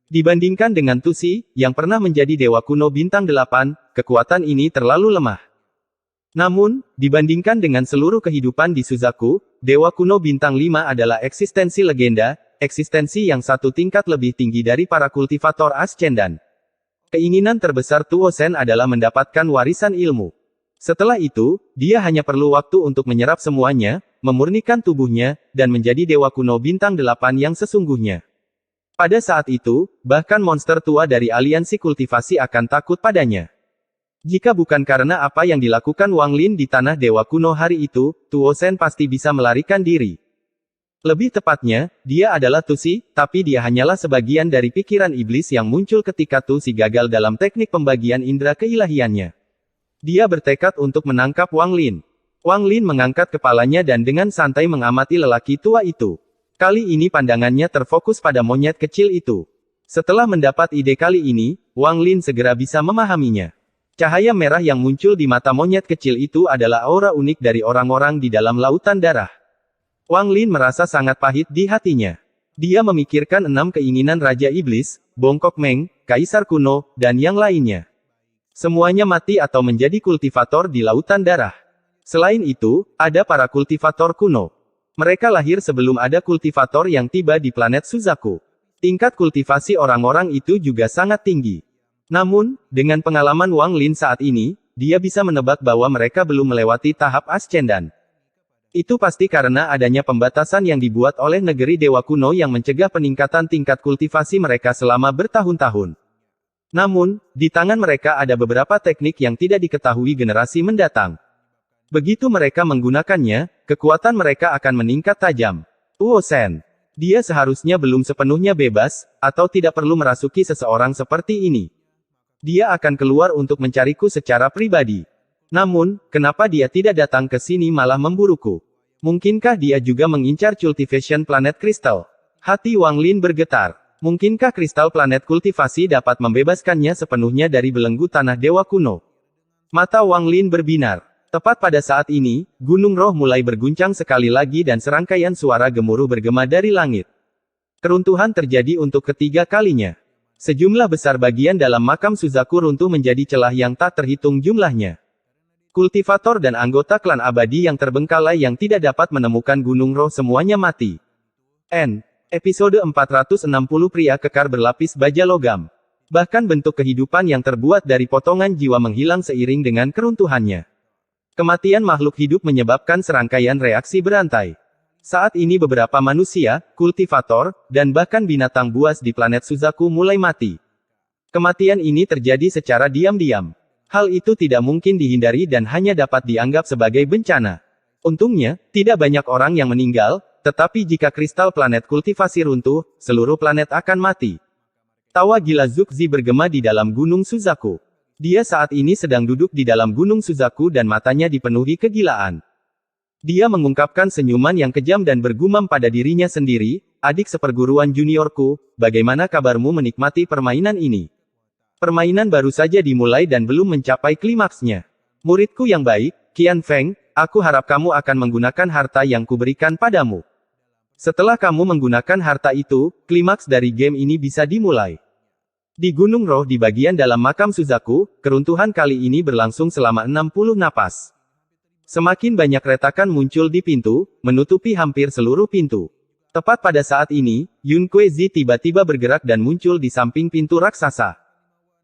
Dibandingkan dengan Tusi, yang pernah menjadi Dewa Kuno Bintang 8, kekuatan ini terlalu lemah. Namun, dibandingkan dengan seluruh kehidupan di Suzaku, Dewa Kuno Bintang 5 adalah eksistensi legenda, eksistensi yang satu tingkat lebih tinggi dari para kultivator Ascendan. Keinginan terbesar Tuo Sen adalah mendapatkan warisan ilmu. Setelah itu, dia hanya perlu waktu untuk menyerap semuanya, memurnikan tubuhnya, dan menjadi Dewa Kuno Bintang 8 yang sesungguhnya. Pada saat itu, bahkan monster tua dari aliansi kultivasi akan takut padanya. Jika bukan karena apa yang dilakukan Wang Lin di Tanah Dewa Kuno hari itu, Tuo Shen pasti bisa melarikan diri. Lebih tepatnya, dia adalah Tusi, tapi dia hanyalah sebagian dari pikiran iblis yang muncul ketika Tusi gagal dalam teknik pembagian indera keilahiannya. Dia bertekad untuk menangkap Wang Lin. Wang Lin mengangkat kepalanya dan dengan santai mengamati lelaki tua itu. Kali ini pandangannya terfokus pada monyet kecil itu. Setelah mendapat ide kali ini, Wang Lin segera bisa memahaminya. Cahaya merah yang muncul di mata monyet kecil itu adalah aura unik dari orang-orang di dalam lautan darah. Wang Lin merasa sangat pahit di hatinya. Dia memikirkan 6 keinginan Raja Iblis, Bongkok Meng, Kaisar Kuno, dan yang lainnya. Semuanya mati atau menjadi kultivator di lautan darah. Selain itu, ada para kultivator kuno. Mereka lahir sebelum ada kultivator yang tiba di planet Suzaku. Tingkat kultivasi orang-orang itu juga sangat tinggi. Namun, dengan pengalaman Wang Lin saat ini, dia bisa menebak bahwa mereka belum melewati tahap ascendan. Itu pasti karena adanya pembatasan yang dibuat oleh negeri Dewa Kuno yang mencegah peningkatan tingkat kultivasi mereka selama bertahun-tahun. Namun, di tangan mereka ada beberapa teknik yang tidak diketahui generasi mendatang. Begitu mereka menggunakannya, kekuatan mereka akan meningkat tajam. Tuo Shen. Dia seharusnya belum sepenuhnya bebas, atau tidak perlu merasuki seseorang seperti ini. Dia akan keluar untuk mencariku secara pribadi. Namun, kenapa dia tidak datang ke sini malah memburuku? Mungkinkah dia juga mengincar cultivation planet kristal? Hati Wang Lin bergetar. Mungkinkah kristal planet kultivasi dapat membebaskannya sepenuhnya dari belenggu Tanah Dewa Kuno? Mata Wang Lin berbinar. Tepat pada saat ini, Gunung Roh mulai berguncang sekali lagi dan serangkaian suara gemuruh bergema dari langit. Keruntuhan terjadi untuk ketiga kalinya. Sejumlah besar bagian dalam makam Suzaku runtuh menjadi celah yang tak terhitung jumlahnya. Kultivator dan anggota klan abadi yang terbengkalai yang tidak dapat menemukan Gunung Roh semuanya mati. Episode 460 Pria Kekar Berlapis Baja Logam. Bahkan bentuk kehidupan yang terbuat dari potongan jiwa menghilang seiring dengan keruntuhannya. Kematian makhluk hidup menyebabkan serangkaian reaksi berantai. Saat ini beberapa manusia, kultivator, dan bahkan binatang buas di planet Suzaku mulai mati. Kematian ini terjadi secara diam-diam. Hal itu tidak mungkin dihindari dan hanya dapat dianggap sebagai bencana. Untungnya, tidak banyak orang yang meninggal, tetapi jika kristal planet kultivasi runtuh, seluruh planet akan mati. Tawa gila Zugzi bergema di dalam gunung Suzaku. Dia saat ini sedang duduk di dalam gunung Suzaku dan matanya dipenuhi kegilaan. Dia mengungkapkan senyuman yang kejam dan bergumam pada dirinya sendiri, adik seperguruan juniorku, bagaimana kabarmu menikmati permainan ini? Permainan baru saja dimulai dan belum mencapai klimaksnya. Muridku yang baik, Qian Feng, aku harap kamu akan menggunakan harta yang kuberikan padamu. Setelah kamu menggunakan harta itu, klimaks dari game ini bisa dimulai. Di Gunung Roh di bagian dalam makam Suzaku, keruntuhan kali ini berlangsung selama 60 napas. Semakin banyak retakan muncul di pintu, menutupi hampir seluruh pintu. Tepat pada saat ini, Yun Kuezi tiba-tiba bergerak dan muncul di samping pintu raksasa.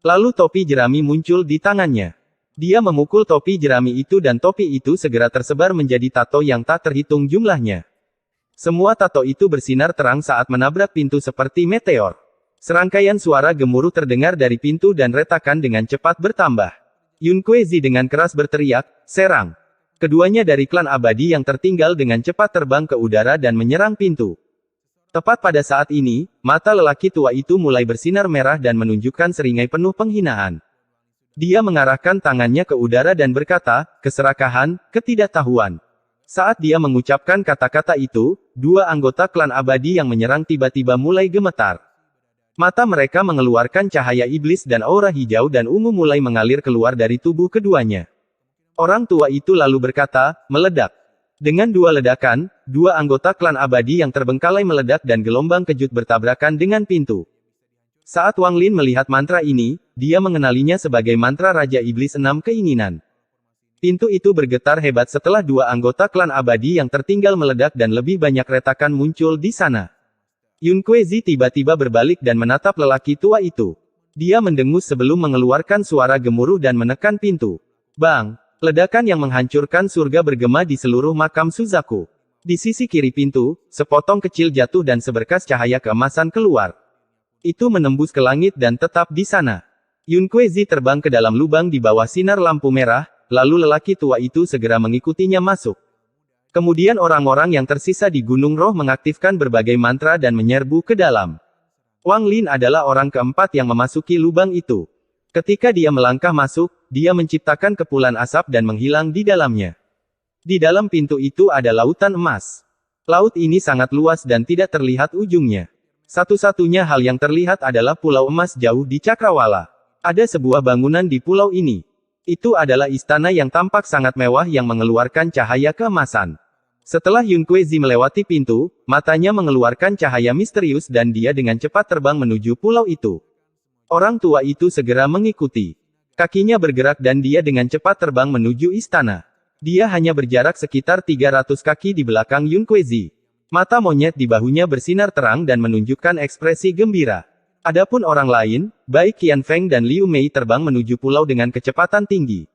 Lalu topi jerami muncul di tangannya. Dia memukul topi jerami itu dan topi itu segera tersebar menjadi tato yang tak terhitung jumlahnya. Semua tato itu bersinar terang saat menabrak pintu seperti meteor. Serangkaian suara gemuruh terdengar dari pintu dan retakan dengan cepat bertambah. Yun Kuezi dengan keras berteriak, "Serang!" Keduanya dari klan abadi yang tertinggal dengan cepat terbang ke udara dan menyerang pintu. Tepat pada saat ini, mata lelaki tua itu mulai bersinar merah dan menunjukkan seringai penuh penghinaan. Dia mengarahkan tangannya ke udara dan berkata, "Keserakahan, ketidaktahuan." Saat dia mengucapkan kata-kata itu, dua anggota klan abadi yang menyerang tiba-tiba mulai gemetar. Mata mereka mengeluarkan cahaya iblis dan aura hijau dan ungu mulai mengalir keluar dari tubuh keduanya. Orang tua itu lalu berkata, "Meledak." Dengan dua ledakan, dua anggota klan abadi yang terbengkalai meledak dan gelombang kejut bertabrakan dengan pintu. Saat Wang Lin melihat mantra ini, dia mengenalinya sebagai mantra Raja Iblis 6 Keinginan. Pintu itu bergetar hebat setelah dua anggota klan abadi yang tertinggal meledak dan lebih banyak retakan muncul di sana. Yun Kuezi tiba-tiba berbalik dan menatap lelaki tua itu. Dia mendengus sebelum mengeluarkan suara gemuruh dan menekan pintu. Bang! Ledakan yang menghancurkan surga bergema di seluruh makam Suzaku. Di sisi kiri pintu, sepotong kecil jatuh dan seberkas cahaya keemasan keluar. Itu menembus ke langit dan tetap di sana. Yun Kuezi terbang ke dalam lubang di bawah sinar lampu merah, lalu lelaki tua itu segera mengikutinya masuk. Kemudian orang-orang yang tersisa di Gunung Roh mengaktifkan berbagai mantra dan menyerbu ke dalam. Wang Lin adalah orang keempat yang memasuki lubang itu. Ketika dia melangkah masuk, dia menciptakan kepulan asap dan menghilang di dalamnya. Di dalam pintu itu ada lautan emas. Laut ini sangat luas dan tidak terlihat ujungnya. Satu-satunya hal yang terlihat adalah pulau emas jauh di Cakrawala. Ada sebuah bangunan di pulau ini. Itu adalah istana yang tampak sangat mewah yang mengeluarkan cahaya keemasan. Setelah Yun Kuezi melewati pintu, matanya mengeluarkan cahaya misterius dan dia dengan cepat terbang menuju pulau itu. Orang tua itu segera mengikuti. Kakinya bergerak dan dia dengan cepat terbang menuju istana. Dia hanya berjarak sekitar 300 kaki di belakang Yun Kuezi. Mata monyet di bahunya bersinar terang dan menunjukkan ekspresi gembira. Adapun orang lain, baik Qian Feng dan Liu Mei terbang menuju pulau dengan kecepatan tinggi.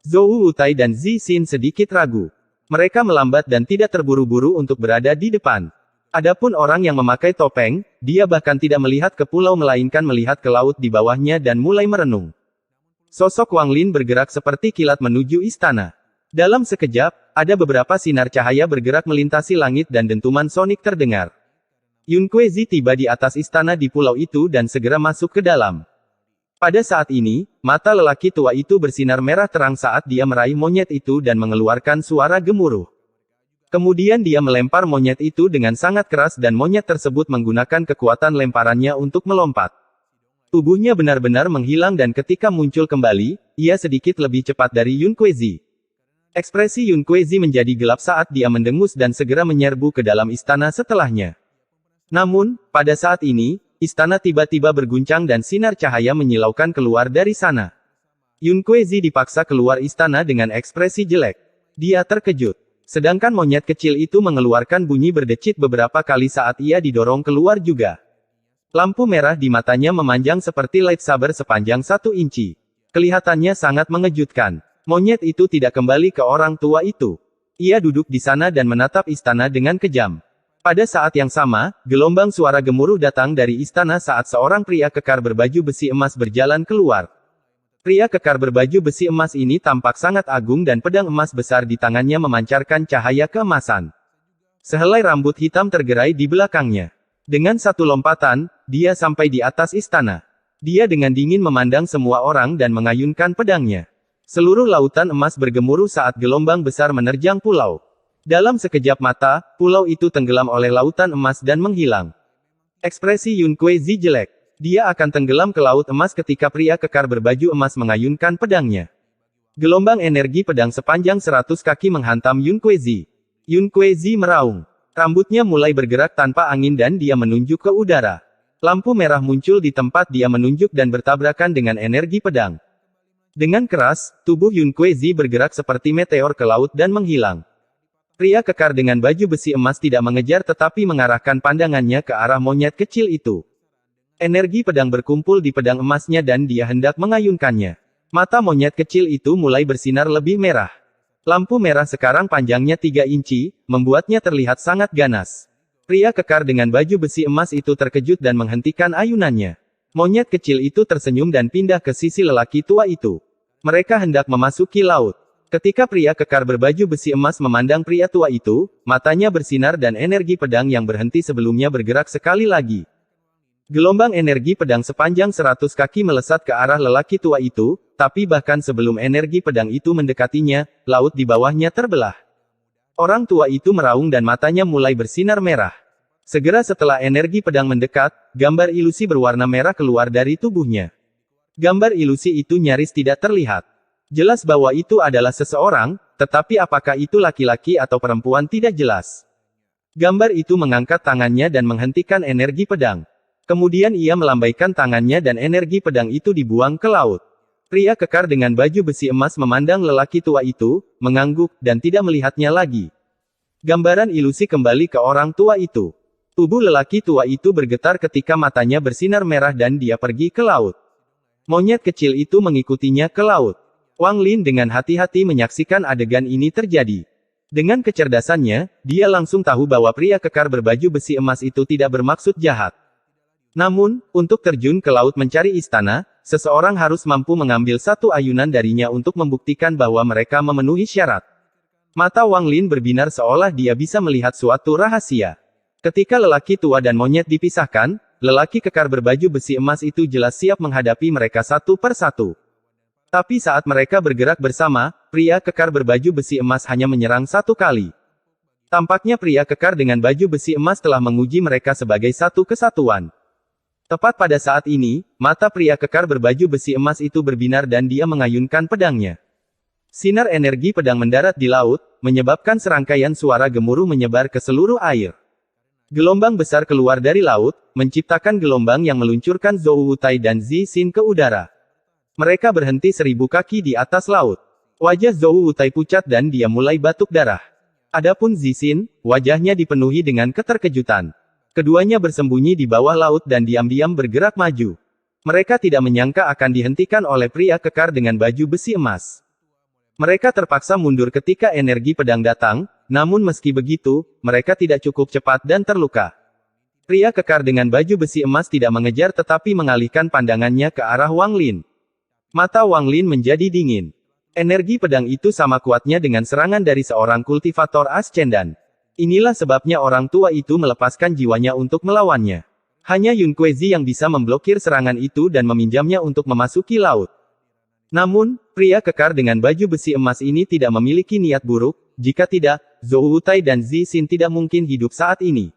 Zhou Wutai dan Zi Xin sedikit ragu. Mereka melambat dan tidak terburu-buru untuk berada di depan. Adapun orang yang memakai topeng, dia bahkan tidak melihat ke pulau melainkan melihat ke laut di bawahnya dan mulai merenung. Sosok Wang Lin bergerak seperti kilat menuju istana. Dalam sekejap, ada beberapa sinar cahaya bergerak melintasi langit dan dentuman sonik terdengar. Yun Kuezi tiba di atas istana di pulau itu dan segera masuk ke dalam. Pada saat ini, mata lelaki tua itu bersinar merah terang saat dia meraih monyet itu dan mengeluarkan suara gemuruh. Kemudian dia melempar monyet itu dengan sangat keras dan monyet tersebut menggunakan kekuatan lemparannya untuk melompat. Tubuhnya benar-benar menghilang dan ketika muncul kembali, ia sedikit lebih cepat dari Yun Kuezi. Ekspresi Yun Kuezi menjadi gelap saat dia mendengus dan segera menyerbu ke dalam istana setelahnya. Namun, pada saat ini, istana tiba-tiba berguncang dan sinar cahaya menyilaukan keluar dari sana. Yun Kuezi dipaksa keluar istana dengan ekspresi jelek. Dia terkejut. Sedangkan monyet kecil itu mengeluarkan bunyi berdecit beberapa kali saat ia didorong keluar juga. Lampu merah di matanya memanjang seperti lightsaber sepanjang 1 inci. Kelihatannya sangat mengejutkan. Monyet itu tidak kembali ke orang tua itu. Ia duduk di sana dan menatap istana dengan kejam. Pada saat yang sama, gelombang suara gemuruh datang dari istana saat seorang pria kekar berbaju besi emas berjalan keluar. Pria kekar berbaju besi emas ini tampak sangat agung dan pedang emas besar di tangannya memancarkan cahaya keemasan. Sehelai rambut hitam tergerai di belakangnya. Dengan satu lompatan, dia sampai di atas istana. Dia dengan dingin memandang semua orang dan mengayunkan pedangnya. Seluruh lautan emas bergemuruh saat gelombang besar menerjang pulau. Dalam sekejap mata, pulau itu tenggelam oleh lautan emas dan menghilang. Ekspresi Yun Kuezi jelek. Dia akan tenggelam ke laut emas ketika pria kekar berbaju emas mengayunkan pedangnya. Gelombang energi pedang sepanjang 100 kaki menghantam Yun Kuezi. Yun Kuezi meraung. Rambutnya mulai bergerak tanpa angin dan dia menunjuk ke udara. Lampu merah muncul di tempat dia menunjuk dan bertabrakan dengan energi pedang. Dengan keras, tubuh Yun Kuezi bergerak seperti meteor ke laut dan menghilang. Pria kekar dengan baju besi emas tidak mengejar tetapi mengarahkan pandangannya ke arah monyet kecil itu. Energi pedang berkumpul di pedang emasnya dan dia hendak mengayunkannya. Mata monyet kecil itu mulai bersinar lebih merah. Lampu merah sekarang panjangnya 3 inci, membuatnya terlihat sangat ganas. Pria kekar dengan baju besi emas itu terkejut dan menghentikan ayunannya. Monyet kecil itu tersenyum dan pindah ke sisi lelaki tua itu. Mereka hendak memasuki laut. Ketika pria kekar berbaju besi emas memandang pria tua itu, matanya bersinar dan energi pedang yang berhenti sebelumnya bergerak sekali lagi. Gelombang energi pedang sepanjang 100 kaki melesat ke arah lelaki tua itu, tapi bahkan sebelum energi pedang itu mendekatinya, laut di bawahnya terbelah. Orang tua itu meraung dan matanya mulai bersinar merah. Segera setelah energi pedang mendekat, gambar ilusi berwarna merah keluar dari tubuhnya. Gambar ilusi itu nyaris tidak terlihat. Jelas bahwa itu adalah seseorang, tetapi apakah itu laki-laki atau perempuan tidak jelas. Gambar itu mengangkat tangannya dan menghentikan energi pedang. Kemudian ia melambaikan tangannya dan energi pedang itu dibuang ke laut. Pria kekar dengan baju besi emas memandang lelaki tua itu, mengangguk, dan tidak melihatnya lagi. Gambaran ilusi kembali ke orang tua itu. Tubuh lelaki tua itu bergetar ketika matanya bersinar merah dan dia pergi ke laut. Monyet kecil itu mengikutinya ke laut. Wang Lin dengan hati-hati menyaksikan adegan ini terjadi. Dengan kecerdasannya, dia langsung tahu bahwa pria kekar berbaju besi emas itu tidak bermaksud jahat. Namun, untuk terjun ke laut mencari istana, seseorang harus mampu mengambil satu ayunan darinya untuk membuktikan bahwa mereka memenuhi syarat. Mata Wang Lin berbinar seolah dia bisa melihat suatu rahasia. Ketika lelaki tua dan monyet dipisahkan, lelaki kekar berbaju besi emas itu jelas siap menghadapi mereka satu per satu. Tapi saat mereka bergerak bersama, pria kekar berbaju besi emas hanya menyerang satu kali. Tampaknya pria kekar dengan baju besi emas telah menguji mereka sebagai satu kesatuan. Tepat pada saat ini, mata pria kekar berbaju besi emas itu berbinar dan dia mengayunkan pedangnya. Sinar energi pedang mendarat di laut, menyebabkan serangkaian suara gemuruh menyebar ke seluruh air. Gelombang besar keluar dari laut, menciptakan gelombang yang meluncurkan Zhou Wutai dan Zi Xin ke udara. Mereka berhenti 1000 kaki di atas laut. Wajah Zhou Wutai pucat dan dia mulai batuk darah. Adapun Zi Xin, wajahnya dipenuhi dengan keterkejutan. Keduanya bersembunyi di bawah laut dan diam-diam bergerak maju. Mereka tidak menyangka akan dihentikan oleh pria kekar dengan baju besi emas. Mereka terpaksa mundur ketika energi pedang datang, namun meski begitu, mereka tidak cukup cepat dan terluka. Pria kekar dengan baju besi emas tidak mengejar tetapi mengalihkan pandangannya ke arah Wang Lin. Mata Wang Lin menjadi dingin. Energi pedang itu sama kuatnya dengan serangan dari seorang kultivator Ascendan. Inilah sebabnya orang tua itu melepaskan jiwanya untuk melawannya. Hanya Yun Kuezi yang bisa memblokir serangan itu dan meminjamnya untuk memasuki laut. Namun, pria kekar dengan baju besi emas ini tidak memiliki niat buruk, jika tidak, Zhou Wutai dan Zi Xin tidak mungkin hidup saat ini.